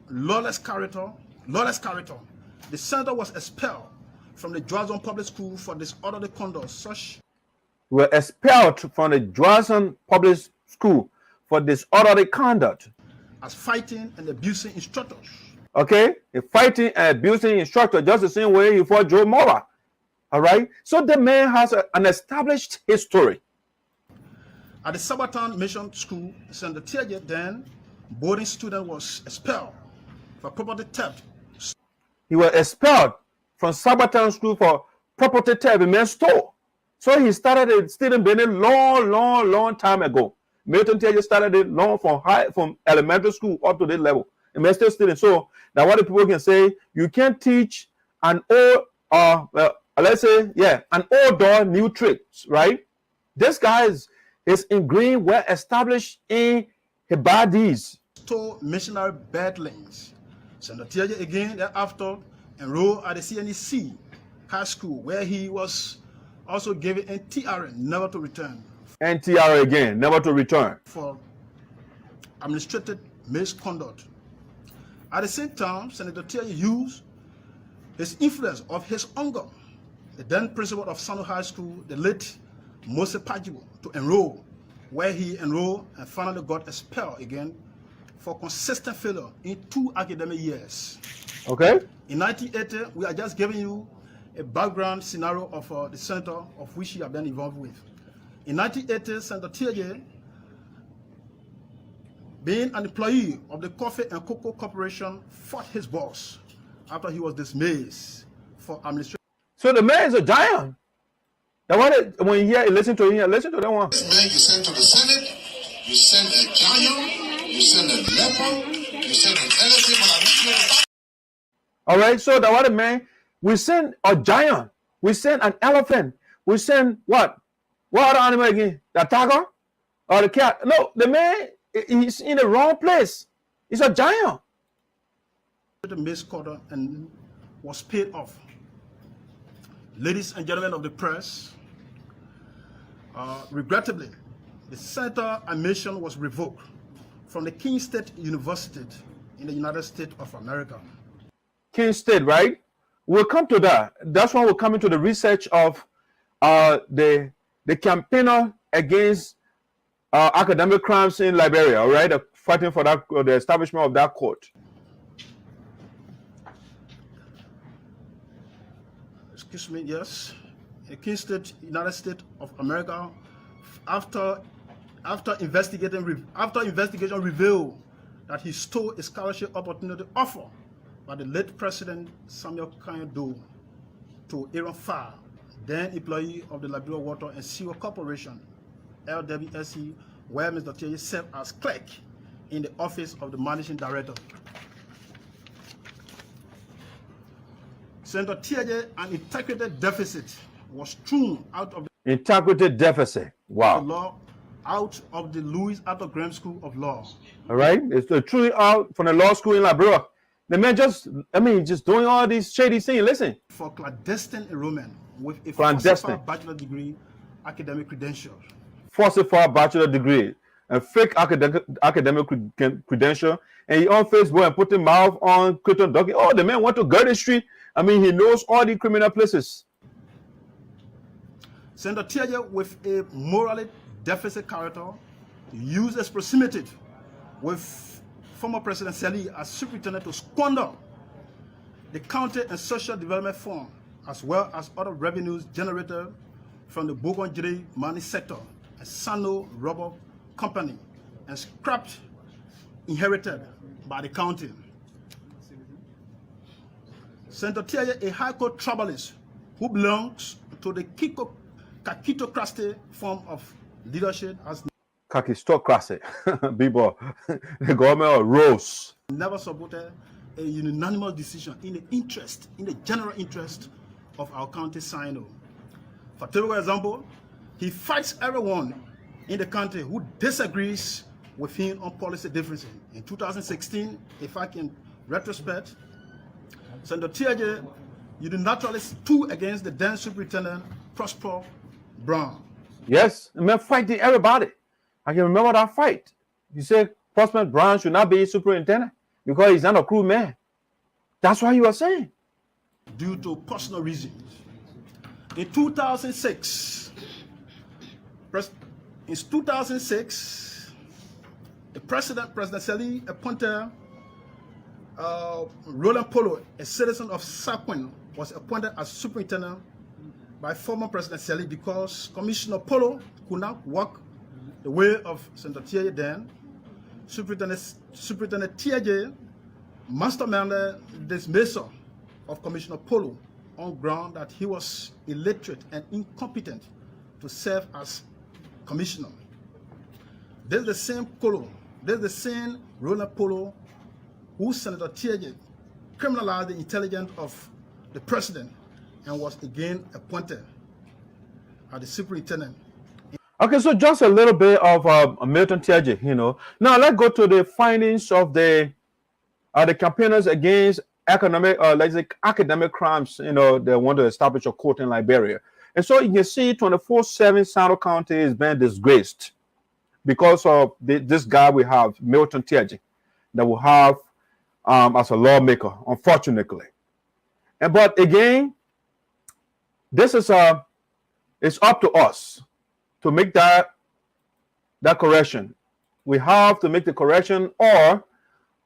lawless character. The senator was expelled from the Drawson Public School for disorderly conduct. Such were expelled from the Drawson Public School for disorderly conduct. As fighting and abusing instructors. Okay, fighting and abusing instructor, just the same way he fought Joe Mora. All right, so the man has an established history. At the Sabbaton Mission School, Senator Teahjay, then boarding student, was expelled for property theft. He was expelled from Sabbaton School for property theft. The man stole. So he started a student business long time ago. Milton Teahjay started it from elementary school up to this level. The man still student. So now what the people can say, you can't teach an old an old dog new tricks, right? This guy is ingrained, well established in his bodies. Stole missionary bedlings. Senator Teahjay again thereafter enrolled at the CNEC High School, where he was also given NTR, never to return. NTR again, never to return. For administrative misconduct. At the same time, Senator Teahjay used his influence of his uncle, the then principal of Sinoe High School, the late Mose Pajibo, to enroll, where he enrolled and finally got expelled again for consistent failure in 2 academic years. Okay. In 1980, we are just giving you a background scenario of the center of which he had been involved with. In 1980, Senator Teahjay, being an employee of the Coffee and Cocoa Corporation, fought his boss after he was dismissed for administration. So the man is a giant. That when you hear, listen to him, listen to that one. This man you send to the Senate, you send a giant, you send a leopard, you send an elephant. All right, so the other man, we send a giant, we send an elephant, we send what? What other animal again? The tiger or the cat? No, the man is in the wrong place. He's a giant. The misquoted and was paid off. Ladies and gentlemen of the press, regrettably, the senator admission was revoked from the King State University in the United States of America. King State, right? We'll come to that. That's why we're coming to the research of the campaigner against academic crimes in Liberia, all right? Fighting for that, the establishment of that court. Excuse me, yes. The King State, United States of America, after investigation revealed that he stole a scholarship opportunity offered by the late President Samuel Kanye to Aaron Farr, then employee of the Liberia Water and Sewer Corporation, LWSC, where Mr. Teahjay served as clerk in the office of the managing director. Senator Teahjay, an integrity deficit was thrown out of the integrity deficit. Wow. Law, out of the Louis Arthur Graham School of Law. All right, it's truly out from the law school in Liberia. The man just doing all these shady things. Listen. For clandestine enrollment with a clandestine bachelor degree academic credential. Falsified bachelor degree, a fake academic credential, and he on Facebook and put his mouth on Clinton Ducky. Oh, the man went to Garry Street. I mean, he knows all the criminal places. Senator Teahjay, with a morally deficit character, used his proximity with former President Sali as superintendent to squander the county and social development fund, as well as other revenues generated from the Bogon mining sector and Sinoe Rubber Company, and scrapped inherited by the county. Senator Teahjay, a High Court tribalist who belongs to the Kakitocracy form of leadership, has Kakistocracy, people, the government rose. Never supported a unanimous decision in the general interest of our county Sinoe. For typical example, he fights everyone in the country who disagrees with him on policy differences. In 2016, if I can retrospect, Senator Teahjay unilaterally stood against the then Superintendent Prosper Brown. Yes, the man fighting everybody. I can remember that fight. He said Prosper Brown should not be superintendent because he's not a crew man. That's what he was saying. Due to personal reasons. In 2006, the President Sali appointed Roland Polo, a citizen of Sapwin, was appointed as superintendent by former President Sali because Commissioner Polo could not walk the way of Senator Teahjay then. Superintendent Teahjay masterminded dismissal of Commissioner Polo on ground that he was illiterate and incompetent to serve as commissioner. This is the same Roland Polo who Senator Teahjay criminalized the intelligence of the president and was again appointed as the superintendent. Okay, so just a little bit of Milton Teahjay, you know. Now let's go to the findings of the campaigners against academic crimes. You know, they want to establish a court in Liberia, and so you can see 24/7 Sinoe County is being disgraced because of this guy we have, Milton Teahjay, that we have as a lawmaker, unfortunately. But again, this is it's up to us to make that correction. We have to make the correction, or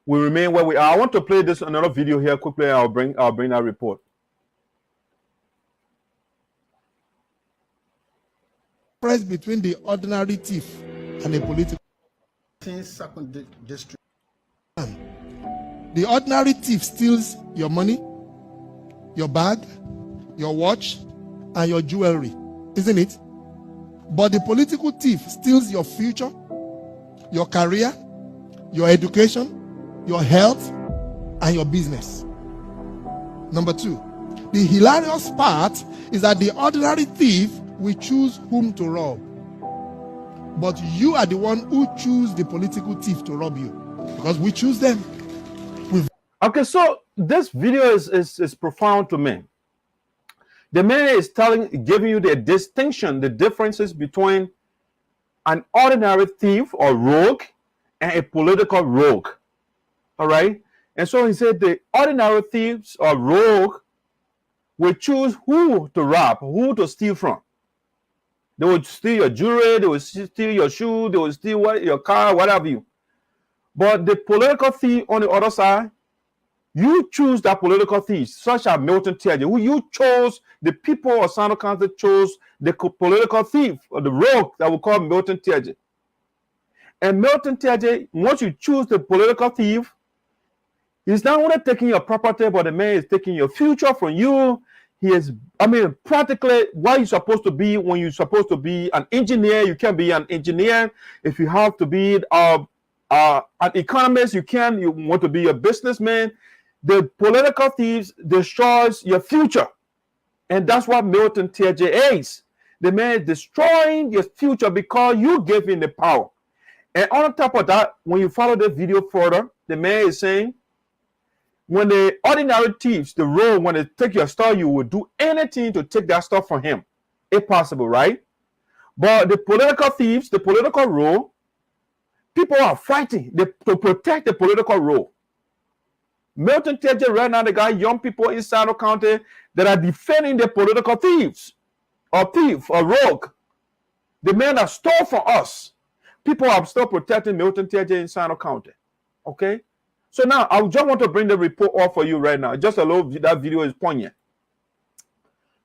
we remain where we are. I want to play this another video here quickly. I'll bring that report. difference between the ordinary thief and a political. Second district. The ordinary thief steals your money, your bag, your watch, and your jewelry, isn't it? But the political thief steals your future, your career, your education, your health, and your business. Number two, the hilarious part is that the ordinary thief will choose whom to rob. But you are the one who choose the political thief to rob you, because we choose them. Okay, so this video is profound to me. The man is giving you the distinction, the differences between an ordinary thief or rogue and a political rogue. All right? And so he said the ordinary thieves or rogue will choose who to rob, who to steal from. They will steal your jewelry, they will steal your shoe, they will steal your car, whatever you. But the political thief on the other side, you choose that political thief, such as Milton Teahjay, who you chose, the people of Sinoe County chose the political thief or the rogue that we call Milton Teahjay. And Milton Teahjay, once you choose the political thief, he's not only taking your property, but the man is taking your future from you. He is, practically what you're supposed to be when you're supposed to be an engineer. You can be an engineer. If you have to be an economist, you want to be a businessman. The political thieves destroys your future. And that's what Milton Teahjay is. The man is destroying your future because you gave him the power. And on top of that, when you follow the video further, the man is saying, when the ordinary thieves, the rogue, when they take your stuff, you will do anything to take that stuff from him, if possible, right? But the political thieves, the political rogue, people are fighting to protect the political rogue. Milton Teahjay right now, they got young people in Sinoe County that are defending the political thieves, or thief, or rogue. The men that stole from us. People are still protecting Milton Teahjay in Sinoe County. Okay? So now, I just want to bring the report off for you right now. Just a little, that video is poignant.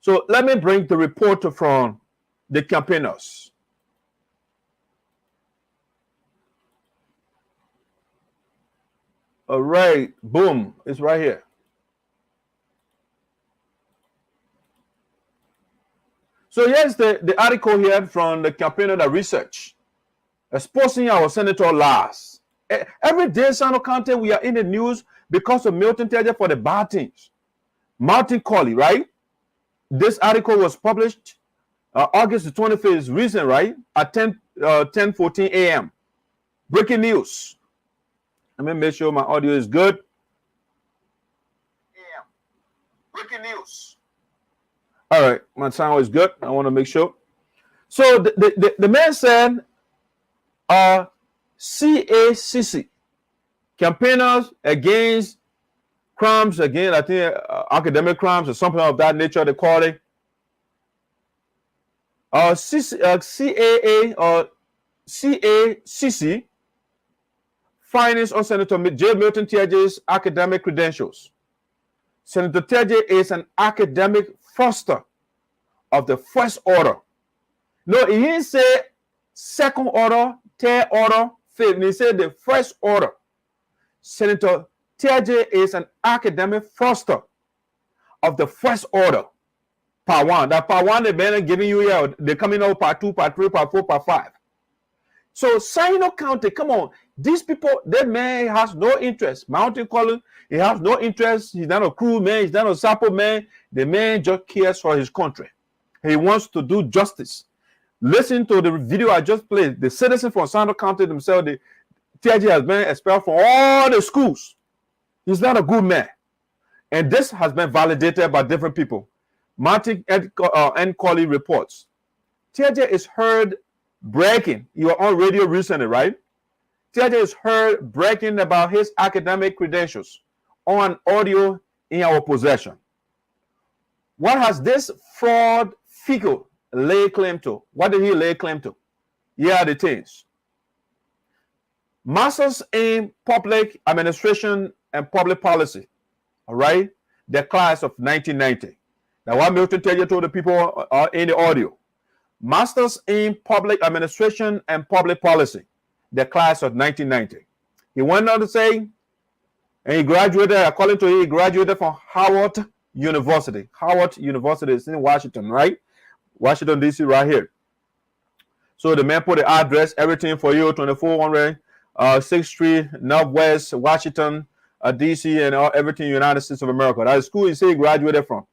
So let me bring the report from the campaigners. All right, boom, it's right here. So here's the article here from the campaigner that research, exposing our senator lies. Every day in Sinoe County, we are in the news because of Milton Teahjay for the bad things. Martin Colley, right? This article was published August the 25th, is recent, right? At 10:14 a.m. Breaking news. Let me make sure my audio is good. Breaking news. All right, my sound is good. I want to make sure. So the man said, CACC, campaigners against crimes, again, I think academic crimes or something of that nature, they call it. CAA or CACC findings on Senator J. Milton Teahjay's academic credentials. Senator Teahjay is an academic foster of the first order. No, he didn't say second order, third order, fifth. He said the first order. Senator Teahjay is an academic foster of the first order. Part one. That part one, they've been giving you here. They're coming out part two, part three, part four, part five. So Sinoe County, come on. These people, that man has no interest. Mountain Collins, he has no interest. He's not a crew man. He's not a Sarpo man. The man just cares for his country. He wants to do justice. Listen to the video I just played. The citizens from Sinoe County themselves, the Teahjay has been expelled from all the schools. He's not a good man. And this has been validated by different people. Martin N. Colley reports. Teahjay is heard bragging. You were on radio recently, right? Teahjay is heard bragging about his academic credentials on audio in our possession. What has this fraud figure lay claim to? What did he lay claim to? Here are the things. Masters in Public Administration and Public Policy. All right? The class of 1990. Now, what Milton Teahjay told the people in the audio. Masters in Public Administration and Public Policy, the class of 1990. He went on to say, and he graduated, according to him, he graduated from Howard University. Howard University is in Washington, right? Washington, D.C., right here. So the man put the address, everything for you, 2400 6th Street, Northwest, Washington, D.C., and everything United States of America. That is school he said he graduated from.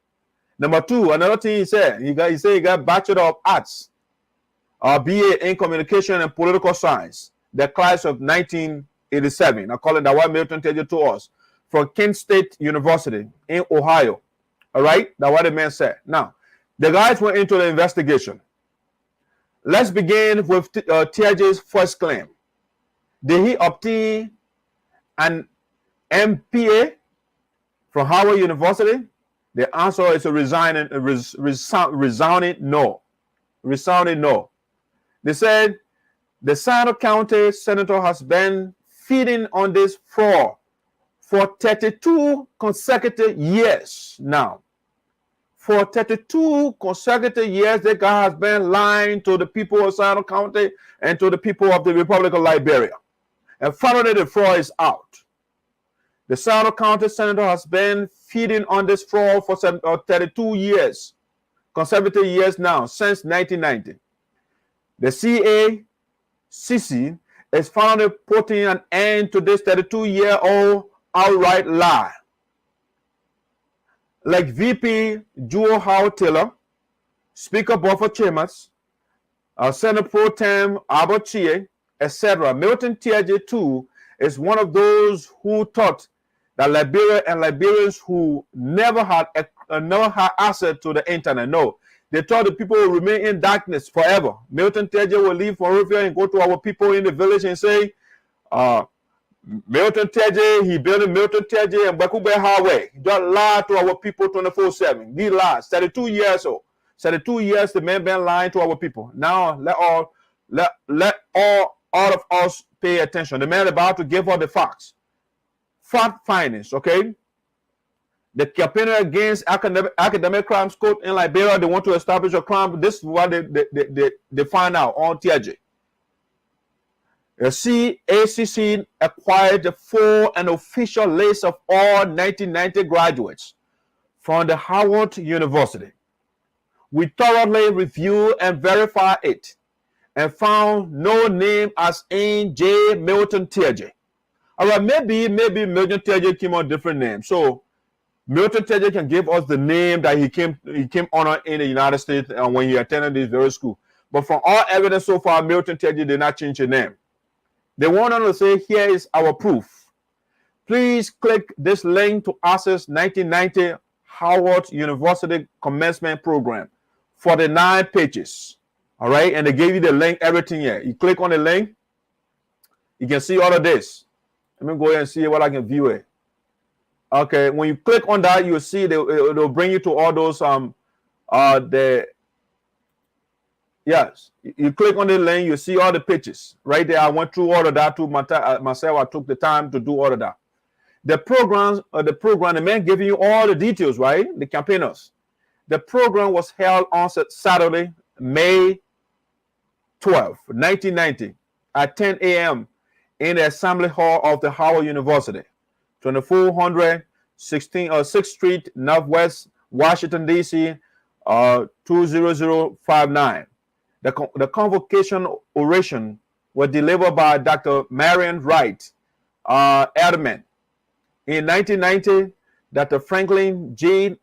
Number two, another thing he said, he got Bachelor of Arts, BA in Communication and Political Science, the class of 1987. I call it that what Milton Teahjay to us, from Kent State University in Ohio. All right, that's what the man said. Now, the guys went into the investigation. Let's begin with Teahjay's first claim. Did he obtain an MPA from Howard University? The answer is a resounding no. Resounding no. They said the Sinoe County senator has been feeding on this fraud for 32 consecutive years now. For 32 consecutive years, the guy has been lying to the people of Sinoe County and to the people of the Republic of Liberia. And finally, the fraud is out. The Sinoe County senator has been feeding on this fraud for 32 years, consecutive years now, since 1990. The CACC is finally putting an end to this 32-year-old outright lie. Like VP Jewel Howard Taylor, Speaker Buffer Chambers, Senator Pro Tem Albert Chie, etc. Milton Teahjay too is one of those who thought that Liberia and Liberians who never had access to the internet. No, they thought the people will remain in darkness forever. Milton Teahjay will leave Monrovia and go to our people in the village and say, Milton Teahjay, he built Milton Teahjay and Bakube Highway. He just lied to our people 24/7. He lied. 32 years old. 32 years the man been lying to our people. Now let all of us pay attention. The man about to give us the facts. Fact findings, okay? The campaign against academic crimes code in Liberia, they want to establish a crime. This is what they find out on Teahjay. The CACC acquired the full and official list of all 1990 graduates from the Howard University. We thoroughly reviewed and verified it and found no name as in J. Milton Teahjay. All right, maybe Milton Teahjay came on a different name. So Milton Teahjay can give us the name that he came on in the United States when he attended this very school. But from all evidence so far, Milton Teahjay did not change his name. They want to say, here is our proof. Please click this link to access 1990 Howard University commencement program. 49 pages. All right, and they gave you the link, everything here. You click on the link, you can see all of this. Let me go ahead and see what I can view it. Okay, when you click on that, you'll see it'll bring you to all those yes. You click on the link, you see all the pictures right there. I went through all of that too myself. I took the time to do all of that. The program, the man giving you all the details, right? The campaigners. The program was held on Saturday, May 12, 1990, at 10 a.m. in the Assembly Hall of the Howard University, 2400 6th Street, Northwest, Washington, D.C., 20059. The convocation oration was delivered by Dr. Marion Wright Edelman. In 1990, Dr. Franklin J.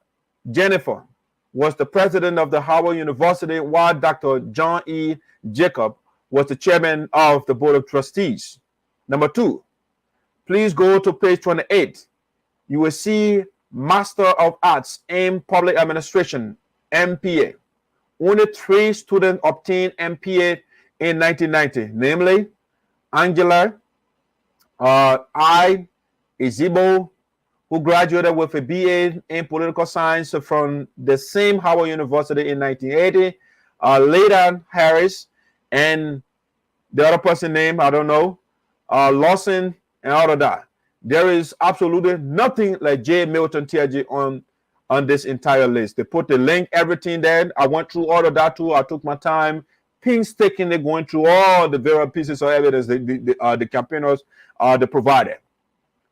Jennifer was the president of the Howard University, while Dr. John E. Jacob was the chairman of the Board of Trustees. Number two, please go to page 28. You will see Master of Arts in Public Administration, MPA. Only 3 students obtained MPA in 1990, namely Angela I. Izibo, who graduated with a BA in Political Science from the same Howard University in 1980. Later, Harris, and the other person name, I don't know, Lawson, and all of that. There is absolutely nothing like J. Milton Teahjay on on this entire list. They put the link, everything there. I went through all of that too. I took my time, painstakingly going through all the various pieces of evidence the campaigners they provided.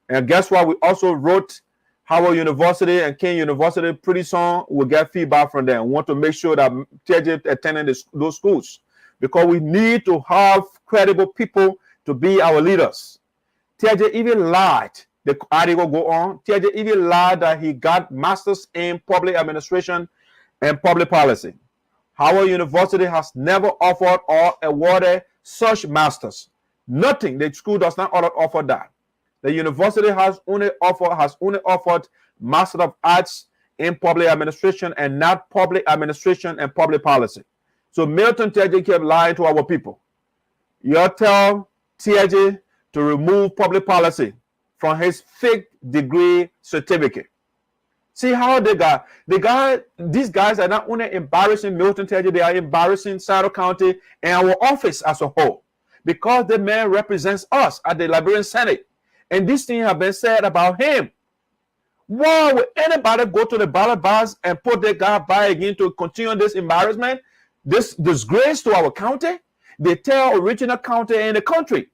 And guess what? We also wrote Howard University and King University. Pretty soon we'll get feedback from them. We want to make sure that Teahjay attending those schools, because we need to have credible people to be our leaders. Teahjay even lied. The article go on. Teahjay even lied that he got masters in public administration and public policy. Howard University has never offered or awarded such masters. Nothing. The school does not offer that. The university has only offered Master of Arts in Public Administration and not Public Administration and Public Policy. So Milton Teahjay kept lying to our people. You tell Teahjay to remove public policy from his fake degree certificate. See how these guys are not only embarrassing Milton Teahjay, they are embarrassing Sinoe County and our office as a whole, because the man represents us at the Liberian Senate. And this thing have been said about him. Why would anybody go to the ballot box and put their guy by again to continue this embarrassment, this disgrace to our county? They tell original county in the country.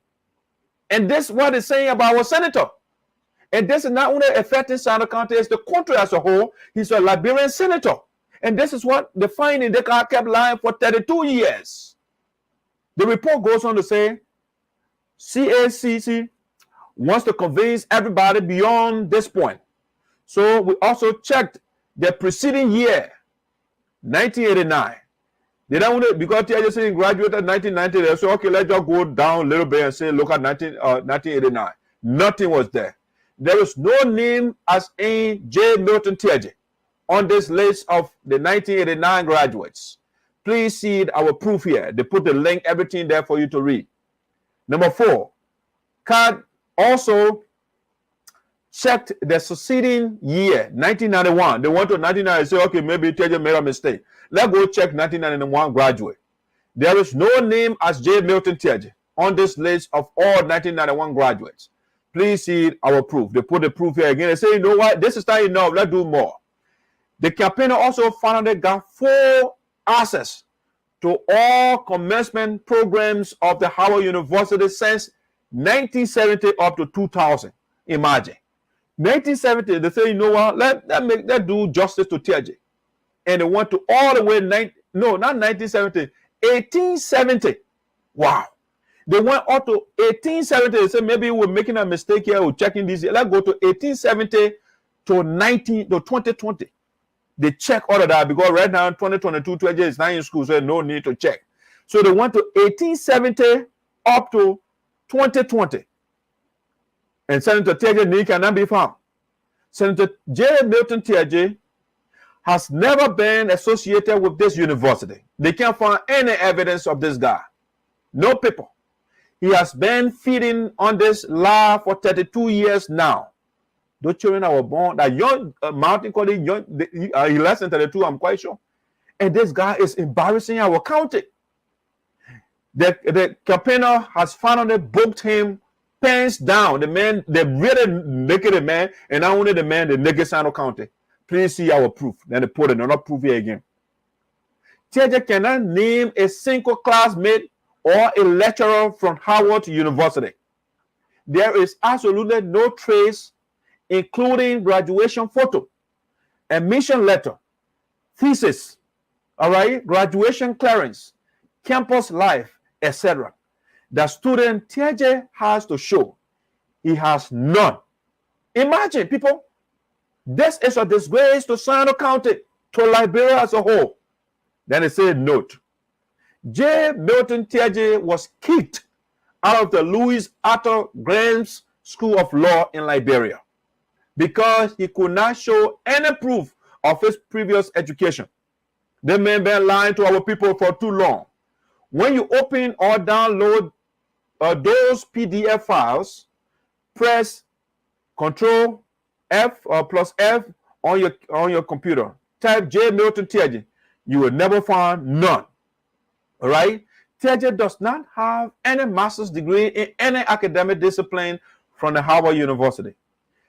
And this is what they're saying about our senator. And this is not only affecting Sinoe County, it's the country as a whole. He's a Liberian senator. And this is what the finding, they kept lying for 32 years. The report goes on to say, CACC wants to convince everybody beyond this point. So we also checked the preceding year, 1989. They don't want to, because Teahjay graduated in 1990, they said, okay, let's just go down a little bit and say, look at 1989. Nothing was there. There is no name as in J. Milton Teahjay on this list of the 1989 graduates. Please see our proof here. They put the link, everything there for you to read. Number 4, CACC also checked the succeeding year, 1991. They went to 1990 and say, okay, maybe Teahjay made a mistake. Let's go check 1991 graduate. There is no name as J. Milton Teahjay on this list of all 1991 graduates. Please see our proof. They put the proof here again. They say, you know what? This is not enough. Let's do more. The campaigner also found they got full access to all commencement programs of the Howard University since 1970 up to 2000. Imagine. 1970, they say, you know what? Let's do justice to Teahjay. And they went to all the way, not 1970, 1870. Wow. They went up to 1870. They said, maybe we're making a mistake here. We're checking this. Let's go to 1870 to 2020. They check all of that because right now, 2022, Teahjay is not in school, so no need to check. So they went to 1870 up to 2020. And Senator Teahjay cannot be found. Senator J. Milton Teahjay has never been associated with this university. They can't find any evidence of this guy. No people. He has been feeding on this lie for 32 years now. Those children that were born, that young Martin College, he less than 32, I'm quite sure. And this guy is embarrassing our county. The campaigner has finally booked him pants down. The man, they really naked the man, and not only the man, the naked Sinoe County. Please see our proof. Then they put another proof here again. Teahjay cannot name a single classmate or a lecturer from Howard University. There is absolutely no trace, including graduation photo, admission letter, thesis, all right, graduation clearance, campus life, etc. The student Teahjay has to show. He has none. Imagine, people, this is a disgrace to Sinoe County, to Liberia as a whole. Then it said, note, J. Milton Teahjay was kicked out of the Louis Arthur Graham's School of Law in Liberia because he could not show any proof of his previous education. The man been lying to our people for too long. When you open or download those PDF files, press Control F or plus F on your computer. Type J. Milton Teahjay. You will never find none. All right? Teahjay does not have any master's degree in any academic discipline from the Howard University.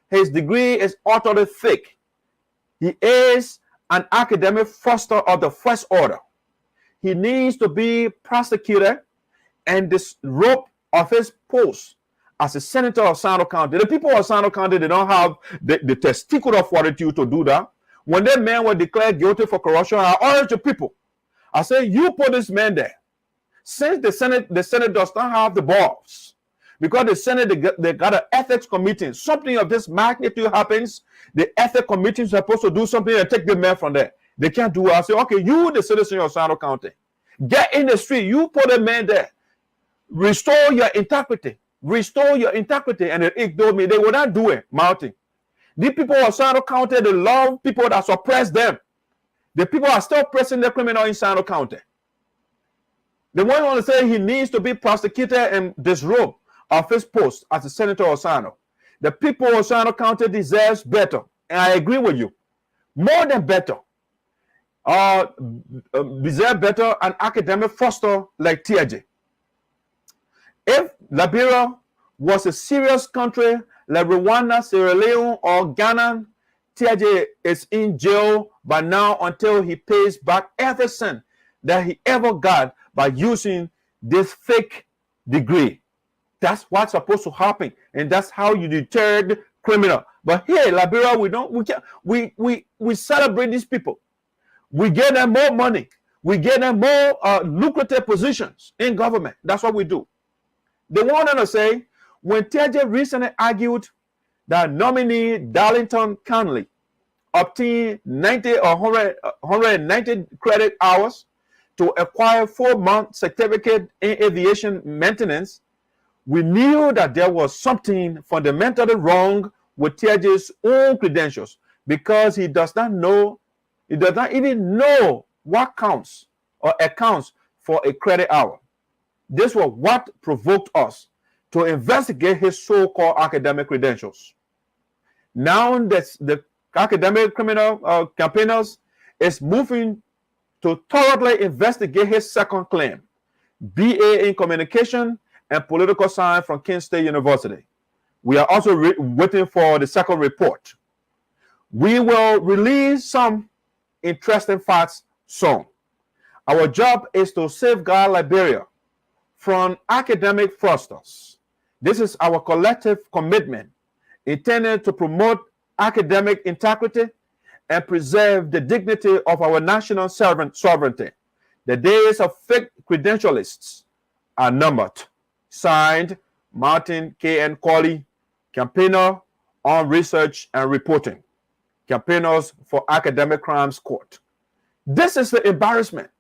His degree is utterly fake. He is an academic foster of the first order. He needs to be prosecuted and disrobed of his post as a senator of Sinoe County. The people of Sinoe County, they don't have the testicular fortitude to do that. When that man was declared guilty for corruption, I urge the people. I say, you put this man there. Since the Senate does not have the balls, because the Senate, they got an ethics committee. Something of this magnitude happens, the ethics committee is supposed to do something and take the man from there. They can't do it. I say, okay, you, the citizen of Sinoe County, get in the street. You put a man there. Restore your integrity. Restore your integrity. And they told me they will not do it, Martin. The people of Sinoe County, they love people that suppress them. The people are still pressing the criminal in Sinoe County. The one want to say he needs to be prosecuted and disrobed of his post as a senator of Sinoe. The people of Sinoe County deserves better. And I agree with you. More than better. Deserve better an academic foster like Teahjay. If Liberia was a serious country like Rwanda, Sierra Leone, or Ghana, Teahjay is in jail by now until he pays back every cent that he ever got by using this fake degree. That's what's supposed to happen, and that's how you deter the criminal. But here, Liberia, we celebrate these people. We get them more money. We get them more lucrative positions in government. That's what we do. They want to say, when Teahjay recently argued that nominee Darlington Conley obtained 90 or 190 credit hours to acquire 4-month certificate in aviation maintenance, we knew that there was something fundamentally wrong with Teahjay's own credentials, because he does not even know what counts or accounts for a credit hour. This was what provoked us to investigate his so-called academic credentials. Now the academic criminal campaigners is moving to thoroughly investigate his second claim, BA in Communication and Political Science from Kent State University. We are also waiting for the second report. We will release some interesting facts soon. Our job is to safeguard Liberia from academic fraudsters. This is our collective commitment, intended to promote academic integrity and preserve the dignity of our national sovereignty. The days of fake credentialists are numbered. Signed, Martin K.N. Colley, campaigner on research and reporting. Campaigners for Academic Crimes Court. This is the embarrassment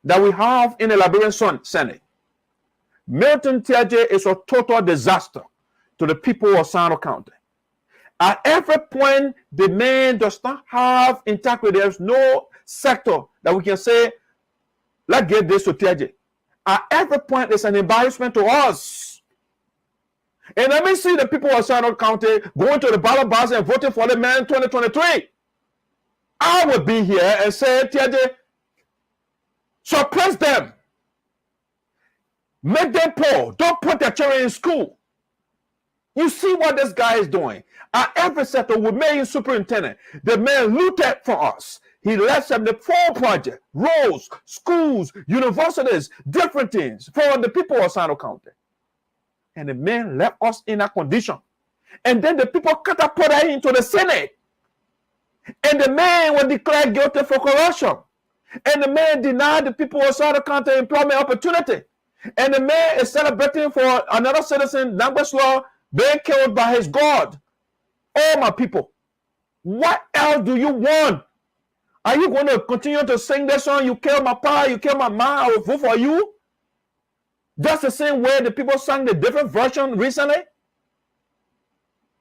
that we have in the Liberian Senate. Milton Teahjay is a total disaster to the people of Sinoe County. At every point, the man does not have integrity. There's no sector that we can say, let's give this to Teahjay. At every point, it's an embarrassment to us. And let me see the people of Sinoe County going to the ballot box and voting for the man in 2023. I would be here and say, Teahjay, suppress them. Make them poor. Don't put their children in school. You see what this guy is doing. At every sector, we made him superintendent. The man looted for us. He left 74 projects, roads, schools, universities, different things for the people of Sinoe County. And the man left us in that condition. And then the people catapulted him into the Senate. And the man was declared guilty for corruption. And the man denied the people of Sinoe County employment opportunity. And the man is celebrating for another citizen, Nambeslo, being killed by his God. Oh, my people, what else do you want? Are you going to continue to sing this song, you kill my pa, you kill my ma, I will vote for you? Just the same way the people sang the different version recently.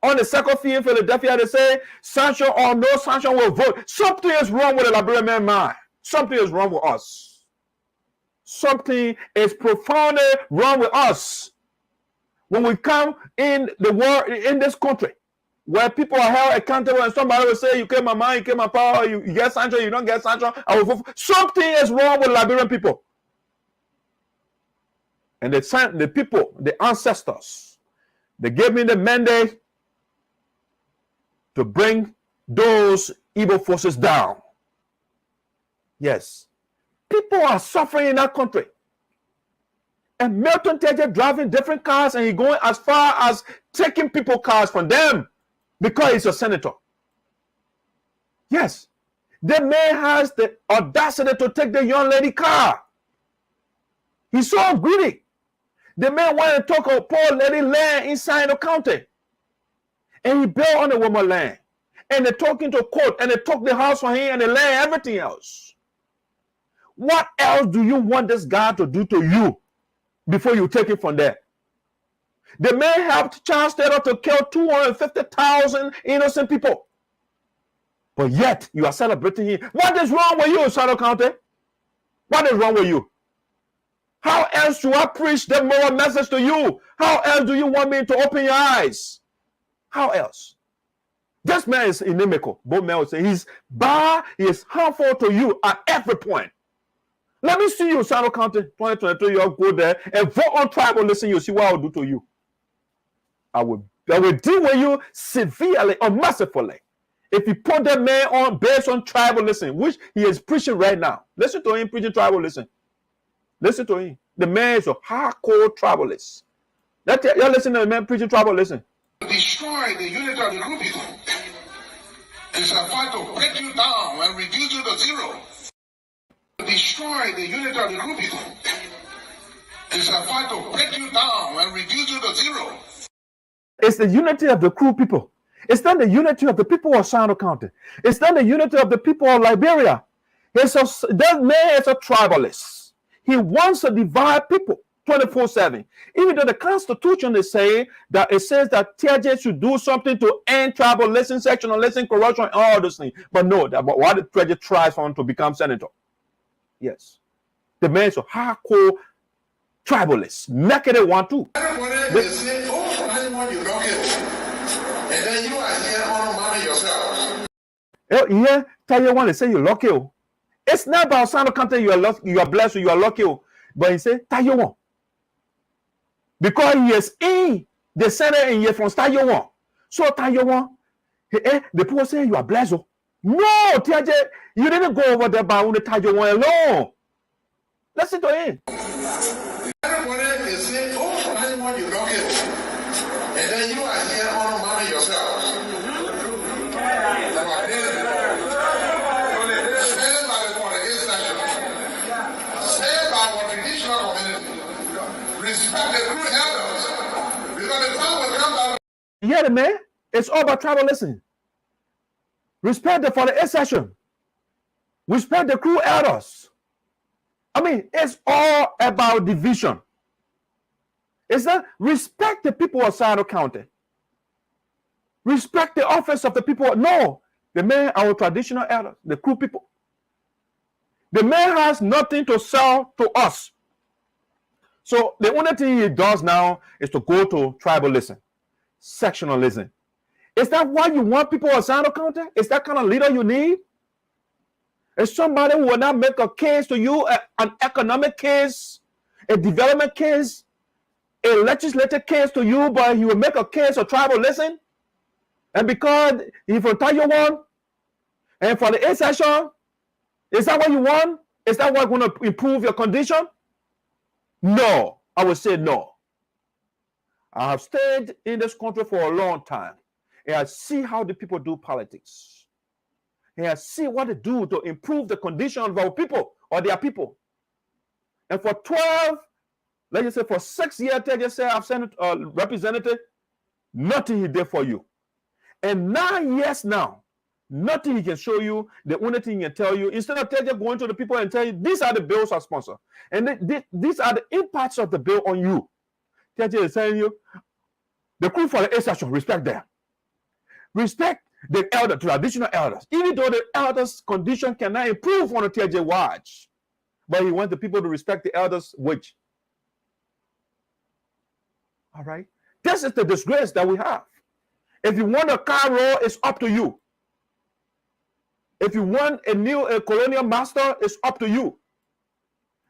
On the second field in Philadelphia, they say, sanction or no sanction will vote. Something is wrong with the Liberian man mind. Something is wrong with us. Something is profoundly wrong with us. When we come in the world, in this country, where people are held accountable and somebody will say, you kill my mind, you kill my power, you get sanction, you don't get sanction, I will vote. Something is wrong with Liberian people. And the people, the ancestors, they gave me the mandate to bring those Igbo forces down. Yes. People are suffering in that country. And Milton Teahjay driving different cars and he going as far as taking people cars from them because he's a senator. Yes. The man has the audacity to take the young lady car. He's so greedy. The man wanted to take a poor lady land inside the county. And he built on the woman land. And they took into court and they took the house from him and the land, everything else. What else do you want this guy to do to you before you take it from there? The man helped Charles Taylor to kill 250,000 innocent people. But yet, you are celebrating him. What is wrong with you, Sinoe County? What is wrong with you? How else do I preach the moral message to you? How else do you want me to open your eyes? How else? This man is inimical. Both men will say he's bad, he is harmful to you at every point. Let me see you, Sinoe County, 2023. You'll go there and vote on tribalism. You'll see what I'll do to you. I will deal with you severely, unmercifully. If you put that man on based on tribalism, which he is preaching right now, listen to him preaching tribalism. Listen to him. The man is a hardcore tribalist. Y'all listen to the man preaching tribalism. Destroy the unity of the group people. It's a fight to break you down and reduce you to zero. Destroy the unity of the group people. It's a fight to break you down and reduce you to zero. It's the unity of the crew people. It's not the unity of the people of Sinoe County. It's not the unity of the people of Liberia. That man is a tribalist. He wants to divide people 24/7. Even though the Constitution is saying that it says that Teahjay should do something to end tribalism, sectionalism, corruption, and all those things. But no, why did Teahjay try for him to become senator? Yes. The man is a hardcore tribalist. Naked one too. Everybody say, oh, I want you to and then you are here on money yourself. Yeah, Teahjay want to say you're lucky. It's not about Sinoe County you are blessed or you are lucky. But he said, Teahjay want. Because he is in the Senate and he is from Teahjay want. So Teahjay want, the people say you are blessed. No, Teahjay, you didn't go over there by only Teahjay want alone. Listen to him. Everybody is saying, oh, I want you lucky. And then you are here on money yourself. Respect the true elders, because the time will come down. Yeah, man, it's all about tribalism. Respect for the accession. Respect the crew elders. I mean, it's all about division. It's not respect the people of Sinoe County. Respect the office of the people. No, the man, our traditional elders, the crew people. The man has nothing to sell to us. So the only thing he does now is to go to tribalism, sectionalism. Is that why you want people of Sinoe County? Is that kind of leader you need? Is somebody who will not make a case to you, an economic case, a development case, a legislative case to you, but he will make a case of tribalism? And because he's from Teahjay want, and for the accession, is that what you want? Is that what's going to improve your condition? No, I would say no. I have stayed in this country for a long time, and I see how the people do politics. And I see what they do to improve the condition of our people or their people. And for 12, let's just say for 6 years, Teahjay said I've sent a representative, nothing he did for you. And 9 years now, nothing he can show you. The only thing he can tell you, instead of Teahjay going to the people and tell you, these are the bills I sponsor. And these are the impacts of the bill on you. Teahjay is telling you, the crew for the accession, respect them. Respect the elder, traditional elders. Even though the elders' condition cannot improve on the Teahjay watch. But he wants the people to respect the elders' wage. All right? This is the disgrace that we have. If you want a car roll, it's up to you. If you want a colonial master, it's up to you.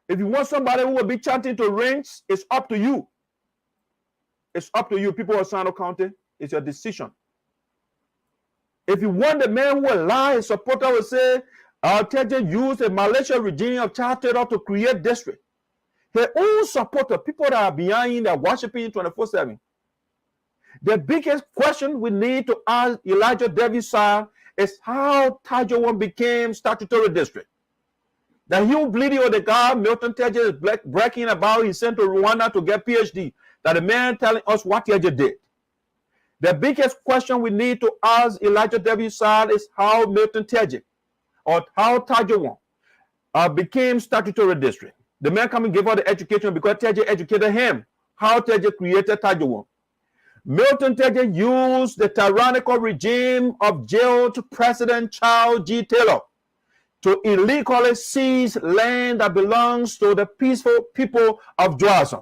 If you want somebody who will be chanting to rings, it's up to you. It's up to you, people of Sinoe County. It's your decision. If you want the man who will lie, his supporter will say, Teahjay used a malicious regime of child terror to create district. His own supporter, people that are behind, that are worshiping 24/7. The biggest question we need to ask Elijah Davis is how Teahjay became statutory district. The huge video the guy Milton Teahjay is breaking about, he sent to Rwanda to get PhD. That the man telling us what Teahjay did. The biggest question we need to ask Elijah Davis is how Milton Teahjay, or how Teahjay became statutory district. The man come and give her the education because Teahjay educated him. How Teahjay created Teahjay. Milton Teahjay used the tyrannical regime of jailed President Charles G. Taylor to illegally seize land that belongs to the peaceful people of Johnson.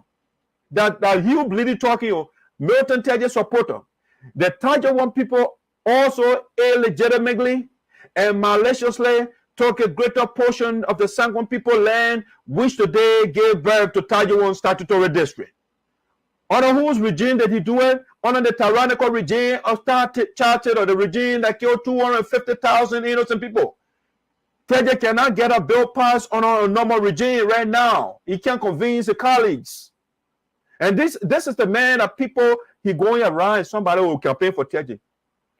That Hugh Bleedy talking, Milton Teahjay supporter. The Teahjay people also illegitimately and maliciously took a greater portion of the Sank people land, which today gave birth to Teahjay statutory district. Under whose regime did he do it? Under the tyrannical regime of Charted, or the regime that killed 250,000 innocent people. Teahjay cannot get a bill passed on a normal regime right now. He can't convince the colleagues. And this is the man that people, he going around, somebody will campaign for Teahjay.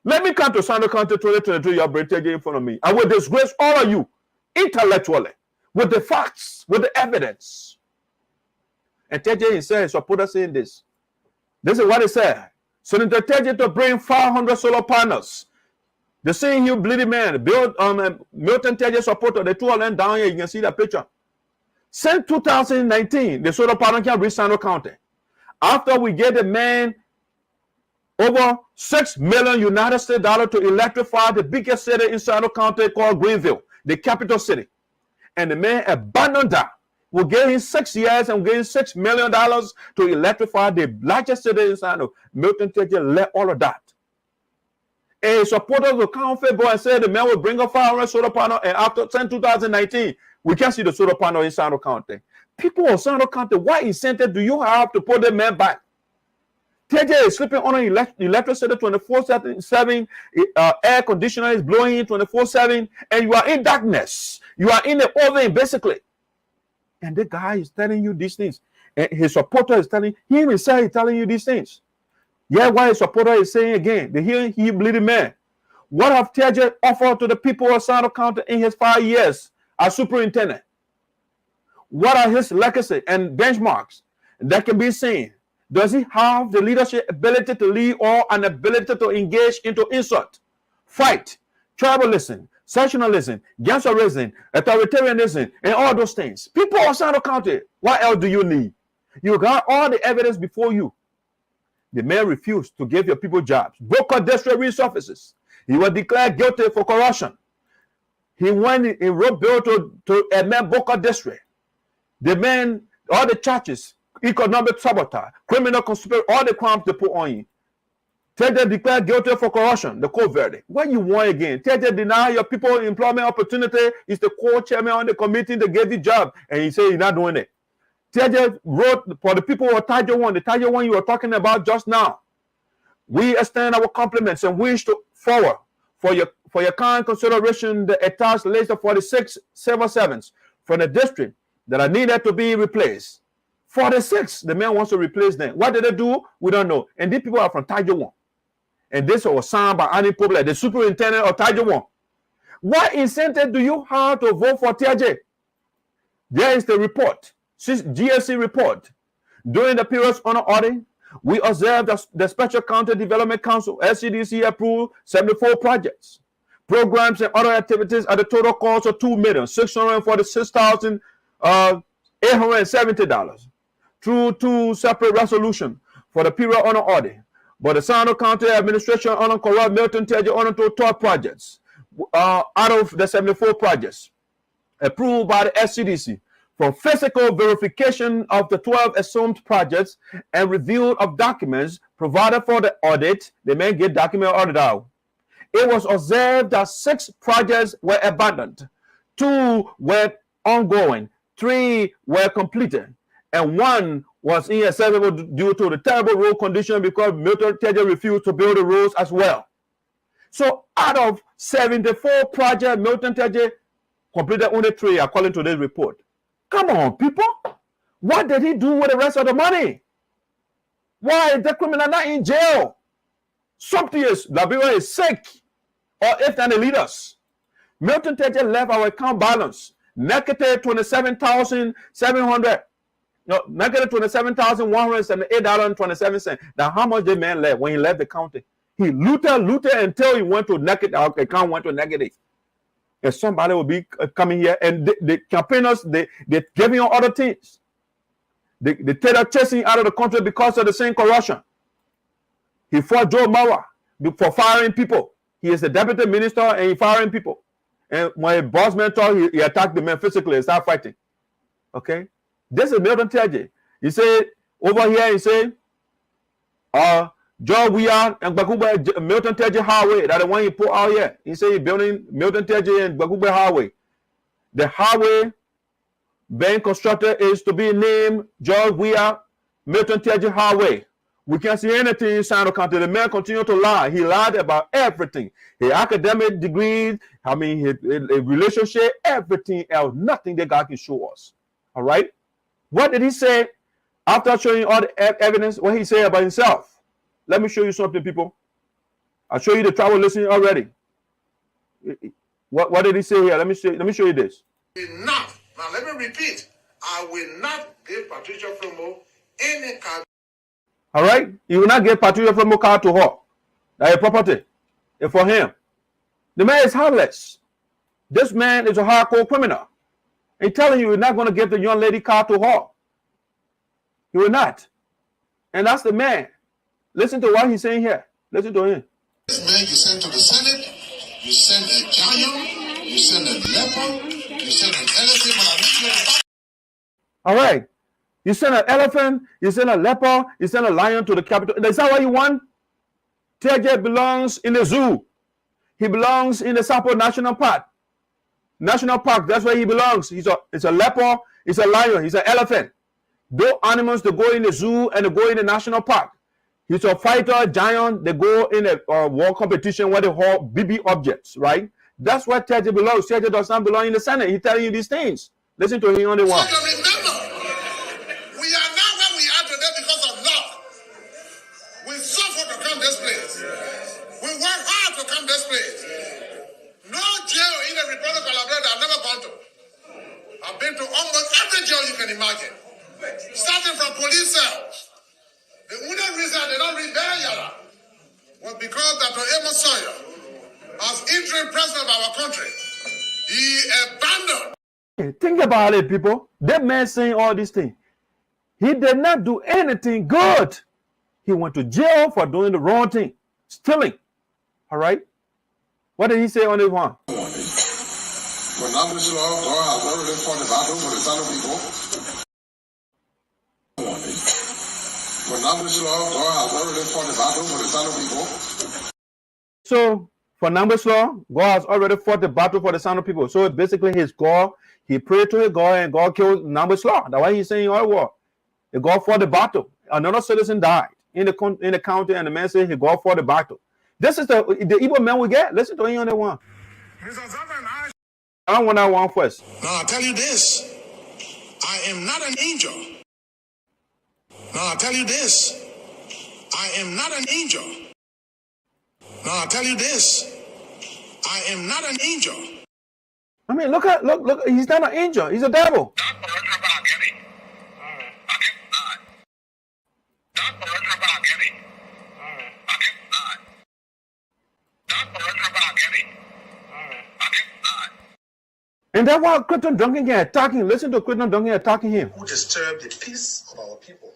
Let me come to Sinoe County 2022, you bring Teahjay in front of me. I will disgrace all of you intellectually, with the facts, with the evidence. And Teahjay himself, his supporter saying this. This is what he said. Senator Teahjay to bring 500 solar panels. The same Hugh Bleedy man, Milton Teahjay supporter, the two of them down here, you can see that picture. Since 2019, the solar panel can reach Sinoe County. After we get the man over $6 million United States dollars to electrify the biggest city in Sinoe County called Greenville, the capital city. And the man abandoned that. We'll give him 6 years and we'll give him $6 million to electrify the largest city in Sinoe. Milton Teahjay led all of that. A supporter will come February and say the man will bring up 500 solar panel, and after 2019, we can see the solar panel in Sinoe County. People of Sinoe County, what incentive do you have to put the man back? Teahjay is sleeping on an electricity 24/7, air conditioner is blowing 24/7, and you are in darkness. You are in the oven, basically. And the guy is telling you these things. And his supporter is telling him, he's telling you these things. Yeah, what his supporter is saying again, the hearing he bleeding man. What have Teahjay offered to the people of Sinoe County in his 5 years as superintendent? What are his legacy and benchmarks that can be seen? Does he have the leadership ability to lead or an ability to engage into insult, fight, tribalism, sectionalism, gangsterism, authoritarianism, and all those things? People of Sinoe County, what else do you need? You got all the evidence before you. The man refused to give your people jobs. Boca district resurfaces. He was declared guilty for corruption. He went and wrote bill to amend Boca district. The man, all the charges, economic sabotage, criminal conspiracy, all the crimes they put on you. Teahjay declared guilty for corruption, the court verdict. What you want again? Teahjay deny your people employment opportunity. He's the co-chairman on the committee that gave you job, and he said he's not doing it. Teahjay wrote for the people of Teahjay, the Teahjay you were talking about just now. We extend our compliments and wish to forward for your kind consideration the attached list of 46 civil servants from the district that are needed to be replaced. 46, the man wants to replace them. What did they do? We don't know. And these people are from Teahjay. And this was signed by Annie Public, the superintendent of Teahjay. What incentive do you have to vote for Teahjay? There is the report, GSC report. During the period's honor audit, we observed that the Special County Development Council, SCDC, approved 74 projects, programs, and other activities at a total cost of $2,646,870 through 2 separate resolutions for the period honor audit. But the Sinoe County Administration honor corrupt Milton Teahjay honor to 12 projects out of the 74 projects approved by the SCDC. From physical verification of the 12 assumed projects and review of documents provided for the audit, the man get document audited out. It was observed that 6 projects were abandoned, 2 were ongoing, 3 were completed, and 1 was inaccessible due to the terrible road condition because Milton Teahjay refused to build the roads as well. So out of 74 projects, Milton Teahjay completed only 3 according to this report. Come on, people. What did he do with the rest of the money? Why is the criminal not in jail? Something is, Liberia is sick, or if not the leaders. Milton Teahjay left our account balance negative $27,700. No, negative $27,178.27. Now, how much the man left when he left the county? He looted until he went to negative. Our account went to negative. And somebody will be coming here, and the campaigners, they giving you other things. They tell us chasing out of the country because of the same corruption. He fought Joe Mawa for firing people. He is the deputy minister and he firing people. And when a boss man talked, he attacked the man physically and started fighting. Okay? This is Milton Teahjay. He said, over here, he said, Joe Weah and Gbagugbe Milton Teahjay Highway, that the one he put out here. He said he's building Milton Teahjay and Gbagugbe Highway. The highway being constructed is to be named George Weah Milton Teahjay Highway. We can't see anything in Sinoe County. The man continued to lie. He lied about everything. His academic degrees, his relationship, everything else. Nothing that God can show us. All right? What did he say after showing all the evidence? What he said about himself? Let me show you something, people. I'll show you the travel listening already. What did he say here? Let me show you this. Now let me repeat. I will not give Patricia Flomo any card. All right? You will not give Patricia Flomo car to her. That's a property. It's for him. The man is heartless. This man is a hardcore criminal. He's telling you you're not going to give the young lady car to her. You will not. And that's the man. Listen to what he's saying here. Listen to him. This man you send to the Senate, you send a giant, you send a leopard, you send an elephant. All right. You send an elephant, you send a leopard, you send a lion to the capital. Is that what you want? Teahjay belongs in the zoo. He belongs in the Sarpo National Park. National Park, that's where he belongs. It's a leopard, it's a lion, he's an elephant. Those animals, they go in the zoo and they go in the national park. He's a fighter, giant, they go in a war competition where they hold BB objects, right? That's where Teahjay belongs. Teahjay does not belong in the Senate. He's telling you these things. Listen to him on the one. I've been to almost every jail you can imagine. Starting from police cells. The only reason they don't read Yara was because Dr. Amos Sawyer, as interim president of our country, he abandoned. Think about it, people. That man saying all these things. He did not do anything good. He went to jail for doing the wrong thing. Stealing. All right? What did he say on this one? When numbers law, God has already fought the battle for the Sinoe people. When numbers law, God has already fought the battle for the Sinoe people. So, for numbers law, God has already fought the battle for the Sinoe people. So, basically, his God, he prayed to his God, and God killed numbers law. That's why he's saying all the war. The God fought the battle. Another citizen died in the county, and the man said he God fought the battle. This is the evil man we get. Listen to him on that one. I want that one first. Now I tell you this, I am not an angel. Now I tell you this, I am not an angel. Now I tell you this, I am not an angel. I mean, look, he's not an angel, he's a devil. And that's why Clinton Duncan can attacking. Listen to Clinton Duncan attacking him. Who disturbed the peace of our people.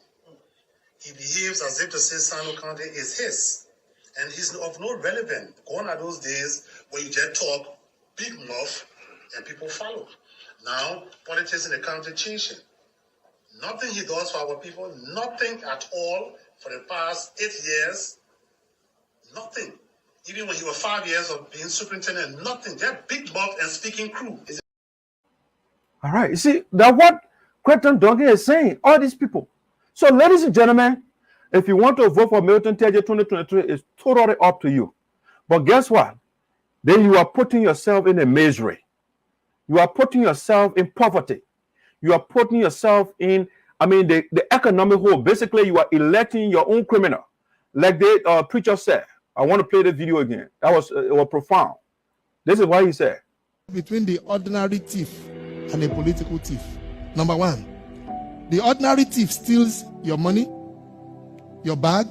He behaves as if to say Sinoe County is his. And he's of no relevance. Gone are those days where you just talk big mouth and people follow. Now, politics in the county changing. Nothing he does for our people, nothing at all for the past 8 years. Nothing. Even when he was 5 years of being superintendent, nothing. Just big mouth and speaking crew. All right, you see, that's what Clinton Duncan is saying, all these people. So, ladies and gentlemen, if you want to vote for Milton Teahjay 2023, it's totally up to you. But guess what? Then you are putting yourself in a misery. You are putting yourself in poverty. You are putting yourself in, the economic hole. Basically, you are electing your own criminal. Like the preacher said. I want to play the video again. That was it was profound. This is what he said. Between the ordinary thief and a political thief. Number one, the ordinary thief steals your money, your bag,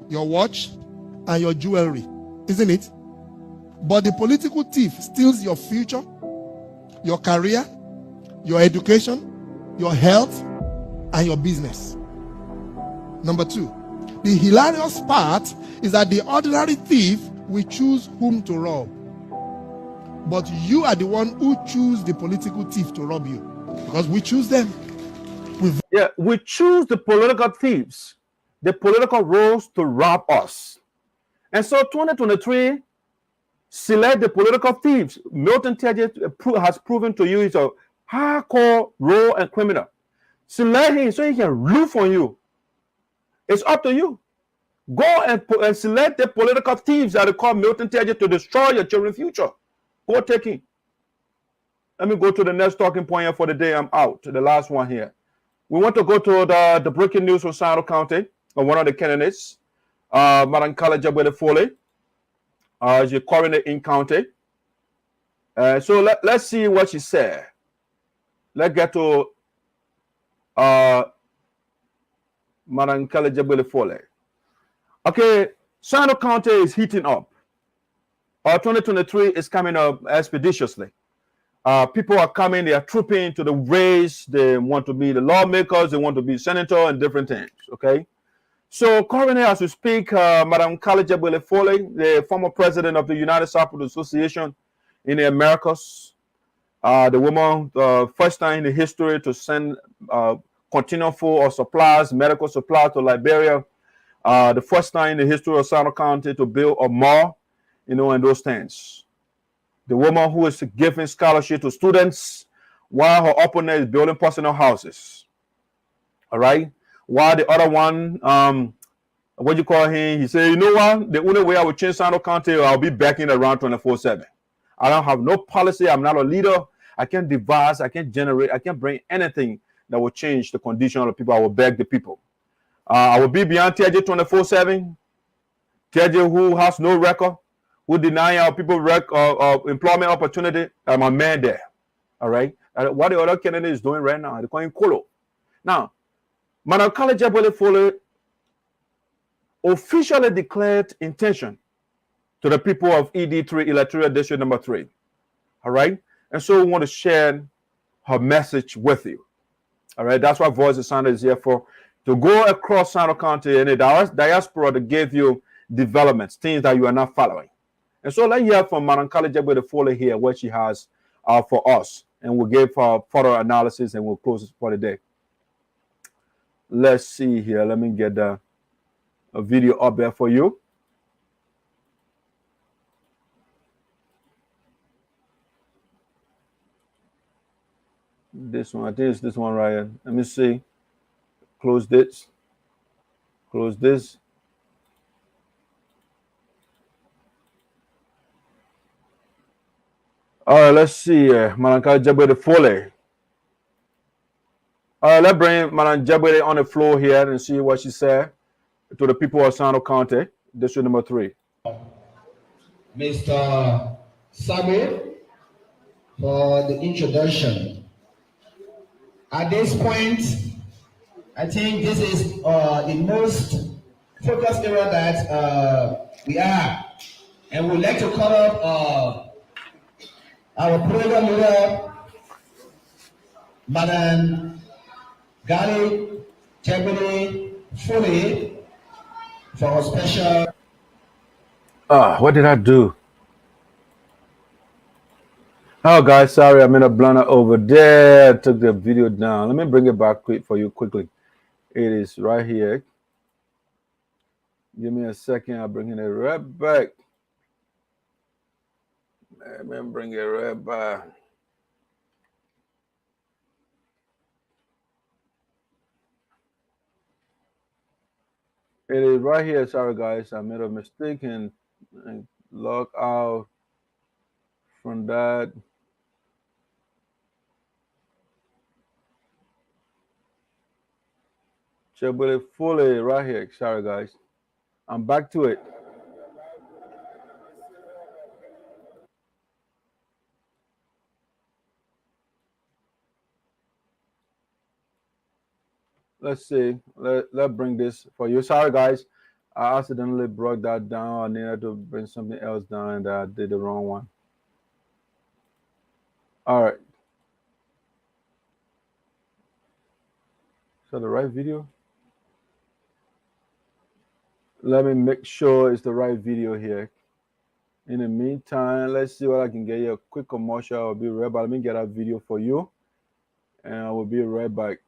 your watch, and your jewelry, isn't it? But the political thief steals your future, your career, your education, your health, and your business. Number two, the hilarious part is that the ordinary thief will choose whom to rob. But you are the one who choose the political thief to rob you. Because we choose them. We choose the political thieves, the political roles to rob us. And so 2023, select the political thieves. Milton Teahjay has proven to you he's a hardcore role and criminal. Select him so he can loot for you. It's up to you. Go and select the political thieves that are called Milton Teahjay to destroy your children's future. Go take him. Let me go to the next talking point here for the day. I'm out. The last one here. We want to go to the breaking news from Sinoe County. One of the candidates, Madam Gallay Jegbadai-Fully, is a coroner in county. So let's see what she said. Let's get to Madam Gallay Jegbadai-Fully. Okay, Sinoe County is heating up. 2023 is coming up expeditiously. People are coming, they are trooping to the race. They want to be the lawmakers, they want to be senator and different things, okay? So currently as we speak, Madam Gallay Jegbadai-Fully, the former president of the United Sarpo Dancers Association in the Americas, the woman, first time in the history to send continual food or supplies, medical supplies to Liberia, the first time in the history of Sinoe County to build a mall, and those things. The woman who is giving scholarship to students while her opponent is building personal houses. All right? While the other one, what you call him, he said, you know what? The only way I will change Sinoe County, I'll be backing around 24/7. I don't have no policy. I'm not a leader. I can't devise. I can't generate. I can't bring anything that will change the condition of the people. I will beg the people. I will be beyond Teahjay 24/7. Teahjay who has no record, who deny our people employment opportunity. I'm a man there. All right? What the other candidate is doing right now, they're calling Kolo. Now, Madam Gallay Jegbadai-Fully officially declared intention to the people of ED3, Electoral District number 3. All right? And so we want to share her message with you. All right? That's what Voice of Sound is here for. To go across Sinoe County and the diaspora to give you developments, things that you are not following. And so let's hear from Madam Gallay Jegbadai-Fully here, what she has for us. And we'll give her further analysis and we'll close for the day. Let's see here. Let me get a video up there for you. This one, I think it's this one right here. Let me see. Close this. Close this. All right, let's see. Madam Gallay Jegbadai-Fully. All right, let's bring Madam Jegbadai on the floor here and see what she said to the people of Sinoe County, District number 3. Mr. Sabe, for the introduction. At this point, I think this is the most focused area that we are. And we'd like to call up our program leader, Madam Gallay Jegbadai-Fully, for a special. What did I do? Oh, guys, sorry, I'm in a blunder over there. I took the video down. Let me bring it back for you quickly. It is right here. Give me a second. I'll bring it right back. Let me bring it right back. It is right here. Sorry, guys. I made a mistake and log out from that. Jegbadai-Fully right here. Sorry guys, I'm back to it. Let's see. Let's bring this for you. Sorry guys, I accidentally brought that down. I needed to bring something else down and I did the wrong one. All right. So the right video? Let me make sure it's the right video here. In the meantime, let's see what I can get you. A quick commercial. I'll be right back. Let me get that video for you. And I will be right back.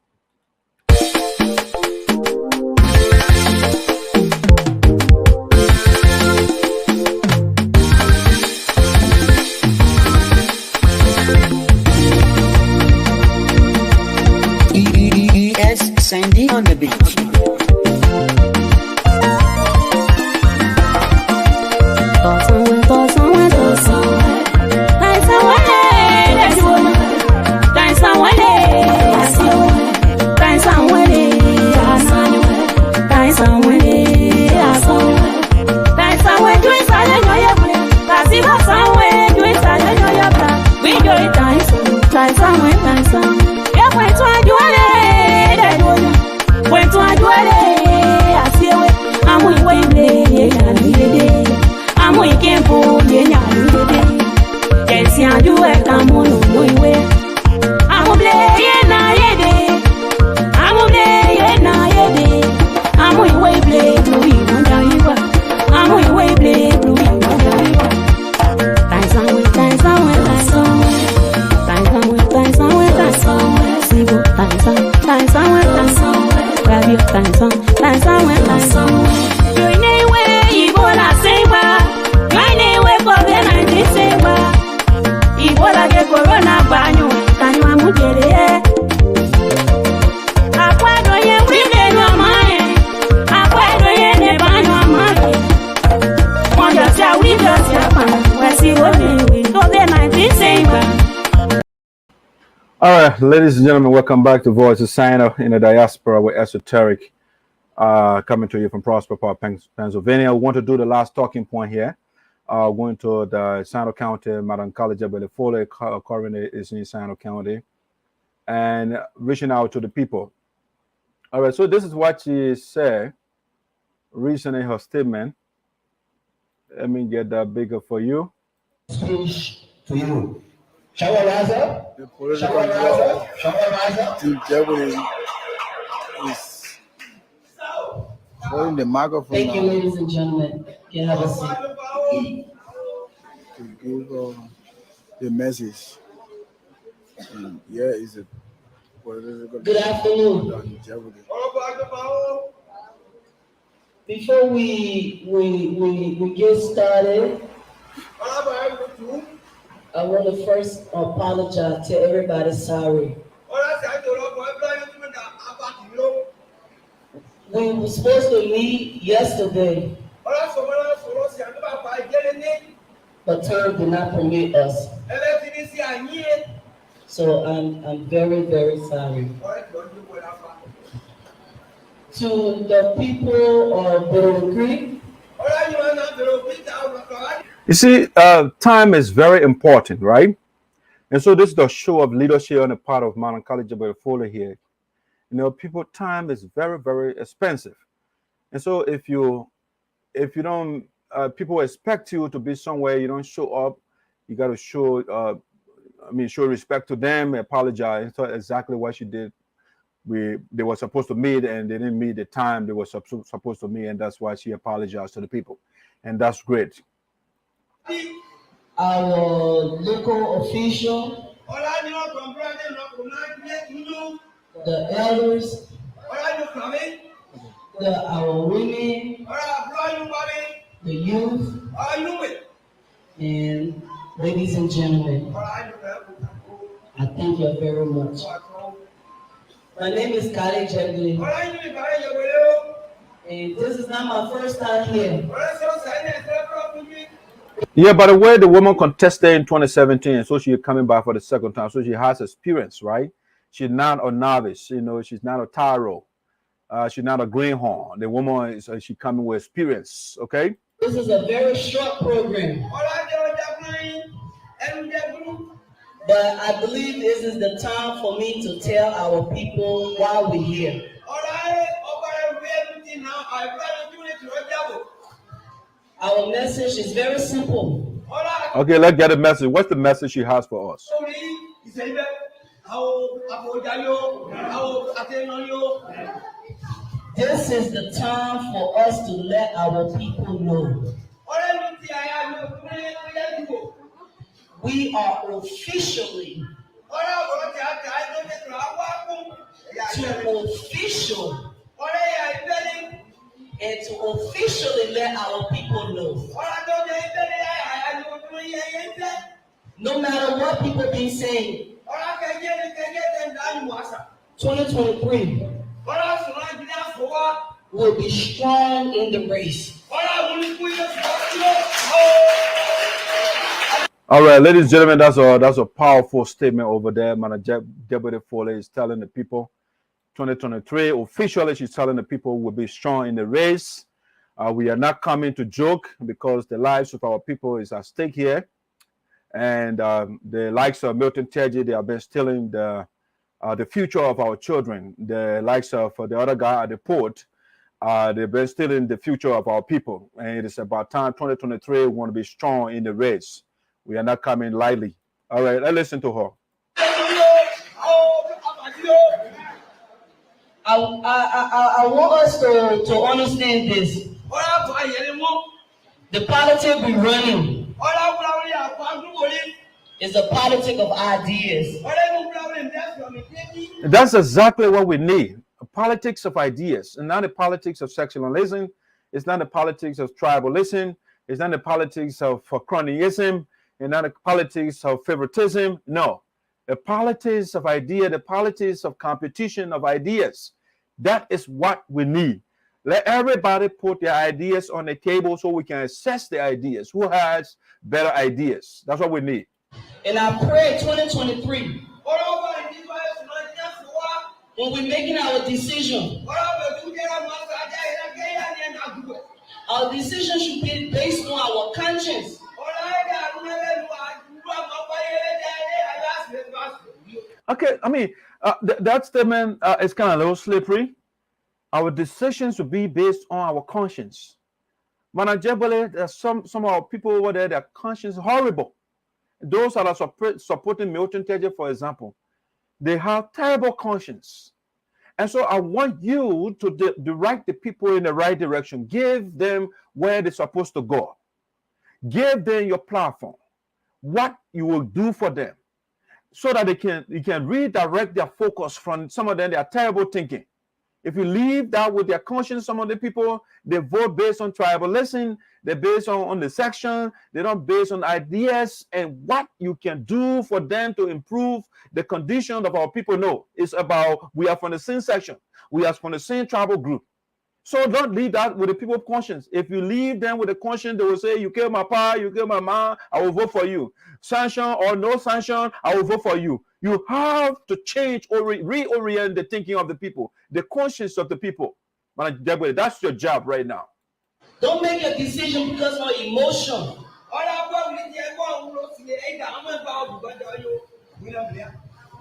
Sandy on the beach. All right, ladies and gentlemen, welcome back to Voice of Sinoe in the Diaspora with Esoteric, coming to you from Prosper Park, Pennsylvania. We want to do the last talking point here. Going to the Sinoe County, Madam Gallay Jegbadai-Fully, coroner is in Sinoe County, and reaching out to the people. All right, so this is what she said recently in her statement. Let me get that bigger for you. Speech to you. The political Teahjay is holding the microphone. Thank you, ladies and gentlemen. You have a seat. To give the message. And here is a political. Good afternoon. Before we get started, I want to first apologize to everybody. Sorry. We were supposed to meet yesterday, but time did not permit us. So I'm very, very sorry. To the people of Bill Creek. You see, time is very important, right? And so this is the show of leadership on the part of Madam Gallay Jegbadai-Fully here. You know, people, time is very, very expensive. And so if you don't, people expect you to be somewhere, you don't show up, you got to show, show respect to them, apologize. So exactly what she did. They were supposed to meet and they didn't meet the time they were supposed to meet, and that's why she apologized to the people. And that's great. Our local official, the elders, our women, the youth, and ladies and gentlemen, I thank you very much. My name is Gallay Jegbadai, and this is not my first time here. Yeah, by the way, the woman contested in 2017, so she's coming back for the second time. So she has experience, right? She's not a novice, you know. She's not a tyro. She's not a greenhorn. The woman is she coming with experience. Okay. This is a very short program, but I believe this is the time for me to tell our people why we're here. Our message is very simple. Okay, let's get a message. What's the message she has for us? This is the time for us to let our people know. We are officially to officially let our people know. No matter what people been saying, 2023 will be strong in the race. All right, ladies and gentlemen, that's a powerful statement over there. Matina Jegbadai-Fully is telling the people 2023 officially, she's telling the people will be strong in the race. We are not coming to joke because the lives of our people is at stake here, and the likes of Milton, Teahjay, they have been stealing the future of our children. The likes of the other guy at the port, they've been stealing the future of our people, and it is about time 2023 we want to be strong in the race. We are not coming lightly. All right, let's listen to her. I want us to understand this. The politics we're running is a politic of ideas. That's exactly what we need. A politics of ideas, and not the politics of sectionalism. It's not the politics of tribalism. It's not the politics of cronyism. And not the politics of favoritism. No. The politics of ideas, the politics of competition of ideas. That is what we need. Let everybody put their ideas on the table so we can assess the ideas. Who has better ideas? That's what we need. And I pray 2023, when we're making our decision, our decision should be based on our conscience. Okay, I mean, that statement is kind of a little slippery. Our decisions will be based on our conscience. Matina Jegbadai, there's some of our people over there, their conscience is horrible. Those that are supporting Milton Teahjay, for example, they have terrible conscience. And so I want you to direct the people in the right direction. Give them where they're supposed to go. Give them your platform, what you will do for them, so that you can redirect their focus from some of them, their terrible thinking. If you leave that with their conscience, some of the people, they vote based on tribalism, they're based on the section, they don't based on ideas and what you can do for them to improve the condition of our people. No, it's about we are from the same section, we are from the same tribal group. So don't leave that with the people of conscience. If you leave them with the conscience, they will say, you kill my pa, you kill my mom, I will vote for you. Sanction or no sanction, I will vote for you. You have to change or reorient the thinking of the people, the conscience of the people. That's your job right now. Don't make a decision because of emotion.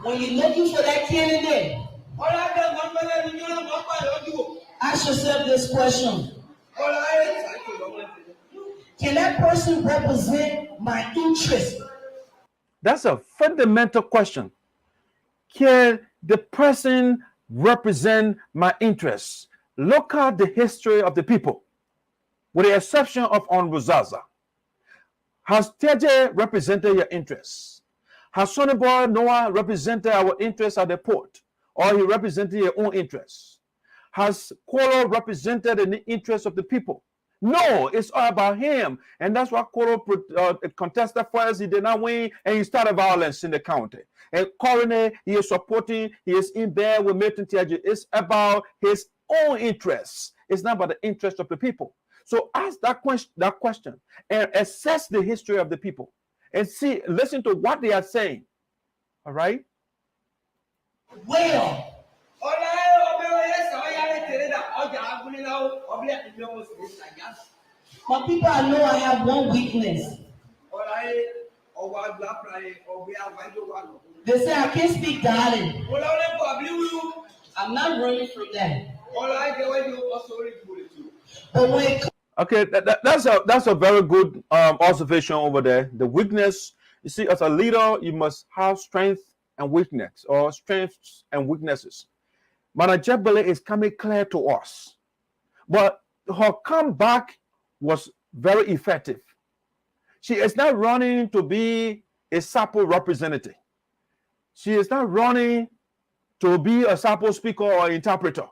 When you're looking for that candidate, ask yourself this question. Can that person represent my interest? That's a fundamental question. Can the person represent my interests? Look at the history of the people, with the exception of Onruzaza. Has Teahjay represented your interests? Has Sunnyboy Noah represented our interests at the port, or he represented your own interests? Has Kolo represented the interests of the people? No, it's all about him. And that's why Kolo contested first. He did not win, and he started violence in the county. And currently, he is supporting, he is in bed with Milton Teahjay. It's about his own interests. It's not about the interest of the people. So ask that question and assess the history of the people and listen to what they are saying. All right? Well. But people, I know I have one weakness. They say I can't speak dialect. I'm not running from that. But when okay, that's a very good observation over there. The weakness, you see, as a leader, you must have strength and weakness, or strengths and weaknesses. Mana Jegbadai is coming clear to us, but her comeback was very effective. She is not running to be a Sarpo representative. She is not running to be a Sarpo speaker or interpreter.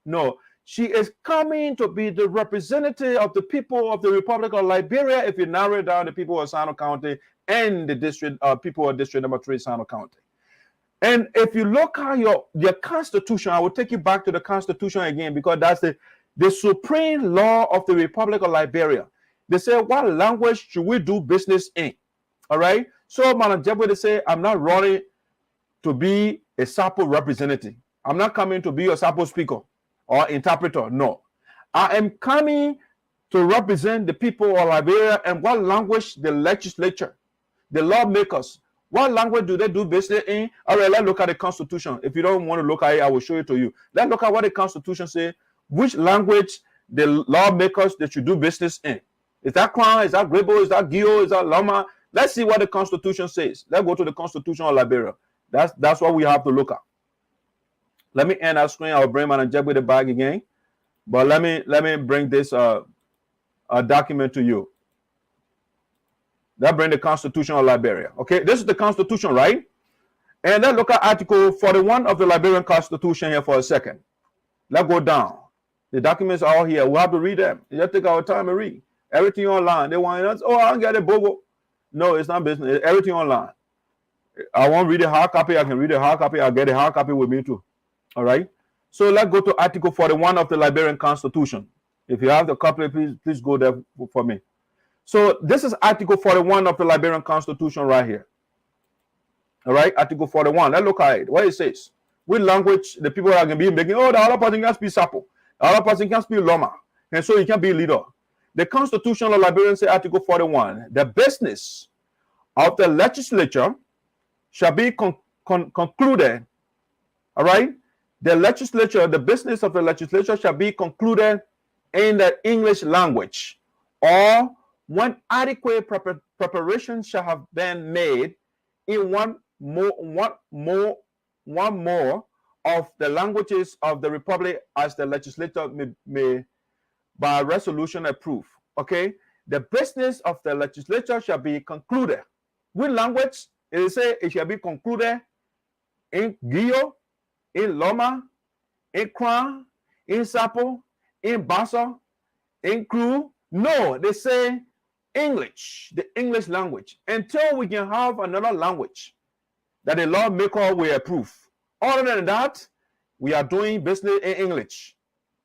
No, she is coming to be the representative of the people of the Republic of Liberia, if you narrow down the people of Sinoe County and the district, people of District Number 3, Sinoe County. And if you look at your constitution, I will take you back to the constitution again, because that's the supreme law of the Republic of Liberia. They say, what language should we do business in? All right? So, Madam Jegbadai say, I'm not running to be a Sarpo representative. I'm not coming to be a Sarpo speaker or interpreter. No. I am coming to represent the people of Liberia, and what language the legislature, the lawmakers, what language do they do business in? All right, let's look at the Constitution. If you don't want to look at it, I will show it to you. Let's look at what the Constitution says. Which language the lawmakers that should do business in? Is that Kwan? Is that Grebo? Is that Gio? Is that Lama? Let's see what the Constitution says. Let's go to the Constitution of Liberia. That's what we have to look at. Let me end our screen. I'll bring Madam Jegbadai back again. But let me bring this document to you. That bring the Constitution of Liberia. Okay, this is the Constitution, right? And let's look at Article 41 of the Liberian Constitution here for a second. Let's go down. The documents are all here. We'll have to read them. You have to take our time and read. Everything online. They want us, oh, I don't get it, Bobo. No, it's not business. Everything online. I won't read a hard copy. I can read a hard copy. I'll get a hard copy with me too. All right. So let's go to Article 41 of the Liberian Constitution. If you have the copy, please go there for me. So this is Article 41 of the Liberian Constitution right here. All right, Article 41. Let's look at it. What it says. With language, the people are going to be making, oh, the other person can speak Sarpo. The other person can speak Loma. And so he can be a leader. The Constitution of Liberia says, Article 41, the business of the legislature shall be concluded. All right? The legislature, the business of the legislature shall be concluded in the English language, or when adequate preparation shall have been made in one more of the languages of the Republic, as the legislature may by resolution approve. Okay, the business of the legislature shall be concluded. With language, it say it shall be concluded in Gio, in Loma, in Kwan, in Sarpo, in Bassa, in Kru. No, they say English, the English language, until we can have another language that the lawmaker will approve. Other than that, we are doing business in English.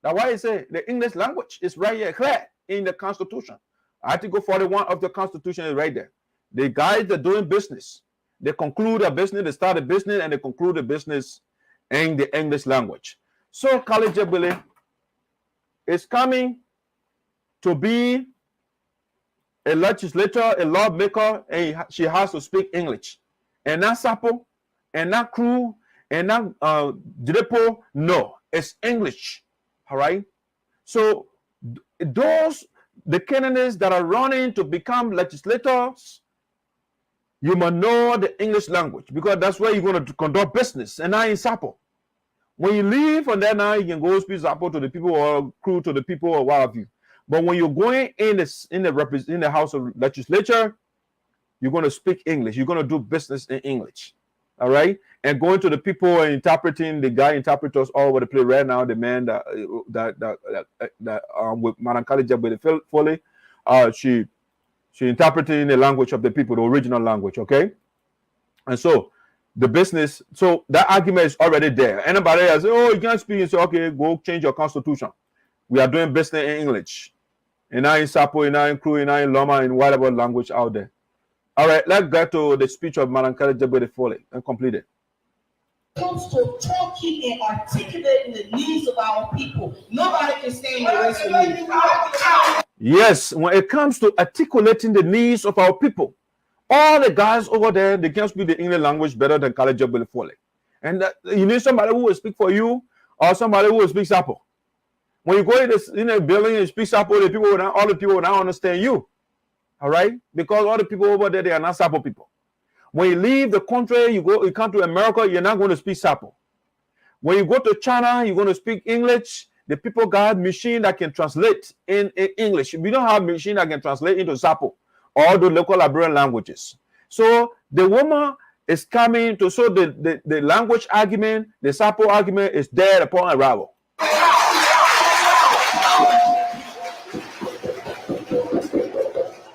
That's why I say the English language is right here, clear in the Constitution. Article 41 of the Constitution is right there. The guys that are doing business, they conclude a business, they start a business, and they conclude the business in the English language. So Gallay Jegbadai is coming to be a legislator, a lawmaker, and she has to speak English. And not Sarpo, and not Kru, and not Direpo. No, it's English. All right. So the candidates that are running to become legislators, you must know the English language, because that's where you're going to conduct business, and not in Sarpo. When you leave from there, now you can go speak Sarpo to the people, or Kru to the people, or what have you. But when you're going in the House of Legislature, you're going to speak English. You're going to do business in English. All right, and going to the people and interpreting, the guy interpreters all over the place right now. The man that with Madam Gallay Jegbadai-Fully, she interpreting the language of the people, the original language. Okay, and so the business. So that argument is already there. Anybody else, oh, you can't speak. You say, okay, go change your constitution. we are doing business in English. And now in Sarpo, and now in Crew, and now in Loma, in whatever language out there. All right, let's get to the speech of Madam Gallay Jegbadai-Fully and complete it. Comes to talking and articulating the needs of our people. Nobody can stand in the race with me. Yes, when it comes to articulating the needs of our people, all the guys over there, they can speak the English language better than Gallay Jegbadai-Fully. And you need somebody who will speak for you or somebody who will speak Sarpo. When you go in a building and speak Sarpo, all the people will not understand you. All right? Because all the people over there, they are not Sarpo people. When you leave the country, you come to America, you're not going to speak Sarpo. When you go to China, you're going to speak English. The people got machine that can translate in English. We don't have machine that can translate into Sarpo or the local Liberian languages. So the woman is coming to show the language argument, the Sarpo argument is dead upon arrival.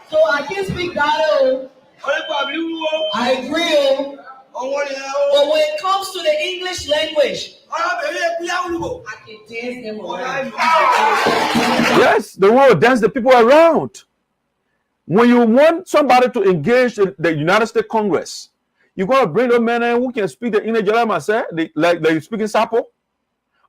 So I can speak Gado. I agree. But when it comes to the English language, I can dance them around. Yes, the one will dance the people around. When you want somebody to engage in the United States Congress, you got to bring those men in who can speak the English like you speak in Sarpo.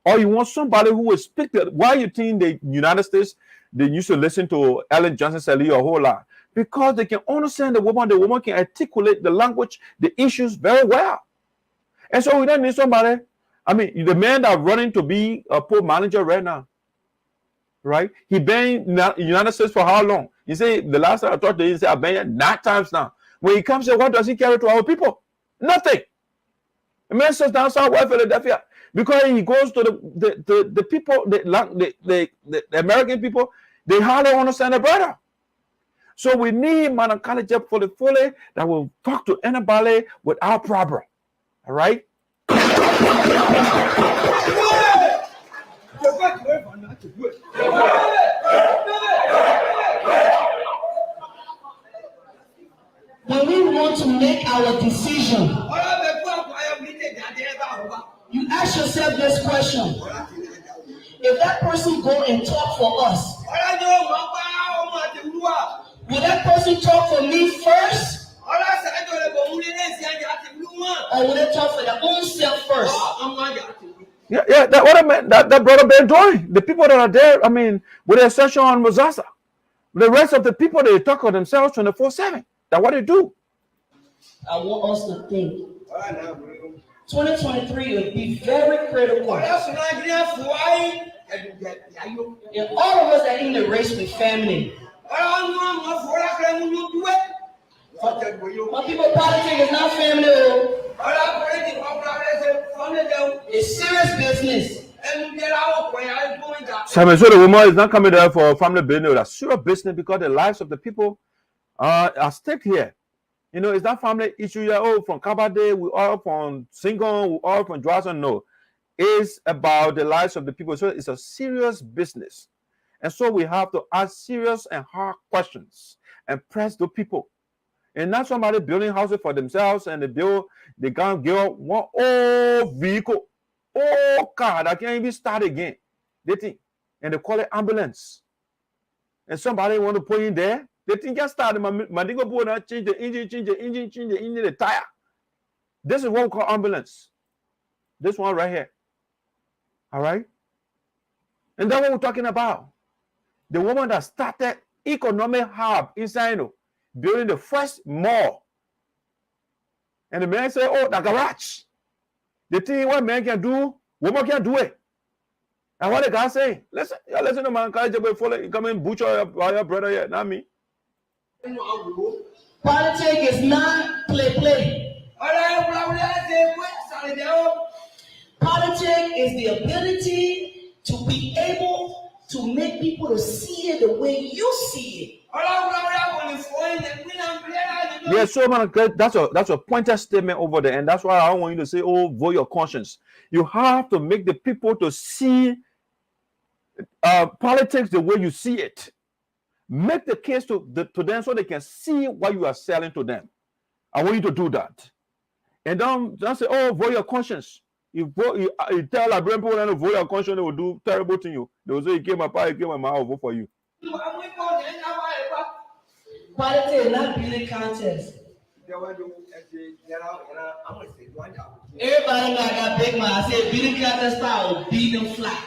Or you want somebody who will speak that. Why you think the United States, they used to listen to Ellen Johnson Sirleaf a whole lot? Because they can understand the woman can articulate the language, the issues very well. And so we don't need somebody. I mean, the man that's running to be a poor manager right now, right? He been in the United States for how long? You say the last time I talked to him, he said, I've been here 9 times now. When he comes here, what does he carry to our people? Nothing. The man sits down southwest Philadelphia because he goes to the people, the American people, they hardly understand the brother. So we need Madam Gallay Jegbadai-Fully that will talk to anybody without problem. All right? When we want to make our decision, you ask yourself this question. If that person go and talk for us, will that person talk for me first? Or will they talk for their own self first? Yeah, that what I meant, that brother been doing. The people that are there, I mean, with the exception on Mozasa, the rest of the people, they talk of themselves 24/7. That's what they do. I want us to think. 2023 will be very critical. And all of us are in the race with family. My people, politics is not family. It's serious business. So the woman is not coming there for family business. That's serious business because the lives of the people are at stake here. You know, it's not family issue. From Kabade, we all from Singon, we all from Dwason. No, it's about the lives of the people. So it's a serious business. And so we have to ask serious and hard questions and press the people. And not somebody building houses for themselves and they can't give up one old vehicle. Oh God, I can't even start again. They think, and they call it ambulance. And somebody want to put in there, they think just start. Change the engine, the tire. This is what we call ambulance. This one right here. All right? And that's what we're talking about. The woman that started economic hub in Sinoe, building the first mall. And the man said, oh, the garage. The thing what man can do, woman can do it. And what the guy say? Listen to man, Gallay Jegbadai-Fully, come and butcher your brother here, not me. Politics is not play. Politics is the ability to be able to make people to see it the way you see it. Yeah, so man, that's a pointed statement over there, and that's why I don't want you to say, "Oh, vote your conscience." You have to make the people to see politics the way you see it. Make the case to them so they can see what you are selling to them. I want you to do that, and don't say, "Oh, vote your conscience." You tell Liberian people to vote your conscience, they will do terrible thing you. They will say, you came my power, you came my mouth, I'll vote for you. Quality is not beauty contest. Everybody got big man. I said beauty contest style, beat them flat.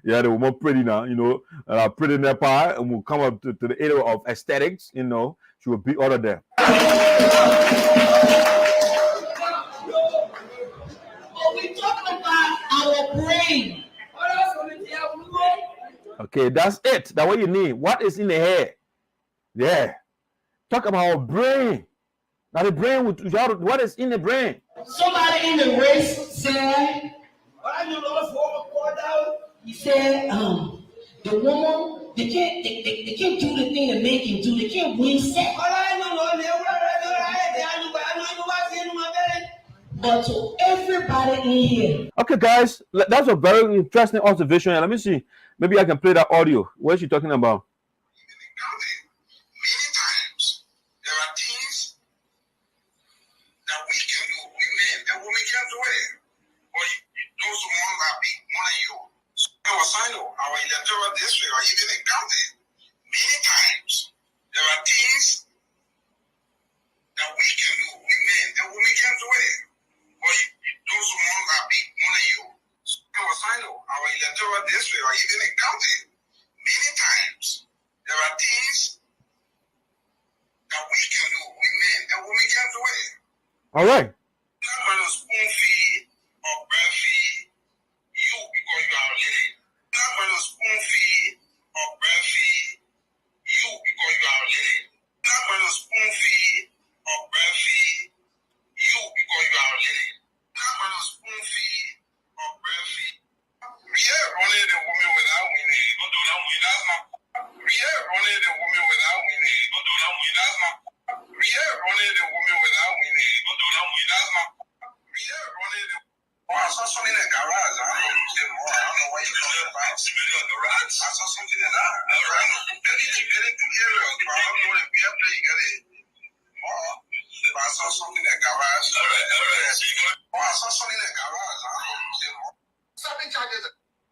Yeah, they were more pretty now, you know. Pretty in their power, and will come up to the area of aesthetics, you know. She will beat all of them. But we talking about our brain. Okay, that's it. That's what you need. What is in the head? Yeah. Talk about our brain. Now the brain, what is in the brain? Somebody in the race said, he said, the woman, they can't do the thing that men can do. They can't win sex. But to everybody in here. Okay, guys, that's a very interesting observation. Let me see. Maybe I can play that audio. What is she talking about? Many times, there are things that we can do, we men, that women can't do it. Or those who want to be more than you. Sinoe, our electoral district, or even a county, many times, there are things that we can do, we men, that women can't do it. Or those who want to be more than you. Sinoe, our electoral district, or even a county, many times, there are things that we can do, we men, that women can't do it. All right. I'm not going to spoon feed or breastfeed you because you are a lady. I'm not going to spoon feed or breastfeed you because you are a lady. I'm not going to spoon feed or breastfeed you because you are a lady. I'm not going to spoon feed or breastfeed. Yeah, only the woman without winning. Don't do that. That's not. Yeah, only the woman without winning. Don't do that. That's not. Yeah, only the woman without winning. Don't do that. That's not. Yeah, only the. Oh, I saw something in the garage. I don't know what you're talking about. Something in the garage? I saw something in that. All right. Get it together. I don't know if you have to get it. Oh, I saw something in the garage. All right. Oh, I saw something in the garage. I don't know. Something charges.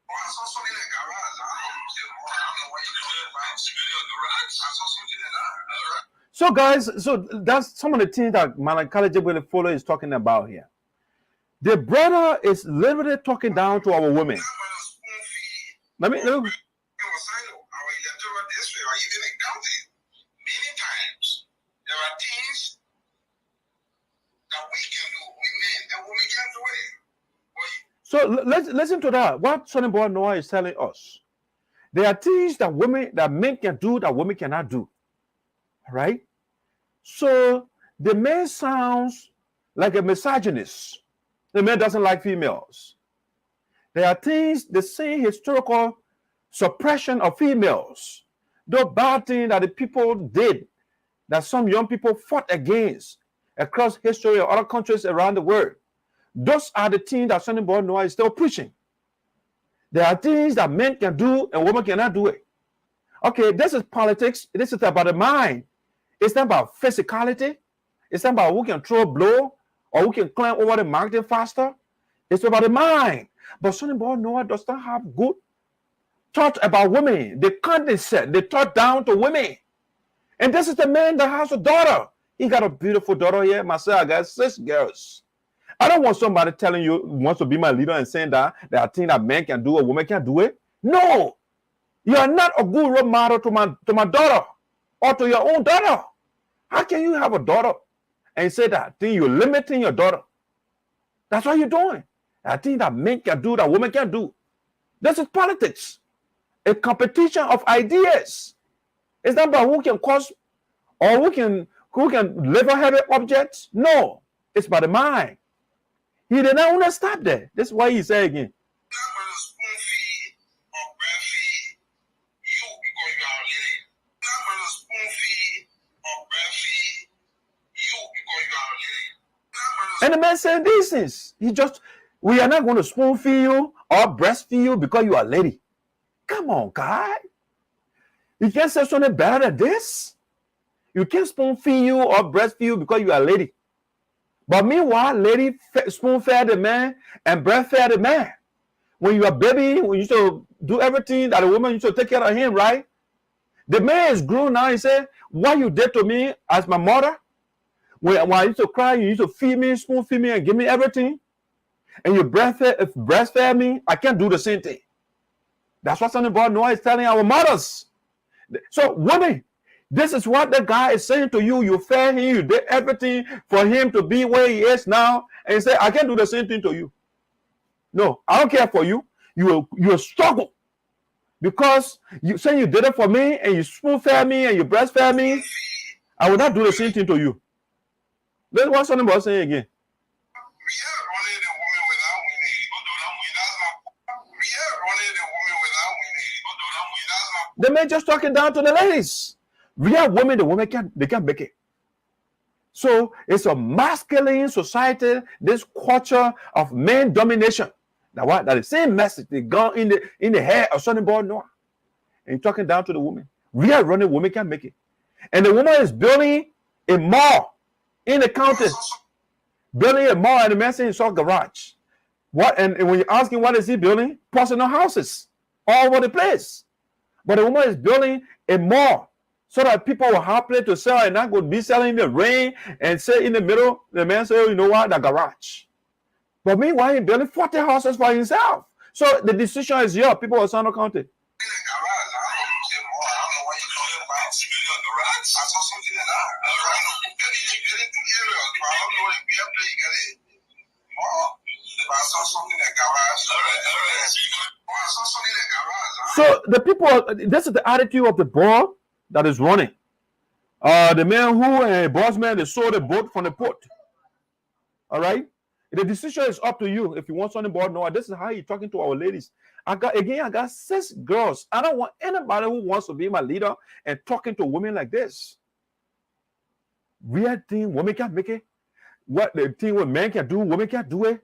Oh, I saw something in the garage. I don't know what you're talking about. Something in the garage. I saw something in that. All right. So, guys, so that's some of the things that Gallay Jegbadai-Fully is talking about here. The brother is literally talking down to our women. Let me. Our electoral district, or even a county, many times there are things that we can do, we men, that women can't do it. So let's listen to that. What Sunnyboy Noah is telling us. There are things that men can do that women cannot do. All right? So the man sounds like a misogynist. The man doesn't like females. There are things, the same historical suppression of females. Those bad things that the people did, that some young people fought against across history of other countries around the world. Those are the things that Sunnyboy Noah is still preaching. There are things that men can do and women cannot do it. Okay, this is politics. This is about the mind. It's not about physicality. It's not about who can throw a blow or who can climb over the mountain faster. It's about the mind. But Sunnyboy Noah does not have good thought about women. They condescend. They talk down to women. And this is the man that has a daughter. He got a beautiful daughter here. Myself, I got 6 girls. I don't want somebody telling you wants to be my leader and saying that there are things that men can do or women can do it. No. You are not a good role model to my daughter or to your own daughter. How can you have a daughter and say that thing you're limiting your daughter? That's what you're doing. I think that men can do that women can do. This is politics. A competition of ideas. It's not about who can cause or who can lift a heavy object. No. It's about the mind. He did not want to stop there. That's why he said again. And the man said these things. We are not going to spoon feed you or breastfeed you because you are a lady. Come on, guy. You can't say something better than this. You can't spoon feed you or breastfeed you because you are a lady. But meanwhile, lady spoon fed the man and breastfed the man. When you're a baby, when you should do everything that a woman, you should take care of him, right? The man is grown now. He said, what you did to me as my mother, when I used to cry, you used to feed me, spoon feed me, and give me everything. And you breastfed me, I can't do the same thing. That's what Sunnyboy Noah is telling our mothers. So, women, this is what the guy is saying to you. You fed him, you did everything for him to be where he is now. And he said, I can't do the same thing to you. No, I don't care for you. You will struggle. Because you say you did it for me, and you spoon fed me, and you breastfed me. I will not do the same thing to you. That's what Sunnyboy is saying again. The men just talking down to the ladies. Real women, the women can't make it. So it's a masculine society, this culture of men domination. That the same message they gone in the head of Sunnyboy Noah. And talking down to the woman. Real running women can't make it. And the woman is building a mall in the county. Building a mall, and the man saying it's all garage. What? And when you ask him what is he building? Personal houses all over the place. But the woman is building a mall so that people will have place to sell and not go be selling in the rain and say in the middle, the man say, oh, you know what, the garage. But meanwhile, he's building 40 houses for himself. So the decision is yours, people of Sinoe County. So the people, this is the attitude of the board that is running. The man who and boss man, they sold the boat from the port. All right. The decision is up to you. If you want Sunnyboy Noah, this is how you're talking to our ladies. I got 6 girls. I don't want anybody who wants to be my leader and talking to women like this. Real thing, women can't make it. What the thing what men can do, women can't do it.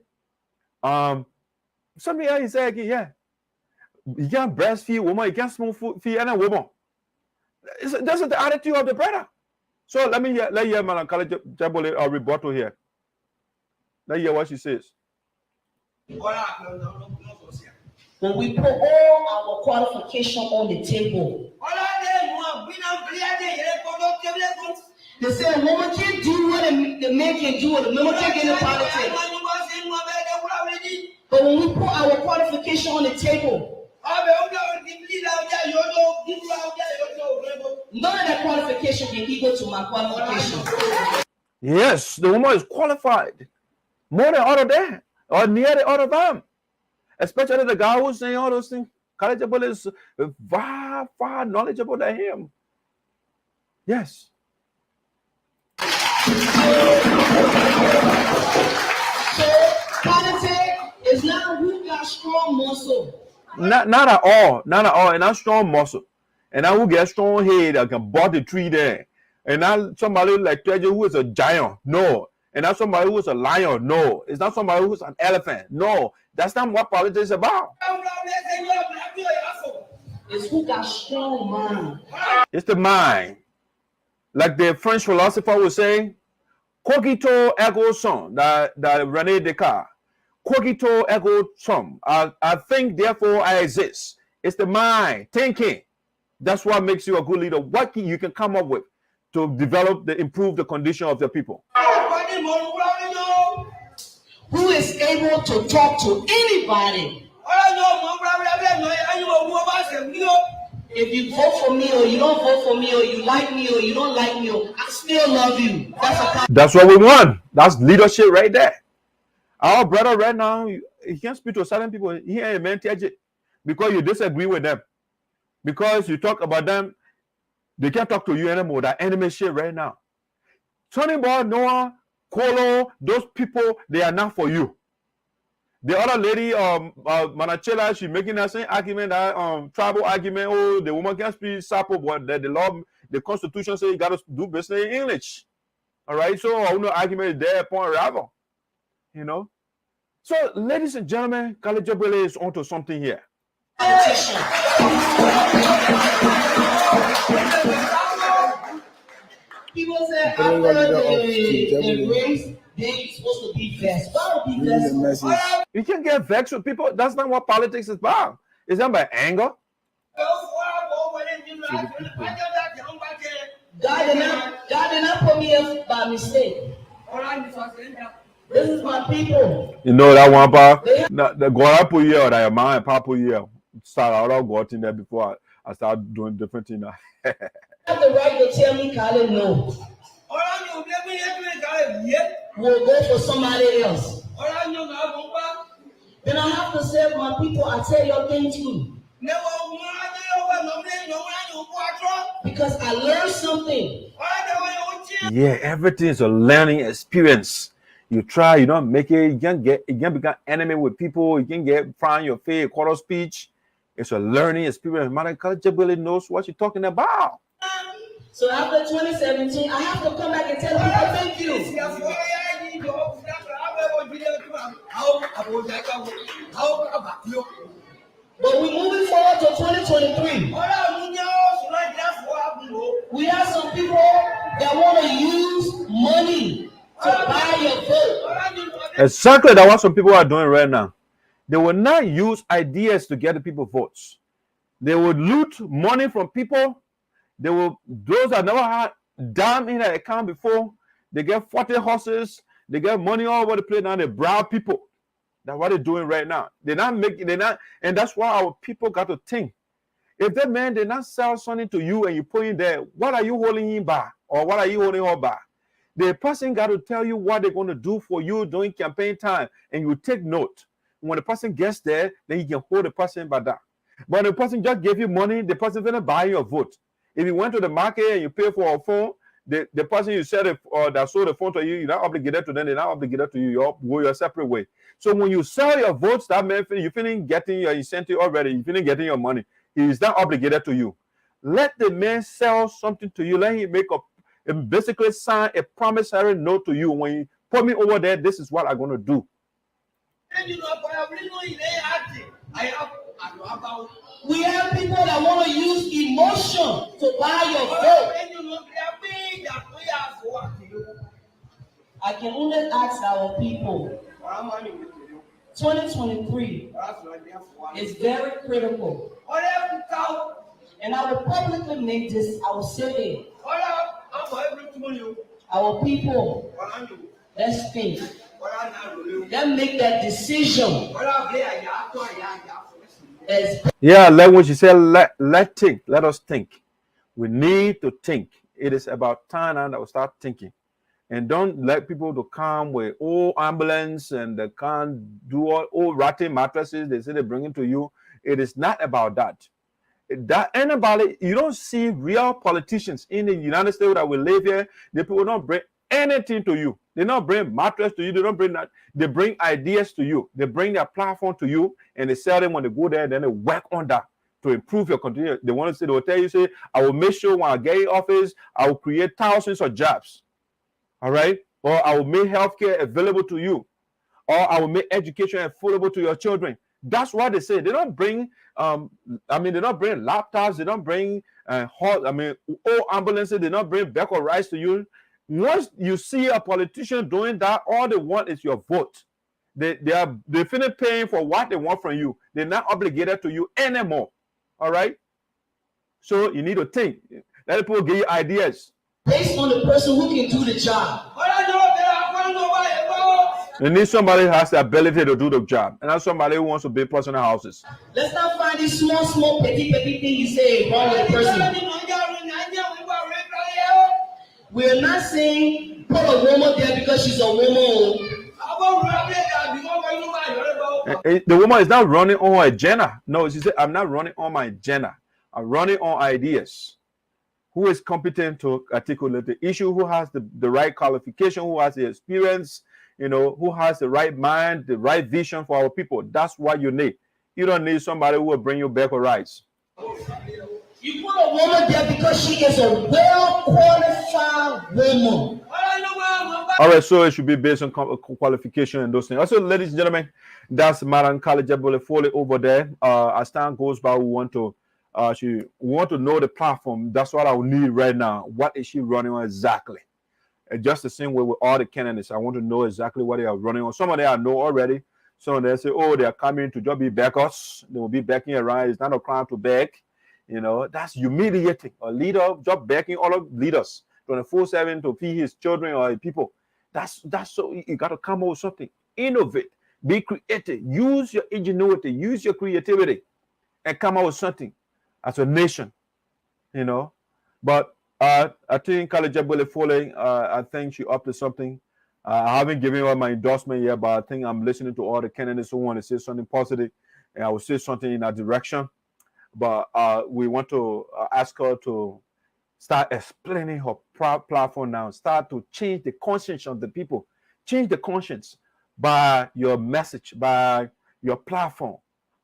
Somebody else say again, yeah. You can't breastfeed woman, you can't spoon feed any woman. That's the attitude of the brother. So let you hear Madam Gallay Jegbadai-Fully rebuttal here. Let's hear what she says. When we put all our qualification on the table, they say a woman can't do what the man can do, or the woman can't get in politics. But when we put our qualification on the table, none of that qualification can equal to my qualification. Yes, the woman is qualified more than other there or near the other them. Especially the guy who's saying all those things. Gallay Jegbadai is far, far knowledgeable than him. Yes. So, politics is not who got strong muscle. Not at all. Not at all. And not strong muscle. And now who get strong head that can bust the tree there. And not somebody like Teahjay who is a giant. No. And not somebody who is a lion. No. It's not somebody who is an elephant. No. That's not what politics is about. It's who got strong mind. It's the mind. Like the French philosopher would say, cogito ergo sum, that René Descartes. Cogito ergo sum. I think, therefore I exist. It's the mind, thinking. That's what makes you a good leader. What you can come up with to improve the condition of the people. Who is able to talk to anybody? If you vote for me or you don't vote for me or you like me or you don't like me, I still love you. That's what we want. That's leadership right there. Our brother right now, he can't speak to certain people. He ain't a man Teahjay because you disagree with them. Because you talk about them, they can't talk to you anymore. That enemy shit right now. Sunnyboy Noah, Kolo, those people, they are not for you. The other lady, Manachela, she's making that same argument, that tribal argument. Oh, the woman can't speak Sarpo, but the law, the Constitution says you got to do business in English. All right, so I know argument is there upon arrival. You know. So, ladies and gentlemen, Gallay Jegbadai is onto something here. People say after the race, They're supposed to be vexed. Why would be vexed? You can't get vexed with people. That's not what politics is about. It's not by anger. God did not put me here by mistake. This is my people. You know that one part? The God put you or that your mom and papa put you. Start out of God in there before I start doing different things. You have the right to tell me, Kale, no. We'll go for somebody else. Then I have to say, my people, I tell your thing too. Because I learned something. Yeah, everything is a learning experience. You try, you don't make it. You can become enemy with people. You can get find your face, quarter speech. It's a learning experience. Matina Konateh knows what you're talking about. So after 2017, I have to come back and tell people thank you. But we're moving forward to 2023. We have some people that want to use money to buy your vote. Exactly, that's what some people are doing right now. They will not use ideas to get the people votes. They will loot money from people. They will, those that never had dime in their account before, they get 40 horses, they get money all over the place. Now they bribe people. That's what they're doing right now. They're not, and that's why our people got to think. If that man did not sell something to you and you put in there, what are you holding him back? Or what are you holding her back? The person got to tell you what they're going to do for you during campaign time, and you take note. When the person gets there, then you can hold the person by that. But the person just gave you money, the person going to buy your vote. If you went to the market and you pay for a phone, the person you said that sold the phone to you, you're not obligated to them, they're not obligated to you. You go your separate way. So when you sell your votes, that means you're feeling getting your incentive already, you're feeling getting your money. He is not obligated to you. Let the man sell something to you. Let him make basically sign a promissory note to you. When you put me over there, this is what I'm going to do. We have people that want to use emotion to buy your vote. I can only ask our people. 2023 is very critical. And I will publicly make this, I will say it. Our people, let's think. Let's make that decision. Yeah, like what you said, let us think. We need to think. It is about time now that we start thinking. And don't let people to come with old ambulance and they can't do all old rotten mattresses. They say they bring it to you. It is not about that. Anybody, you don't see real politicians in the United States that will live here. The people don't bring anything to you. They don't bring mattress to you. They don't bring that. They bring ideas to you. They bring their platform to you, and they sell them when they go there. Then they work on that to improve your continuity. They want to say, they will tell you, say, I will make sure when I get in office, I will create thousands of jobs. All right, or I will make healthcare available to you, or I will make education affordable to your children. That's what they say. They don't bring, they don't bring laptops. They don't bring old ambulances. They don't bring bag of rice to you. Once you see a politician doing that, all they want is your vote. They're finished paying for what they want from you. They're not obligated to you anymore. All right. So you need to think. Let people give you ideas. Based on the person who can do the job. You need somebody who has the ability to do the job, and not somebody who wants to build personal houses. Let's not find these small, petty things you say wrong with the person. We're not saying put a woman there because she's a woman. The woman is not running on her agenda. No, she said, I'm not running on my agenda. I'm running on ideas. Who is competent to articulate the issue, who has the right qualification, who has the experience, who has the right mind, the right vision for our people. That's what you need. You don't need somebody who will bring you back a rice. You put a woman there because she is a well-qualified woman. All right, so it should be based on qualification and those things. Also, ladies and gentlemen, that's Matina Konateh over there. As time goes by, we want to know the platform. That's what I need right now. What is she running on exactly? And just the same way with all the candidates, I want to know exactly what they are running on. Some of them I know already. Some of them say, oh, they are coming to just be backers. They will be backing around. It's not a crime to back. You know, that's humiliating. A leader just backing all of leaders 24/7 to feed his children or his people. That's so you got to come up with something. Innovate, be creative, use your ingenuity, use your creativity, and come up with something as a nation. You know, but I think Gallay Jegbadai-Fully, I think she up to something. I haven't given her my endorsement yet, but I think I'm listening to all the candidates who want to say something positive, and I will say something in that direction. But we want to ask her to start explaining her platform now. Start to change the conscience of the people. Change the conscience by your message, by your platform.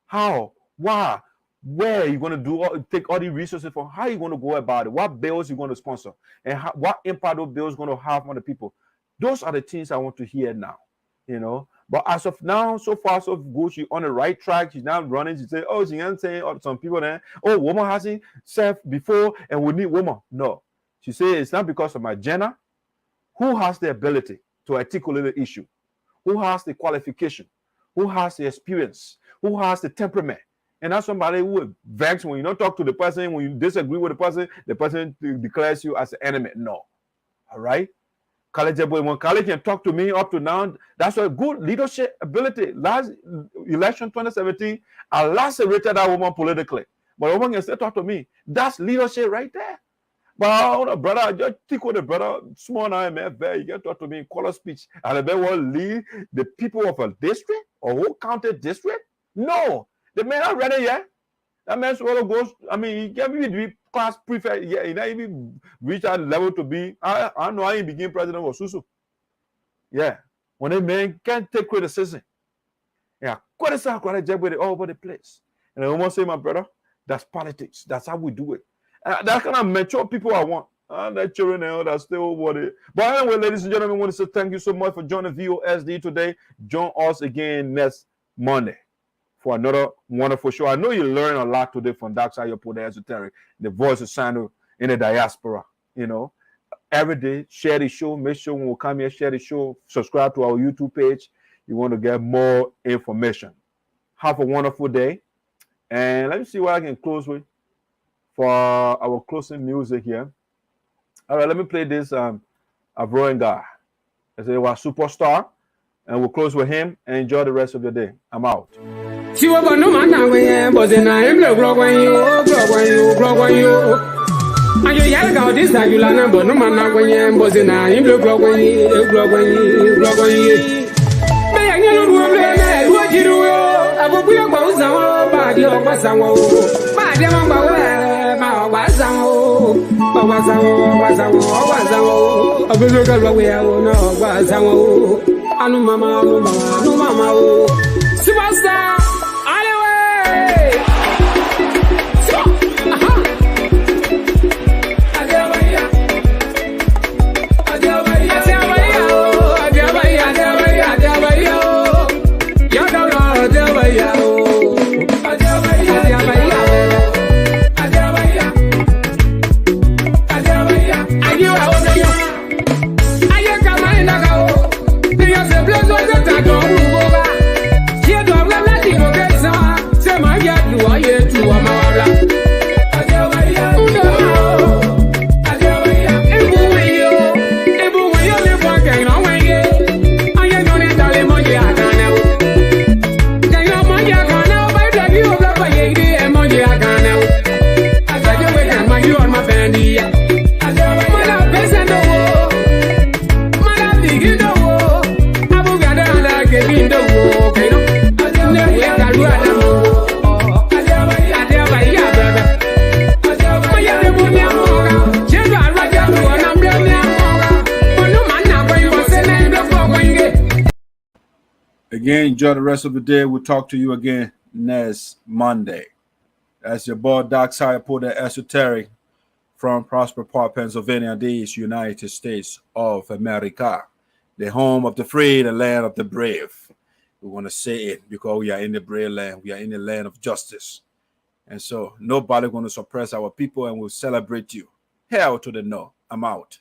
How? Why? Where are you going to take all the resources from? How are you going to go about it? What bills are you going to sponsor? And what impact those bills going to have on the people? Those are the things I want to hear now, you know. But as of now, so far, so good. She's on the right track. She's now running. She said, oh, she ain't saying some people there, oh, woman hasn't served before and we need woman. No. She said it's not because of my gender. Who has the ability to articulate the issue? Who has the qualification? Who has the experience? Who has the temperament? And that's somebody who will vex when you don't talk to the person, when you disagree with the person declares you as an enemy. No. All right? Gallay Jegbadai, when Gallay can talk to me up to now, that's a good leadership ability. Last election 2017, I lacerated that woman politically. But a woman can still talk to me. That's leadership right there. But brother, I just think with the brother, small now, man, you can talk to me in color speech. And they will lead the people of a district or whole county district? No. The man not ready yet. That man sort of goes, I mean, he can't be class prefect. Yeah, he not even reach that level to be. I know I ain't begin president of Susu. Yeah. When a man can't take criticism. Yeah, criticize Gallay Jegbadai all over the place. And I almost say, my brother, that's politics. That's how we do it. That kind of mature people I want. That children and all that still what it. But anyway, ladies and gentlemen, I want to say thank you so much for joining VOSD today. Join us again next Monday for another wonderful show. I know you learned a lot today from Dark Side of the Esoteric, the voice of Sinoe in the diaspora. You know, every day, share the show. Make sure when we come here, share the show. Subscribe to our YouTube page. You want to get more information. Have a wonderful day. And let me see what I can close with for our closing music here. All right, let me play this Avroing guy. I say, was superstar. And we'll close with him and enjoy the rest of your day. I'm out. See what no man now when but then I am when you. And you yell out this that you learn, but no man now when but then I am when you. May I know what you do? I will be about some body of Basango. Anu mama, superstar, anyway. Again, enjoy the rest of the day. We'll talk to you again next Monday. That's your boy, Dark Side of the Esoteric from Prosper Park, Pennsylvania, these United States of America, the home of the free, the land of the brave. We want to say it because we are in the brave land. We are in the land of justice. And so nobody going to suppress our people, and we'll celebrate you. Hell to the no. I'm out.